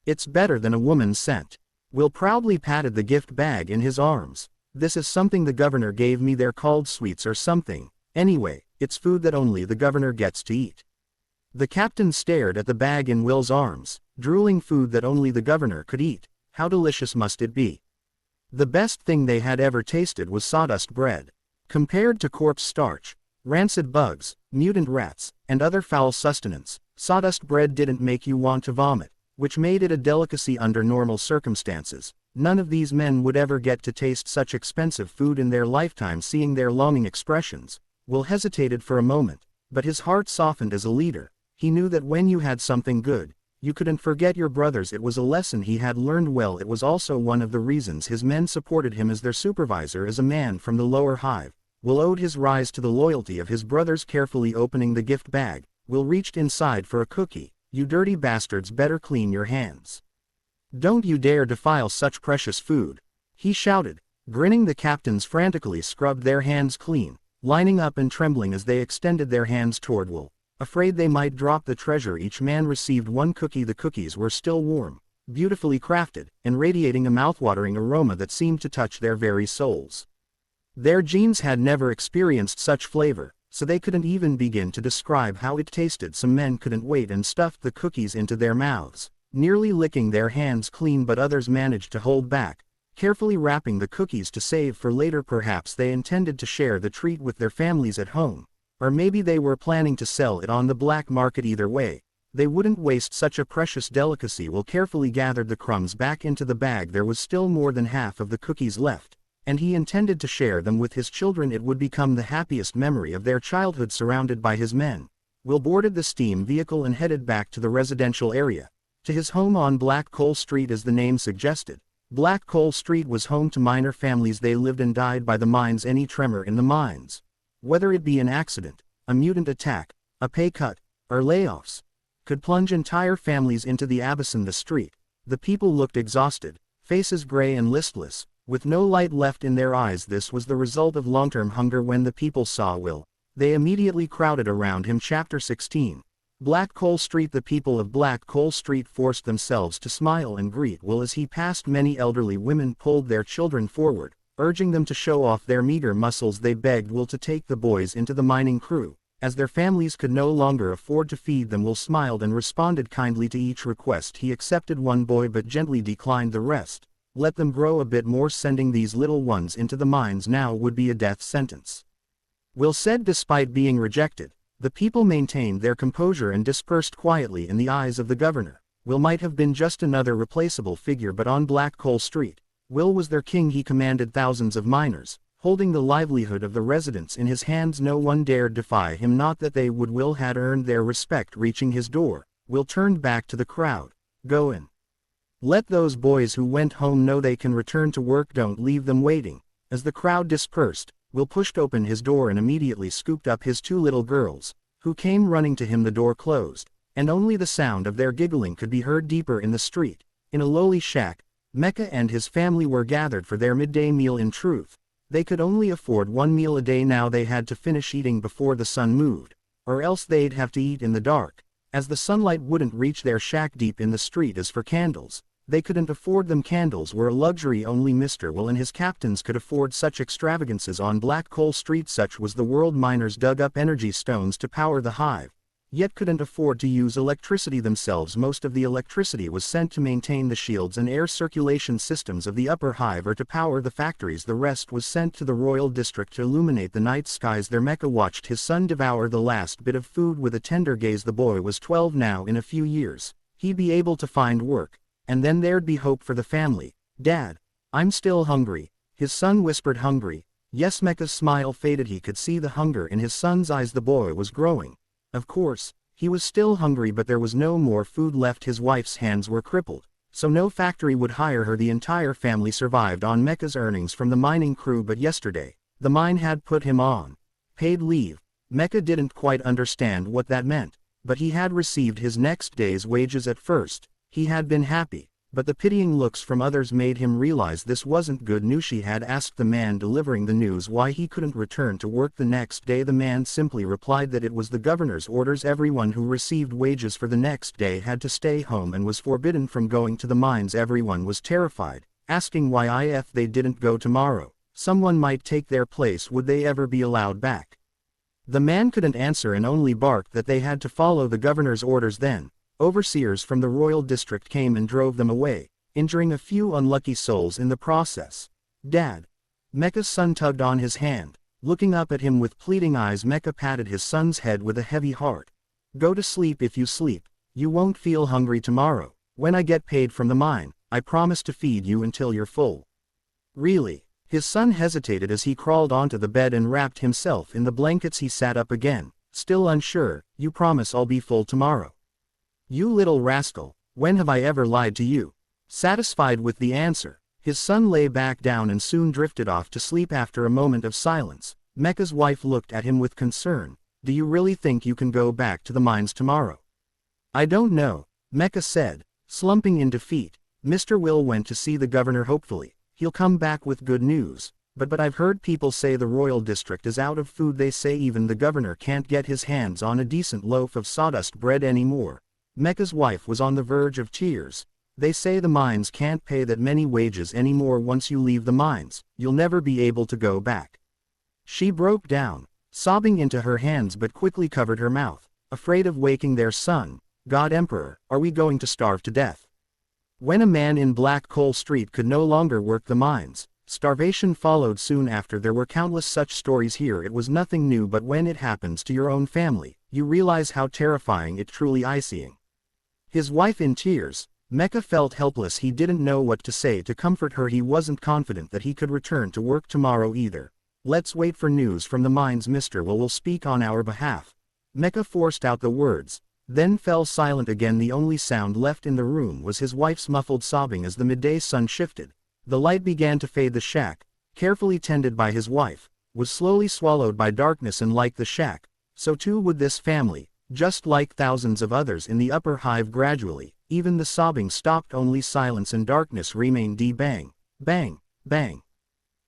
It's better than a woman's scent. Will proudly patted the gift bag in his arms. This is something the governor gave me. They're called sweets or something. Anyway, it's food that only the governor gets to eat. The captain stared at the bag in Will's arms, drooling. Food that only the governor could eat. How delicious must it be? The best thing they had ever tasted was sawdust bread. Compared to corpse starch, rancid bugs, mutant rats, and other foul sustenance, sawdust bread didn't make you want to vomit, which made it a delicacy under normal circumstances. None of these men would ever get to taste such expensive food in their lifetime. Seeing their longing expressions, Will hesitated for a moment, but his heart softened. As a leader, he knew that when you had something good, you couldn't forget your brothers. It was a lesson he had learned well. It was also one of the reasons his men supported him as their supervisor. As a man from the lower hive, Will owed his rise to the loyalty of his brothers. Carefully opening the gift bag, Will reached inside for a cookie. You dirty bastards, better clean your hands. Don't you dare defile such precious food, he shouted, grinning. The captains frantically scrubbed their hands clean, lining up and trembling as they extended their hands toward Will, afraid they might drop the treasure. Each man received one cookie. The cookies were still warm, beautifully crafted, and radiating a mouthwatering aroma that seemed to touch their very souls. Their genes had never experienced such flavor, so they couldn't even begin to describe how it tasted. Some men couldn't wait and stuffed the cookies into their mouths, nearly licking their hands clean, but others managed to hold back, carefully wrapping the cookies to save for later. Perhaps they intended to share the treat with their families at home, or maybe they were planning to sell it on the black market. Either way, they wouldn't waste such a precious delicacy. Will carefully gathered the crumbs back into the bag. There was still more than half of the cookies left, and he intended to share them with his children. It would become the happiest memory of their childhood surrounded by his men. Will boarded the steam vehicle and headed back to the residential area, to his home on Black Coal Street. As the name suggested, Black Coal Street was home to miner families. They lived and died by the mines. Any tremor in the mines, whether it be an accident, a mutant attack, a pay cut, or layoffs, could plunge entire families into the abyss. In the street, the people looked exhausted, faces gray and listless, with no light left in their eyes. This was the result of long-term hunger. When the people saw Will, they immediately crowded around him. Chapter 16. Black Coal Street. The people of Black Coal Street forced themselves to smile and greet Will as he passed. Many elderly women pulled their children forward, urging them to show off their meager muscles. They begged Will to take the boys into the mining crew, as their families could no longer afford to feed them. Will smiled and responded kindly to each request. He accepted one boy but gently declined the rest. Let them grow a bit more. Sending these little ones into the mines now would be a death sentence, Will said. Despite being rejected, the people maintained their composure and dispersed quietly. In the eyes of the governor, Will might have been just another replaceable figure, but on Black Coal Street, Will was their king. He commanded thousands of miners, holding the livelihood of the residents in his hands. No one dared defy him. Not that they would. Will had earned their respect. Reaching his door, Will turned back to the crowd. Go in. Let those boys who went home know they can return to work. Don't leave them waiting. As the crowd dispersed, Will pushed open his door and immediately scooped up his two little girls, who came running to him. The door closed, and only the sound of their giggling could be heard deeper in the street. In a lowly shack, Mecca and his family were gathered for their midday meal. In truth, they could only afford one meal a day now. They had to finish eating before the sun moved, or else they'd have to eat in the dark, as the sunlight wouldn't reach their shack deep in the street. As for candles, they couldn't afford them. Candles were a luxury only Mr. Will and his captains could afford. Such extravagances on Black Coal Street. Such was the world. Miners dug up energy stones to power the hive, yet couldn't afford to use electricity themselves. Most of the electricity was sent to maintain the shields and air circulation systems of the upper hive or to power the factories. The rest was sent to the royal district to illuminate the night skies. There Mecca watched his son devour the last bit of food with a tender gaze. The boy was 12 now. In a few years, he'd be able to find work, and then there'd be hope for the family. Dad, I'm still hungry, his son whispered. Hungry? Yes. Mecca's smile faded. He could see the hunger in his son's eyes. The boy was growing. Of course, he was still hungry, but there was no more food left. His wife's hands were crippled, so no factory would hire her. The entire family survived on Mecca's earnings from the mining crew, but yesterday, the mine had put him on paid leave. Mecca didn't quite understand what that meant, but he had received his next day's wages. At first, he had been happy, but the pitying looks from others made him realize this wasn't good news. She had asked the man delivering the news why he couldn't return to work the next day. The man simply replied that it was the governor's orders. Everyone who received wages for the next day had to stay home and was forbidden from going to the mines. Everyone was terrified, asking why if they didn't go tomorrow, someone might take their place. Would they ever be allowed back? The man couldn't answer and only barked that they had to follow the governor's orders. Then, overseers from the royal district came and drove them away, injuring a few unlucky souls in the process. Dad. Mecca's son tugged on his hand. Looking up at him with pleading eyes, Mecca patted his son's head with a heavy heart. Go to sleep. If you sleep, you won't feel hungry tomorrow. When I get paid from the mine, I promise to feed you until you're full. Really? His son hesitated as he crawled onto the bed and wrapped himself in the blankets. He sat up again, still unsure. You promise I'll be full tomorrow? You little rascal, when have I ever lied to you? Satisfied with the answer, his son lay back down and soon drifted off to sleep. After a moment of silence, Mecca's wife looked at him with concern. Do you really think you can go back to the mines tomorrow? I don't know, Mecca said, slumping in defeat. Mr. Will went to see the governor hopefully. He'll come back with good news. But I've heard people say the royal district is out of food. They say even the governor can't get his hands on a decent loaf of sawdust bread anymore. Mecca's wife was on the verge of tears. They say the mines can't pay that many wages anymore once you leave the mines, you'll never be able to go back. She broke down, sobbing into her hands but quickly covered her mouth, afraid of waking their son. God Emperor, are we going to starve to death? When a man in Black Coal Street could no longer work the mines, starvation followed soon after. There were countless such stories here. It was nothing new, but when it happens to your own family, you realize how terrifying it truly is. His wife in tears, Mecha felt helpless. He didn't know what to say to comfort her. He wasn't confident that he could return to work tomorrow either. Let's wait for news from the mines. Mr. Will speak on our behalf. Mecha forced out the words, then fell silent again. The only sound left in the room was his wife's muffled sobbing as the midday sun shifted. The light began to fade. The shack, carefully tended by his wife, was slowly swallowed by darkness, and like the shack, so too would this family, just like thousands of others in the upper hive. Gradually, even the sobbing stopped. Only silence and darkness remained. Bang, bang, bang.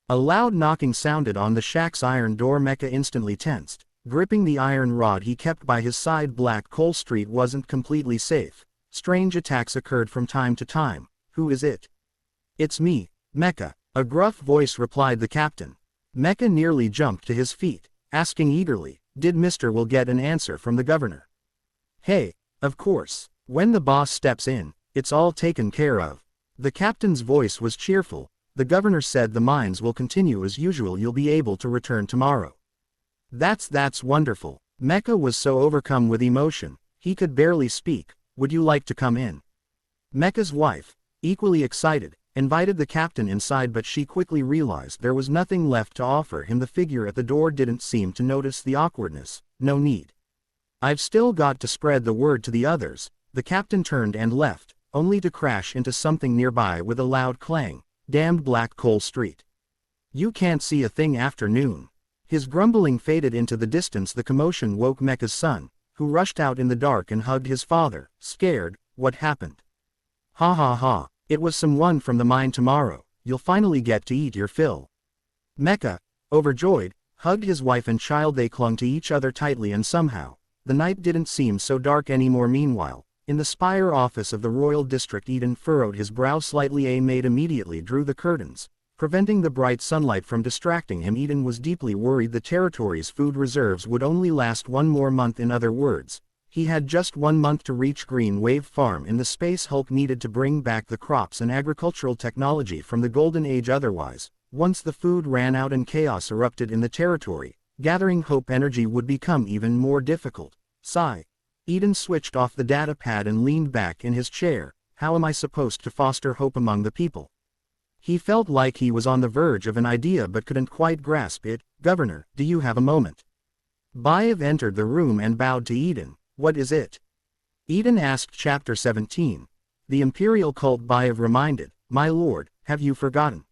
A loud knocking sounded on the shack's iron door. Mecha instantly tensed, gripping the iron rod he kept by his side. Black Coal Street wasn't completely safe. Strange attacks occurred from time to time. Who is it? It's me, Mecha, a gruff voice replied the captain. Mecha nearly jumped to his feet, asking eagerly, did Mr. Will get an answer from the governor? Hey, of course, when the boss steps in, it's all taken care of. The captain's voice was cheerful. The governor said the mines will continue as usual. You'll be able to return tomorrow. That's wonderful. Mecha was so overcome with emotion, he could barely speak. Would you like to come in? Mecha's wife, equally excited, invited the captain inside, but she quickly realized there was nothing left to offer him. The figure at the door didn't seem to notice the awkwardness. No need. I've still got to spread the word to the others. The captain turned and left, only to crash into something nearby with a loud clang. Damned Black Coal Street. You can't see a thing. Afternoon. His grumbling faded into the distance. The commotion woke Mecha's son, who rushed out in the dark and hugged his father, scared. What happened? Ha ha ha. It was someone from the mine. Tomorrow, you'll finally get to eat your fill. Mecha, overjoyed, hugged his wife and child. They clung to each other tightly, and somehow, the night didn't seem so dark anymore. Meanwhile, in the spire office of the Royal District, Eden furrowed his brow slightly. A maid immediately drew the curtains, preventing the bright sunlight from distracting him. Eden was deeply worried the territory's food reserves would only last one more month. In other words, he had just 1 month to reach Green Wave Farm in the Space Hulk needed to bring back the crops and agricultural technology from the Golden Age. Otherwise, once the food ran out and chaos erupted in the territory, gathering hope energy would become even more difficult. Sigh. Eden switched off the data pad and leaned back in his chair. How am I supposed to foster hope among the people? He felt like he was on the verge of an idea but couldn't quite grasp it. Governor, do you have a moment? Bayev entered the room and bowed to Eden. What is it? Eden asked. Chapter 17. The Imperial Cult. Bayev reminded. My lord, have you forgotten?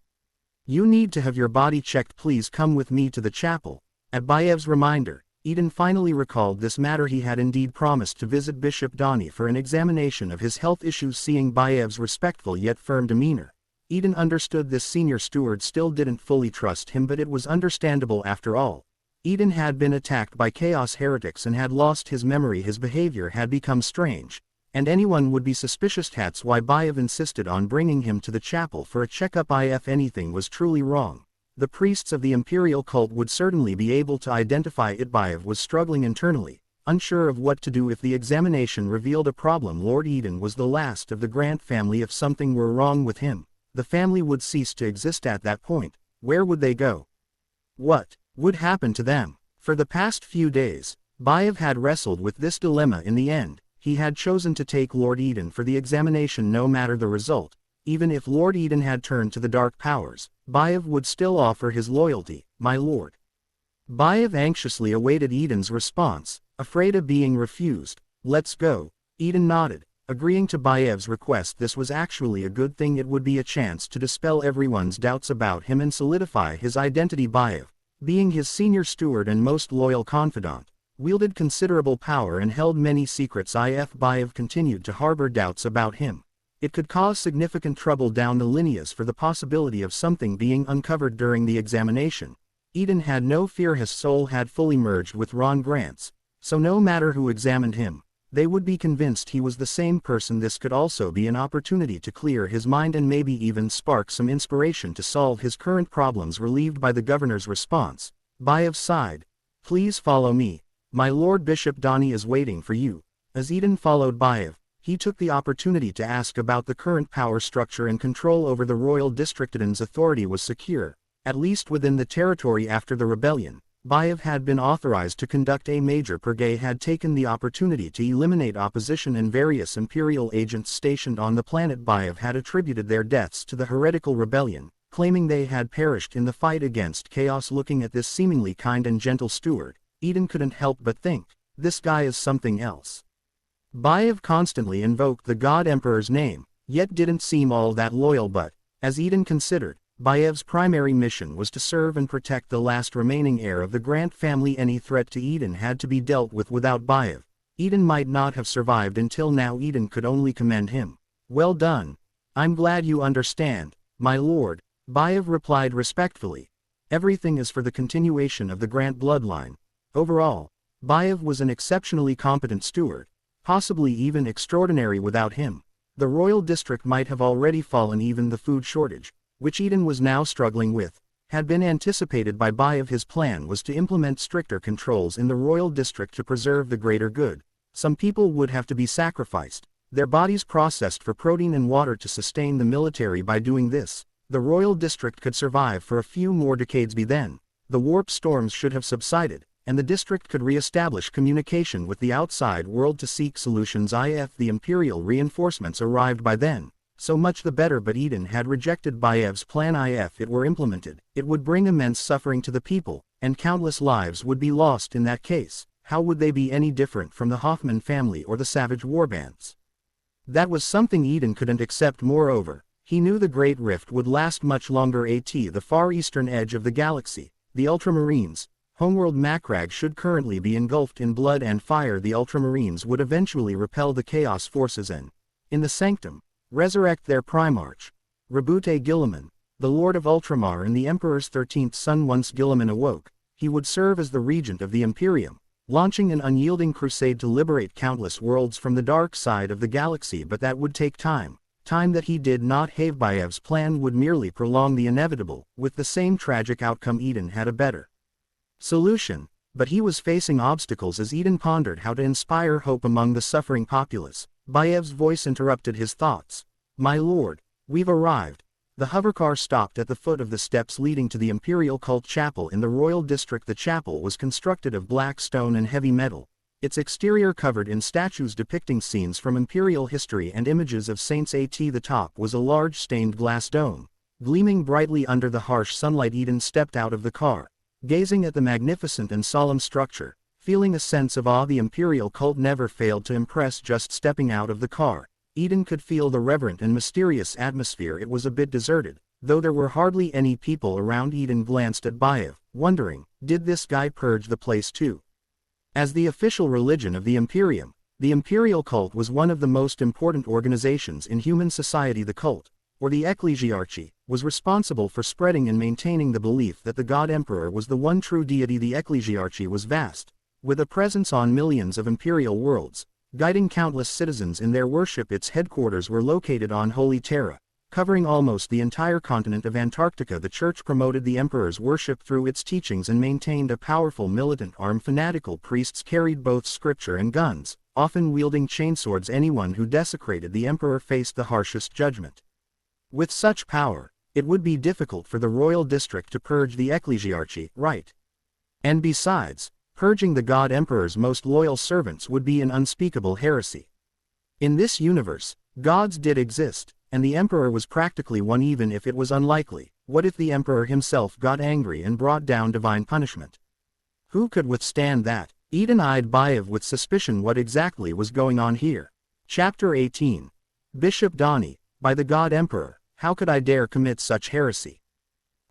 You need to have your body checked. Please come with me to the chapel. At Bayev's reminder, Eden finally recalled this matter. He had indeed promised to visit Bishop Donnie for an examination of his health issues. Seeing Bayev's respectful yet firm demeanor, Eden understood this senior steward still didn't fully trust him, but it was understandable. After all, Eden had been attacked by chaos heretics and had lost his memory. His behavior had become strange, and anyone would be suspicious. That's why Bayev insisted on bringing him to the chapel for a checkup. If anything was truly wrong, the priests of the Imperial cult would certainly be able to identify it. Bayev was struggling internally, unsure of what to do. If the examination revealed a problem, Lord Eden was the last of the Grant family. If something were wrong with him, the family would cease to exist. At that point, where would they go? What would happen to them? For the past few days, Bayev had wrestled with this dilemma. In the end, he had chosen to take Lord Eden for the examination no matter the result. Even if Lord Eden had turned to the dark powers, Bayev would still offer his loyalty. My lord. Bayev anxiously awaited Eden's response, afraid of being refused. Let's go. Eden nodded, agreeing to Bayev's request. This was actually a good thing. It would be a chance to dispel everyone's doubts about him and solidify his identity. Bayev, being his senior steward and most loyal confidant, wielded considerable power and held many secrets. If Bayev continued to harbor doubts about him, it could cause significant trouble down the lineas. For the possibility of something being uncovered during the examination, Eden had no fear. His soul had fully merged with Ron Grant's, so no matter who examined him, They would be convinced he was the same person. This could also be an opportunity to clear his mind and maybe even spark some inspiration to solve his current problems. Relieved by the governor's response, Bayev sighed. "Please follow me. My lord Bishop Donnie is waiting for you." As Eden followed Bayev, he took the opportunity to ask about the current power structure and control over the royal district. Eden's authority was secure, at least within the territory. After the rebellion, Bayev had been authorized to conduct a major purge, had taken the opportunity to eliminate opposition, and various Imperial agents stationed on the planet Bayev had attributed their deaths to the heretical rebellion, claiming they had perished in the fight against chaos. Looking at this seemingly kind and gentle steward, Eden couldn't help but think, this guy is something else. Bayev constantly invoked the God Emperor's name, yet didn't seem all that loyal. But, as Eden considered, Bayev's primary mission was to serve and protect the last remaining heir of the Grant family. Any threat to Eden had to be dealt with. Without Bayev, Eden might not have survived until now. Eden could only commend him. "Well done. I'm glad you understand, my lord," Bayev replied respectfully. "Everything is for the continuation of the Grant bloodline." Overall, Bayev was an exceptionally competent steward, possibly even extraordinary. Without him, the royal district might have already fallen. Even the food shortage, which Eden was now struggling with, had been anticipated by Bayev. His plan was to implement stricter controls in the royal district to preserve the greater good. Some people would have to be sacrificed, their bodies processed for protein and water to sustain the military. By doing this, the royal district could survive for a few more decades. By then, the warp storms should have subsided, and the district could re-establish communication with the outside world to seek solutions. If the Imperial reinforcements arrived by then, so much the better. But Eden had rejected Bayev's plan. If it were implemented, it would bring immense suffering to the people, and countless lives would be lost. In that case, how would they be any different from the Hoffman family or the savage warbands? That was something Eden couldn't accept. Moreover, he knew the Great Rift would last much longer. At the far eastern edge of the galaxy, the Ultramarines, homeworld Macragge, should currently be engulfed in blood and fire. The Ultramarines would eventually repel the Chaos forces and, in the Sanctum, resurrect their Primarch, Rabute Guilliman, the Lord of Ultramar and the Emperor's 13th son. Once Guilliman awoke, he would serve as the regent of the Imperium, launching an unyielding crusade to liberate countless worlds from the dark side of the galaxy. But that would take time that he did not have. Bayev's plan would merely prolong the inevitable, with the same tragic outcome. Eden had a better solution, but he was facing obstacles. As Eden pondered how to inspire hope among the suffering populace, Bayev's voice interrupted his thoughts. "My lord, we've arrived." The hovercar stopped at the foot of the steps leading to the Imperial cult chapel in the royal district. The chapel was constructed of black stone and heavy metal, its exterior covered in statues depicting scenes from Imperial history and images of saints. At the top was a large stained glass dome, gleaming brightly under the harsh sunlight. Eden stepped out of the car, gazing at the magnificent and solemn structure, feeling a sense of awe. The Imperial cult never failed to impress. Just stepping out of the car, Eden could feel the reverent and mysterious atmosphere. It was a bit deserted, though there were hardly any people around. Eden glanced at Bayev, wondering, did this guy purge the place too? As the official religion of the Imperium, the Imperial cult was one of the most important organizations in human society. The cult, or the ecclesiarchy, was responsible for spreading and maintaining the belief that the God Emperor was the one true deity. The ecclesiarchy was vast, with a presence on millions of Imperial worlds, guiding countless citizens in their worship. Its headquarters were located on Holy Terra, covering almost the entire continent of Antarctica. The Church promoted the Emperor's worship through its teachings and maintained a powerful militant arm. Fanatical priests carried both scripture and guns, often wielding chainswords. Anyone who desecrated the Emperor faced the harshest judgment. With such power, it would be difficult for the royal district to purge the ecclesiarchy, right? And besides, purging the God Emperor's most loyal servants would be an unspeakable heresy. In this universe, gods did exist, and the Emperor was practically one. Even if it was unlikely, what if the Emperor himself got angry and brought down divine punishment? Who could withstand that? Eden eyed Bayev with suspicion. What exactly was going on here? Chapter 18. Bishop Donnie, by the God Emperor, how could I dare commit such heresy?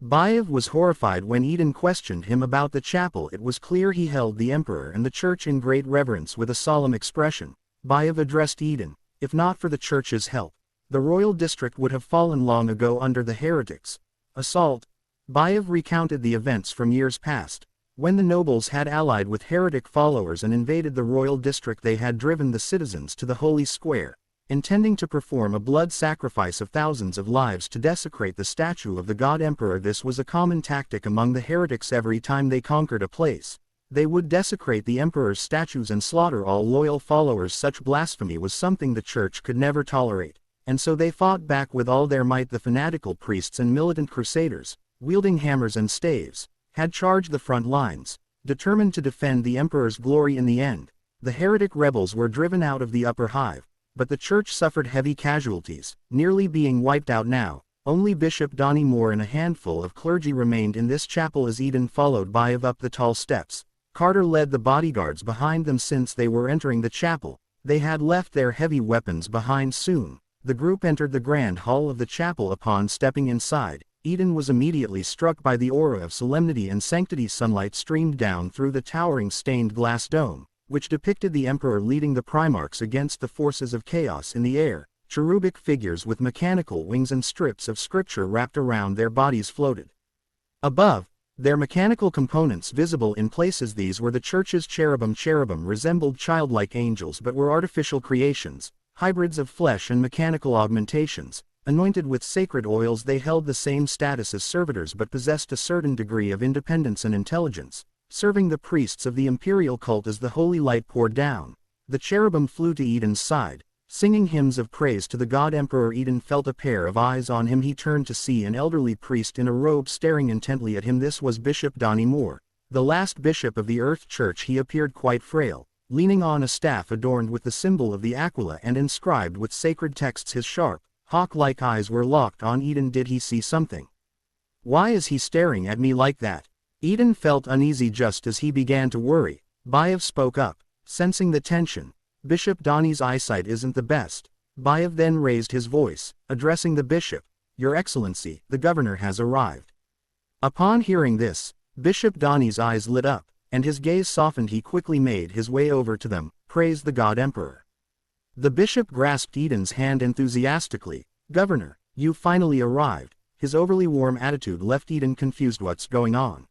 Bayev was horrified when Eden questioned him about the chapel. It was clear he held the Emperor and the Church in great reverence. With a solemn expression, Bayev addressed Eden. If not for the Church's help, the royal district would have fallen long ago under the heretics' assault. Bayev recounted the events from years past, When the nobles had allied with heretic followers and invaded the royal district, they had driven the citizens to the Holy Square, intending to perform a blood sacrifice of thousands of lives to desecrate the statue of the god emperor. This was a common tactic among the heretics. Every time they conquered a place, they would desecrate the emperor's statues and slaughter all loyal followers. Such blasphemy was something the church could never tolerate, and so they fought back with all their might. The fanatical priests and militant crusaders, wielding hammers and staves, had charged the front lines, determined to defend the emperor's glory. In the end, the heretic rebels were driven out of the upper hive, but the church suffered heavy casualties, nearly being wiped out. Now, only Bishop Donnie Moore and a handful of clergy remained in this chapel as Eden followed Bive up the tall steps. Carter led the bodyguards behind them. Since they were entering the chapel, they had left their heavy weapons behind. Soon, the group entered the grand hall of the chapel. Upon stepping inside, Eden was immediately struck by the aura of solemnity and sanctity. Sunlight streamed down through the towering stained glass dome, which depicted the emperor leading the Primarchs against the forces of chaos in the air. Cherubic figures with mechanical wings and strips of scripture wrapped around their bodies floated above, their mechanical components visible in places. These were the church's cherubim. Cherubim resembled childlike angels but were artificial creations, hybrids of flesh and mechanical augmentations. Anointed with sacred oils, they held the same status as servitors but possessed a certain degree of independence and intelligence, serving the priests of the Imperial cult. As the holy light poured down, the cherubim flew to Eden's side, singing hymns of praise to the god emperor. Eden felt a pair of eyes on him. He turned to see an elderly priest in a robe staring intently at him. This was Bishop Donnie Moore, the last bishop of the Earth Church. He appeared quite frail, leaning on a staff adorned with the symbol of the Aquila and inscribed with sacred texts. His sharp, hawk-like eyes were locked on Eden. Did he see something? Why is he staring at me like that? Eden felt uneasy just as he began to worry. Bive spoke up, sensing the tension. Bishop Donnie's eyesight isn't the best. Bive then raised his voice, addressing the bishop. Your Excellency, the governor has arrived. Upon hearing this, Bishop Donnie's eyes lit up, and his gaze softened. He quickly made his way over to them. Praise the god emperor. The bishop grasped Eden's hand enthusiastically. Governor, you finally arrived. His overly warm attitude left Eden confused. What's going on?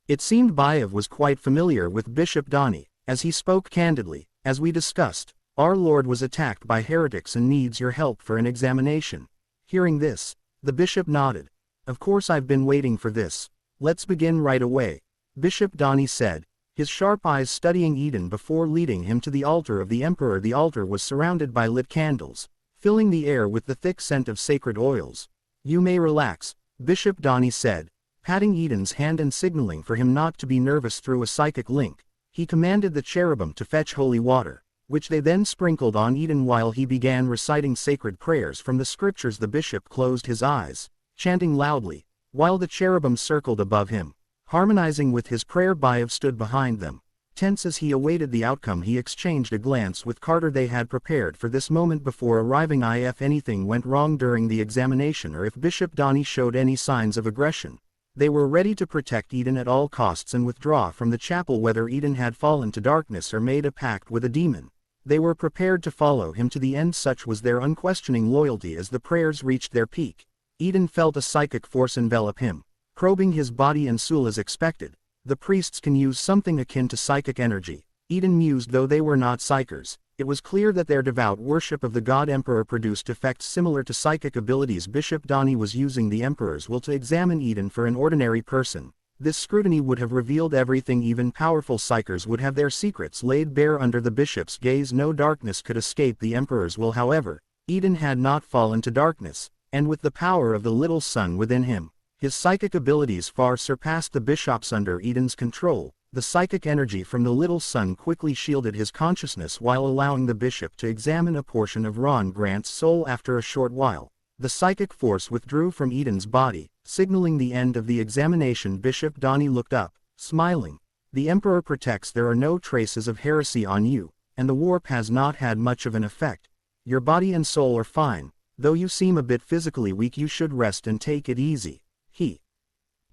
It seemed Bive was quite familiar with Bishop Donnie, as he spoke candidly. As we discussed, our Lord was attacked by heretics and needs your help for an examination. Hearing this, the bishop nodded. Of course, I've been waiting for this. Let's begin right away, Bishop Donnie said, his sharp eyes studying Eden before leading him to the altar of the emperor. The altar was surrounded by lit candles, filling the air with the thick scent of sacred oils. You may relax, Bishop Donnie said, patting Eden's hand and signaling for him not to be nervous. Through a psychic link, he commanded the cherubim to fetch holy water, which they then sprinkled on Eden. While he began reciting sacred prayers from the scriptures, the bishop closed his eyes, chanting loudly, while the cherubim circled above him, harmonizing with his prayer. Bive stood behind them, tense as he awaited the outcome. He exchanged a glance with Carter. They had prepared for this moment before arriving. If anything went wrong during the examination or if Bishop Donnie showed any signs of aggression, they were ready to protect Eden at all costs and withdraw from the chapel. Whether Eden had fallen to darkness or made a pact with a demon, they were prepared to follow him to the end. Such was their unquestioning loyalty. As the prayers reached their peak, Eden felt a psychic force envelop him, probing his body and soul. As expected, the priests can use something akin to psychic energy, Eden mused. Though they were not psychers, it was clear that their devout worship of the god emperor produced effects similar to psychic abilities. Bishop Donnie was using the emperor's will to examine Eden. For an ordinary person, this scrutiny would have revealed everything. Even powerful psychers would have their secrets laid bare under the bishop's gaze. No darkness could escape the emperor's will. However, Eden had not fallen to darkness, and with the power of the little sun within him, his psychic abilities far surpassed the bishop's. Under Eden's control, the psychic energy from the little sun quickly shielded his consciousness while allowing the bishop to examine a portion of Ron Grant's soul. After a short while, the psychic force withdrew from Eden's body, signaling the end of the examination. Bishop Donnie looked up, smiling. The emperor protects. There are no traces of heresy on you, and the warp has not had much of an effect. Your body and soul are fine, though you seem a bit physically weak. You should rest and take it easy. He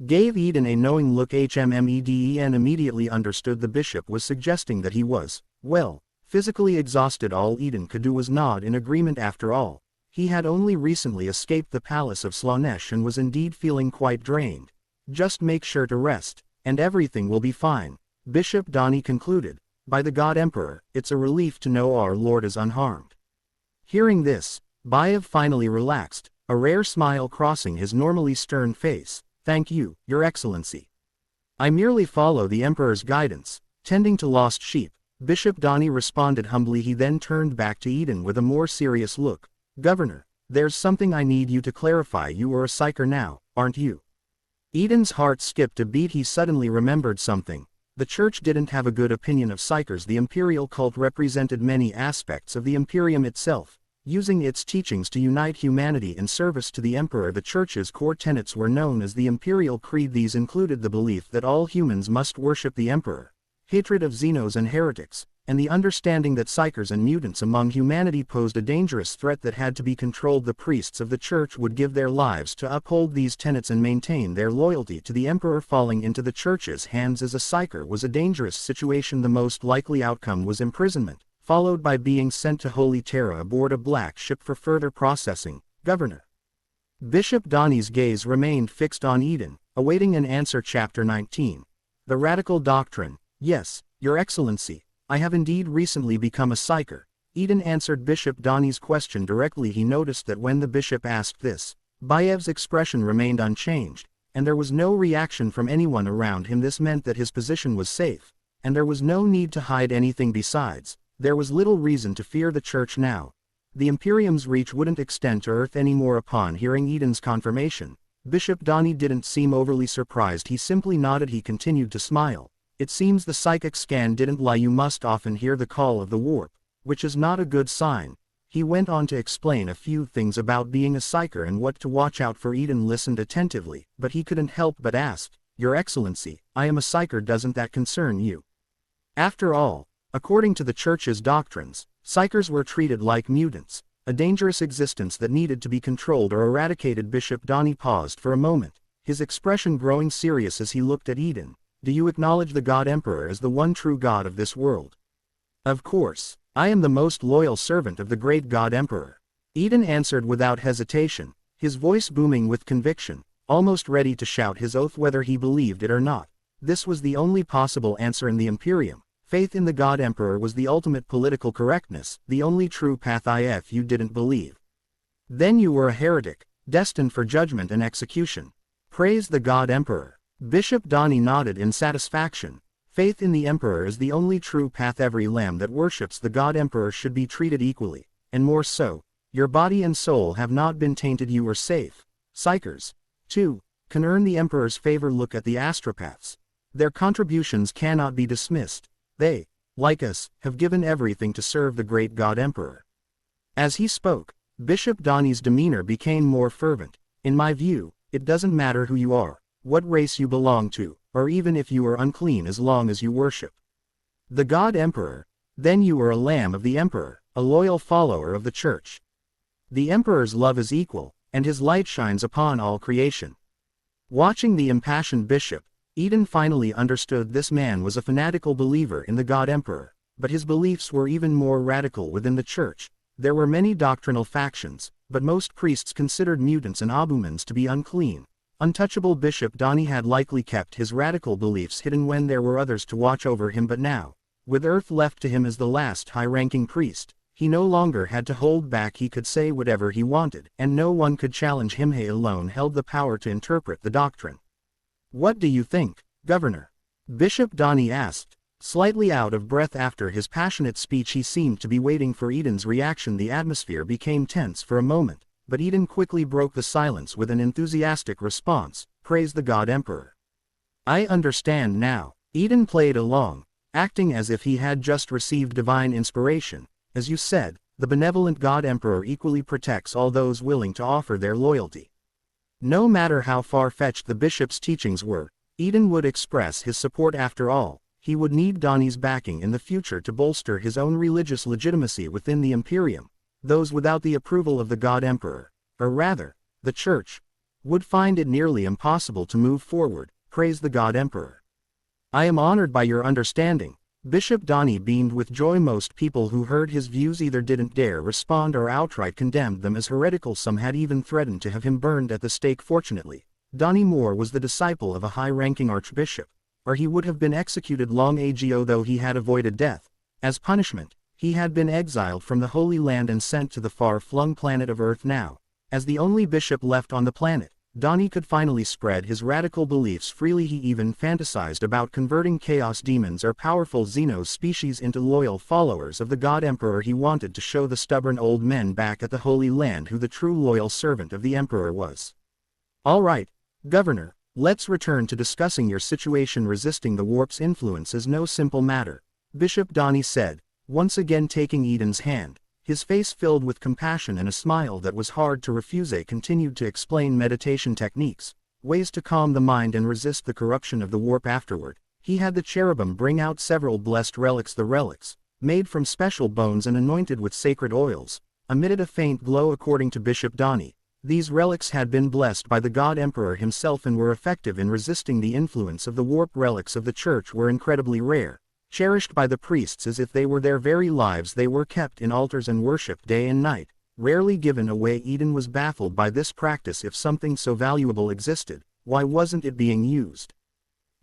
gave Eden a knowing look. Eden immediately understood the bishop was suggesting that he was, well, physically exhausted. All Eden could do was nod in agreement. After all, he had only recently escaped the palace of Slanesh and was indeed feeling quite drained. Just make sure to rest, and everything will be fine. Bishop Donnie concluded. By the God Emperor, it's a relief to know our Lord is unharmed. Hearing this, Bayev finally relaxed, a rare smile crossing his normally stern face. Thank you, Your Excellency. I merely follow the Emperor's guidance, tending to lost sheep. Bishop Donnie responded humbly. He then turned back to Eden with a more serious look. Governor, there's something I need you to clarify. You are a psyker now, aren't you? Eden's heart skipped a beat. He suddenly remembered something. The Church didn't have a good opinion of psykers. The Imperial cult represented many aspects of the Imperium itself, using its teachings to unite humanity in service to the Emperor. The Church's core tenets were known as the Imperial Creed. These included the belief that all humans must worship the Emperor, hatred of Xenos and heretics, and the understanding that psykers and mutants among humanity posed a dangerous threat that had to be controlled. The priests of the Church would give their lives to uphold these tenets and maintain their loyalty to the Emperor. Falling into the Church's hands as a psyker was a dangerous situation. The most likely outcome was imprisonment, followed by being sent to Holy Terra aboard a black ship for further processing. Governor. Bishop Donnie's gaze remained fixed on Eden, awaiting an answer. Chapter 19. The Radical Doctrine. Yes, Your Excellency. I have indeed recently become a psyker. Eden answered Bishop Donnie's question directly. He noticed that when the bishop asked this, Bayev's expression remained unchanged, and there was no reaction from anyone around him. This meant that his position was safe, and there was no need to hide anything. Besides, there was little reason to fear the Church now. The Imperium's reach wouldn't extend to Earth anymore. Upon hearing Eden's confirmation, Bishop Donnie didn't seem overly surprised. He simply nodded. He continued to smile. It seems the psychic scan didn't lie. You must often hear the call of the warp, which is not a good sign. He went on to explain a few things about being a psyker and what to watch out for. Eden listened attentively, but he couldn't help but ask, Your Excellency, I am a psyker. Doesn't that concern you? After all, according to the Church's doctrines, psykers were treated like mutants, a dangerous existence that needed to be controlled or eradicated. Bishop Donnie paused for a moment, his expression growing serious as he looked at Eden. Do you acknowledge the God Emperor as the one true God of this world? Of course, I am the most loyal servant of the great God Emperor. Eden answered without hesitation, his voice booming with conviction, almost ready to shout his oath whether he believed it or not. This was the only possible answer in the Imperium. Faith in the God Emperor was the ultimate political correctness, the only true path. If you didn't believe, then you were a heretic, destined for judgment and execution. Praise the God Emperor. Bishop Donnie nodded in satisfaction. Faith in the Emperor is the only true path. Every lamb that worships the God Emperor should be treated equally, and more so. Your body and soul have not been tainted. You are safe. Psykers, too, can earn the Emperor's favor. Look at the astropaths. Their contributions cannot be dismissed. They, like us, have given everything to serve the great God Emperor. As he spoke, Bishop Donnie's demeanor became more fervent. In my view, it doesn't matter who you are, what race you belong to, or even if you are unclean, as long as you worship the God Emperor, then you are a lamb of the Emperor, a loyal follower of the Church. The Emperor's love is equal, and his light shines upon all creation. Watching the impassioned bishop, Eden finally understood this man was a fanatical believer in the God Emperor, but his beliefs were even more radical within the Church. There were many doctrinal factions, but most priests considered mutants and abumans to be unclean, untouchable. Bishop Donnie had likely kept his radical beliefs hidden when there were others to watch over him, but now, with Earth left to him as the last high-ranking priest, he no longer had to hold back. He could say whatever he wanted, and no one could challenge him. He alone held the power to interpret the doctrine. What do you think, Governor? Bishop Donnie asked, slightly out of breath after his passionate speech. He seemed to be waiting for Eden's reaction. The atmosphere became tense for a moment, but Eden quickly broke the silence with an enthusiastic response. Praise the God Emperor. I understand now. Eden played along, acting as if he had just received divine inspiration. As you said, the benevolent God Emperor equally protects all those willing to offer their loyalty. No matter how far-fetched the bishop's teachings were, Eden would express his support. After all, he would need Donnie's backing in the future to bolster his own religious legitimacy within the Imperium. Those without the approval of the God Emperor, or rather, the Church, would find it nearly impossible to move forward. Praise the God Emperor. I am honored by your understanding. Bishop Donnie beamed with joy. Most people who heard his views either didn't dare respond or outright condemned them as heretical. Some had even threatened to have him burned at the stake. Fortunately, Donnie Moore was the disciple of a high-ranking archbishop, or he would have been executed long ago though he had avoided death. As punishment, he had been exiled from the Holy Land and sent to the far-flung planet of Earth now. As the only bishop left on the planet, Donnie could finally spread his radical beliefs freely. He even fantasized about converting chaos demons or powerful Xenos species into loyal followers of the God Emperor. He wanted to show the stubborn old men back at the Holy Land who the true loyal servant of the Emperor was. All right, Governor, let's return to discussing your situation. Resisting the warp's influence is no simple matter, Bishop Donnie said, once again taking Eden's hand. His face filled with compassion and a smile that was hard to refuse. He continued to explain meditation techniques, ways to calm the mind and resist the corruption of the warp. Afterward, he had the cherubim bring out several blessed relics. The relics, made from special bones and anointed with sacred oils, emitted a faint glow. According to Bishop Donnie, these relics had been blessed by the God Emperor himself and were effective in resisting the influence of the warp. Relics of the church were incredibly rare, cherished by the priests as if they were their very lives. They were kept in altars and worshipped day and night, rarely given away. Eden was baffled by this practice. If something so valuable existed, why wasn't it being used?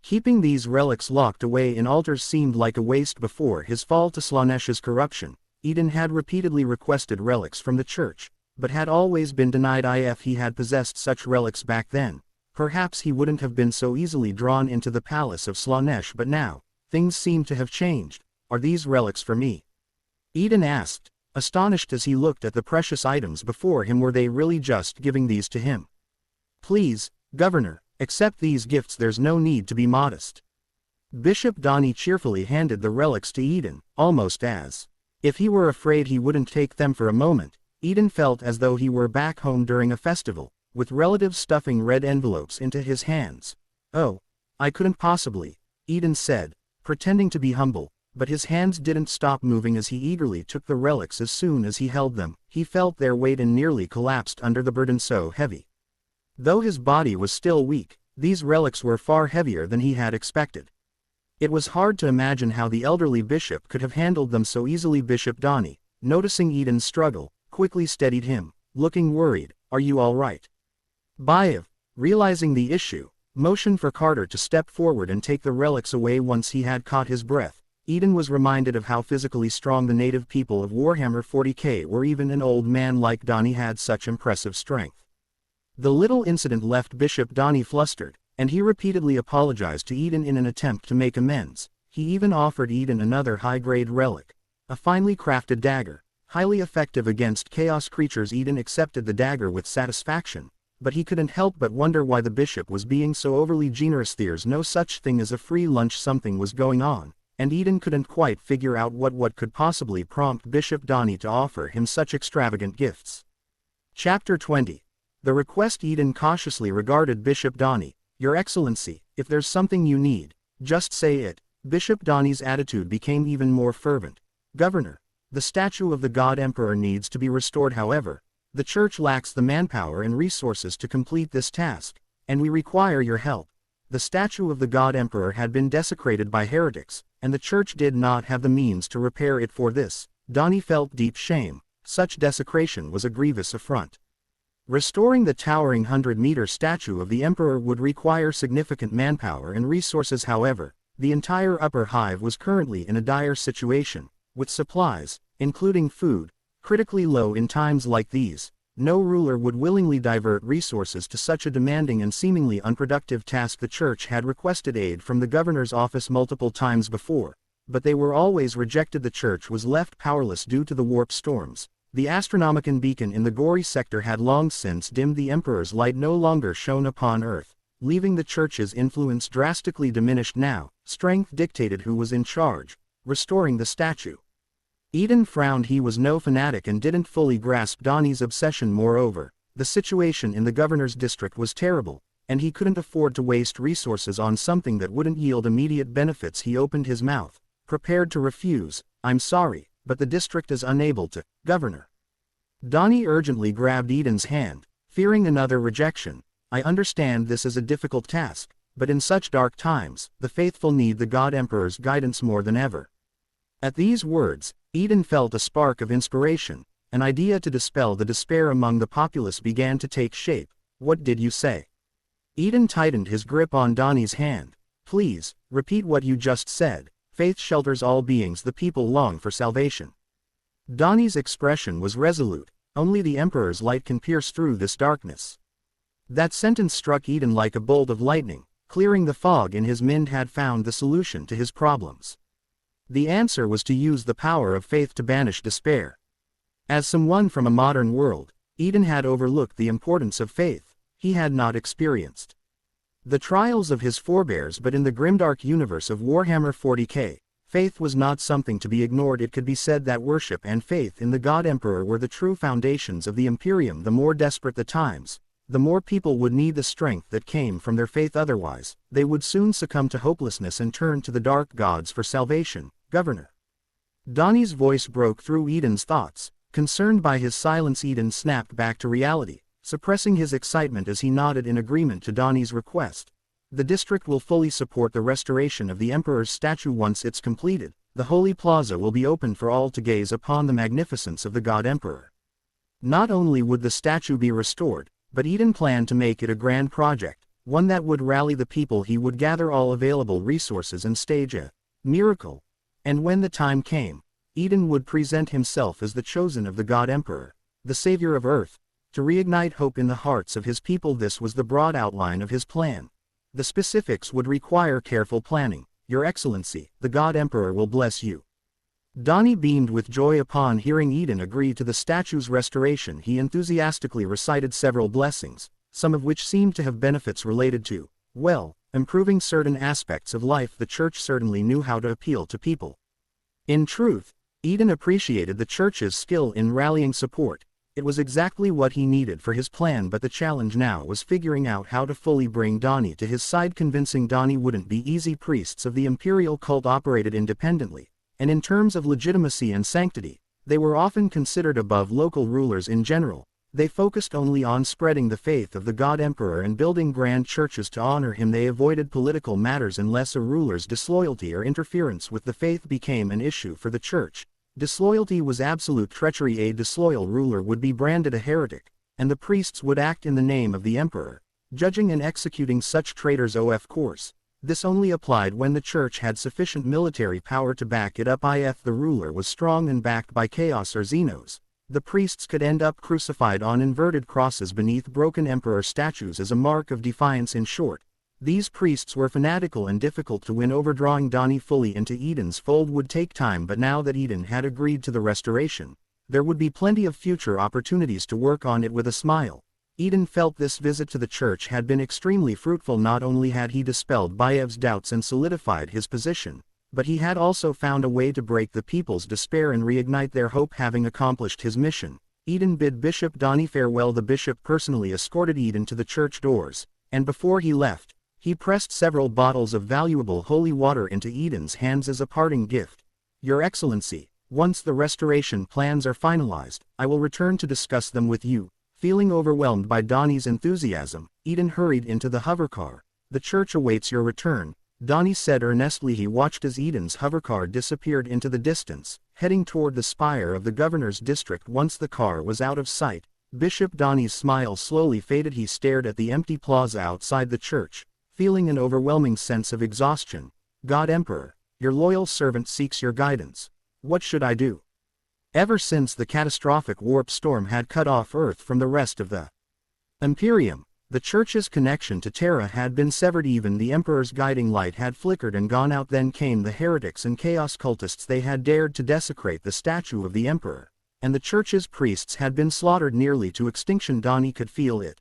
Keeping these relics locked away in altars seemed like a waste. Before his fall to Slanesh's corruption, Eden had repeatedly requested relics from the church, but had always been denied. If he had possessed such relics back then, perhaps he wouldn't have been so easily drawn into the palace of Slanesh. But now, things seem to have changed. Are these relics for me? Eden asked, astonished as he looked at the precious items before him. Were they really just giving these to him? Please, Governor, accept these gifts. There's no need to be modest. Bishop Donnie cheerfully handed the relics to Eden, almost as if he were afraid he wouldn't take them. For a moment, Eden felt as though he were back home during a festival, with relatives stuffing red envelopes into his hands. Oh, I couldn't possibly, Eden said, pretending to be humble, but his hands didn't stop moving as he eagerly took the relics. As soon as he held them, he felt their weight and nearly collapsed under the burden so heavy. Though his body was still weak, these relics were far heavier than he had expected. It was hard to imagine how the elderly bishop could have handled them so easily. Bishop Donnie, noticing Eden's struggle, quickly steadied him, looking worried. Are you all right? Baiv, realizing the issue, motioned for Carter to step forward and take the relics away. Once he had caught his breath, Eden was reminded of how physically strong the native people of Warhammer 40K were. Even an old man like Donnie had such impressive strength. The little incident left Bishop Donnie flustered, and he repeatedly apologized to Eden in an attempt to make amends. He even offered Eden another high-grade relic, a finely crafted dagger, highly effective against chaos creatures. Eden accepted the dagger with satisfaction, but he couldn't help but wonder why the bishop was being so overly generous. There's no such thing as a free lunch. Something was going on, and Eden couldn't quite figure out what could possibly prompt Bishop Donnie to offer him such extravagant gifts. Chapter 20. The request. Eden cautiously regarded Bishop Donnie. Your Excellency, if there's something you need, just say it. Bishop Donnie's attitude became even more fervent. Governor, the statue of the God Emperor needs to be restored. However, the church lacks the manpower and resources to complete this task, and we require your help. The statue of the God Emperor had been desecrated by heretics, and the church did not have the means to repair it. For this, Donnie felt deep shame. Such desecration was a grievous affront. Restoring the towering 100-meter statue of the Emperor would require significant manpower and resources. However, the entire upper hive was currently in a dire situation, with supplies, including food, critically low. In times like these, no ruler would willingly divert resources to such a demanding and seemingly unproductive task. The church had requested aid from the governor's office multiple times before, but they were always rejected. The church was left powerless due to the warp storms. The Astronomican beacon in the Gory sector had long since dimmed. The Emperor's light no longer shone upon Earth, leaving the church's influence drastically diminished. Now, strength dictated who was in charge, restoring the statue. Eden frowned. He was no fanatic and didn't fully grasp Donnie's obsession. Moreover, the situation in the governor's district was terrible, and he couldn't afford to waste resources on something that wouldn't yield immediate benefits. He opened his mouth, prepared to refuse. I'm sorry, but the district is unable to. Governor. Donnie urgently grabbed Eden's hand, fearing another rejection. I understand this is a difficult task, but in such dark times, the faithful need the God Emperor's guidance more than ever. At these words, Eden felt a spark of inspiration. An idea to dispel the despair among the populace began to take shape. What did you say? Eden tightened his grip on Donnie's hand. Please, repeat what you just said. Faith shelters all beings, the people long for salvation. Donnie's expression was resolute. Only the Emperor's light can pierce through this darkness. That sentence struck Eden like a bolt of lightning, clearing the fog in his mind. Had found the solution to his problems. The answer was to use the power of faith to banish despair. As someone from a modern world, Eden had overlooked the importance of faith. He had not experienced the trials of his forebears, but in the grimdark universe of Warhammer 40k, faith was not something to be ignored. It could be said that worship and faith in the God Emperor were the true foundations of the Imperium. The more desperate the times, the more people would need the strength that came from their faith. Otherwise, they would soon succumb to hopelessness and turn to the dark gods for salvation. Governor. Donnie's voice broke through Eden's thoughts. Concerned by his silence, Eden snapped back to reality, suppressing his excitement as he nodded in agreement to Donnie's request. The district will fully support the restoration of the Emperor's statue. Once it's completed, the Holy Plaza will be open for all to gaze upon the magnificence of the God Emperor. Not only would the statue be restored, but Eden planned to make it a grand project, one that would rally the people. He would gather all available resources and stage a miracle. And when the time came, Eden would present himself as the chosen of the God Emperor, the savior of Earth, to reignite hope in the hearts of his people. This was the broad outline of his plan. The specifics would require careful planning. Your Excellency, the God Emperor will bless you. Donnie beamed with joy upon hearing Eden agree to the statue's restoration. He enthusiastically recited several blessings, some of which seemed to have benefits related to, well, improving certain aspects of life. The church certainly knew how to appeal to people. In truth, Eden appreciated the church's skill in rallying support. It was exactly what he needed for his plan, but the challenge now was figuring out how to fully bring Donnie to his side. Convincing Donnie wouldn't be easy. Priests of the Imperial cult operated independently, and in terms of legitimacy and sanctity, they were often considered above local rulers in general. They focused only on spreading the faith of the God Emperor and building grand churches to honor him. They avoided political matters unless a ruler's disloyalty or interference with the faith became an issue for the church. Disloyalty was absolute treachery. A disloyal ruler would be branded a heretic, and the priests would act in the name of the emperor, judging and executing such traitors. Of course, this only applied when the church had sufficient military power to back it up. If the ruler was strong and backed by chaos or Xenos, the priests could end up crucified on inverted crosses beneath broken emperor statues as a mark of defiance. In short, these priests were fanatical and difficult to win over. Drawing Donnie fully into Eden's fold would take time, but now that Eden had agreed to the restoration, there would be plenty of future opportunities to work on it. With a smile, Eden felt this visit to the church had been extremely fruitful. Not only had he dispelled Bayev's doubts and solidified his position, but he had also found a way to break the people's despair and reignite their hope. Having accomplished his mission, Eden bid Bishop Donnie farewell. The bishop personally escorted Eden to the church doors, and before he left, he pressed several bottles of valuable holy water into Eden's hands as a parting gift. Your Excellency, once the restoration plans are finalized, I will return to discuss them with you. Feeling overwhelmed by Donnie's enthusiasm, Eden hurried into the hovercar. The church awaits your return, Donnie said earnestly. He watched as Eden's hovercar disappeared into the distance, heading toward the spire of the governor's district. Once the car was out of sight, Bishop Donnie's smile slowly faded. He stared at the empty plaza outside the church, feeling an overwhelming sense of exhaustion. God Emperor, your loyal servant seeks your guidance. What should I do? Ever since the catastrophic warp storm had cut off Earth from the rest of the Imperium, the church's connection to Terra had been severed. Even the Emperor's guiding light had flickered and gone out. Then came the heretics and chaos cultists. They had dared to desecrate the statue of the Emperor, and the church's priests had been slaughtered nearly to extinction. Donnie could feel it.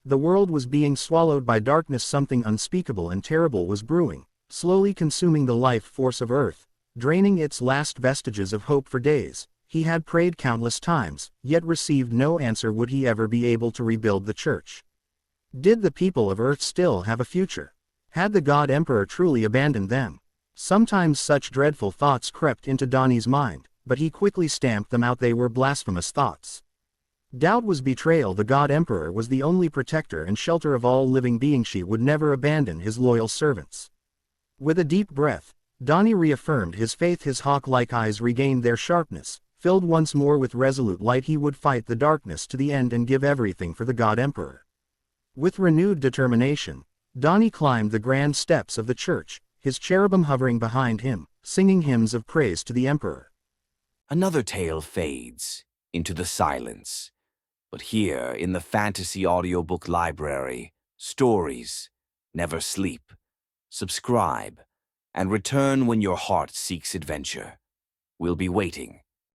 The world was being swallowed by darkness. Something unspeakable and terrible was brewing, slowly consuming the life force of Earth, draining its last vestiges of hope. For days, he had prayed countless times, yet received no answer. Would he ever be able to rebuild the church? Did the people of Earth still have a future? Had the God Emperor truly abandoned them? Sometimes such dreadful thoughts crept into Donnie's mind, but he quickly stamped them out. They were blasphemous thoughts. Doubt was betrayal. The God Emperor was the only protector and shelter of all living beings. She would never abandon his loyal servants. With a deep breath, Donnie reaffirmed his faith. His hawk-like eyes regained their sharpness. Filled once more with resolute light, he would fight the darkness to the end and give everything for the God Emperor. With renewed determination, Donnie climbed the grand steps of the church, his cherubim hovering behind him, singing hymns of praise to the Emperor. Another tale fades into the silence. But here, in the fantasy audiobook library, stories never sleep. Subscribe and return when your heart seeks adventure. We'll be waiting.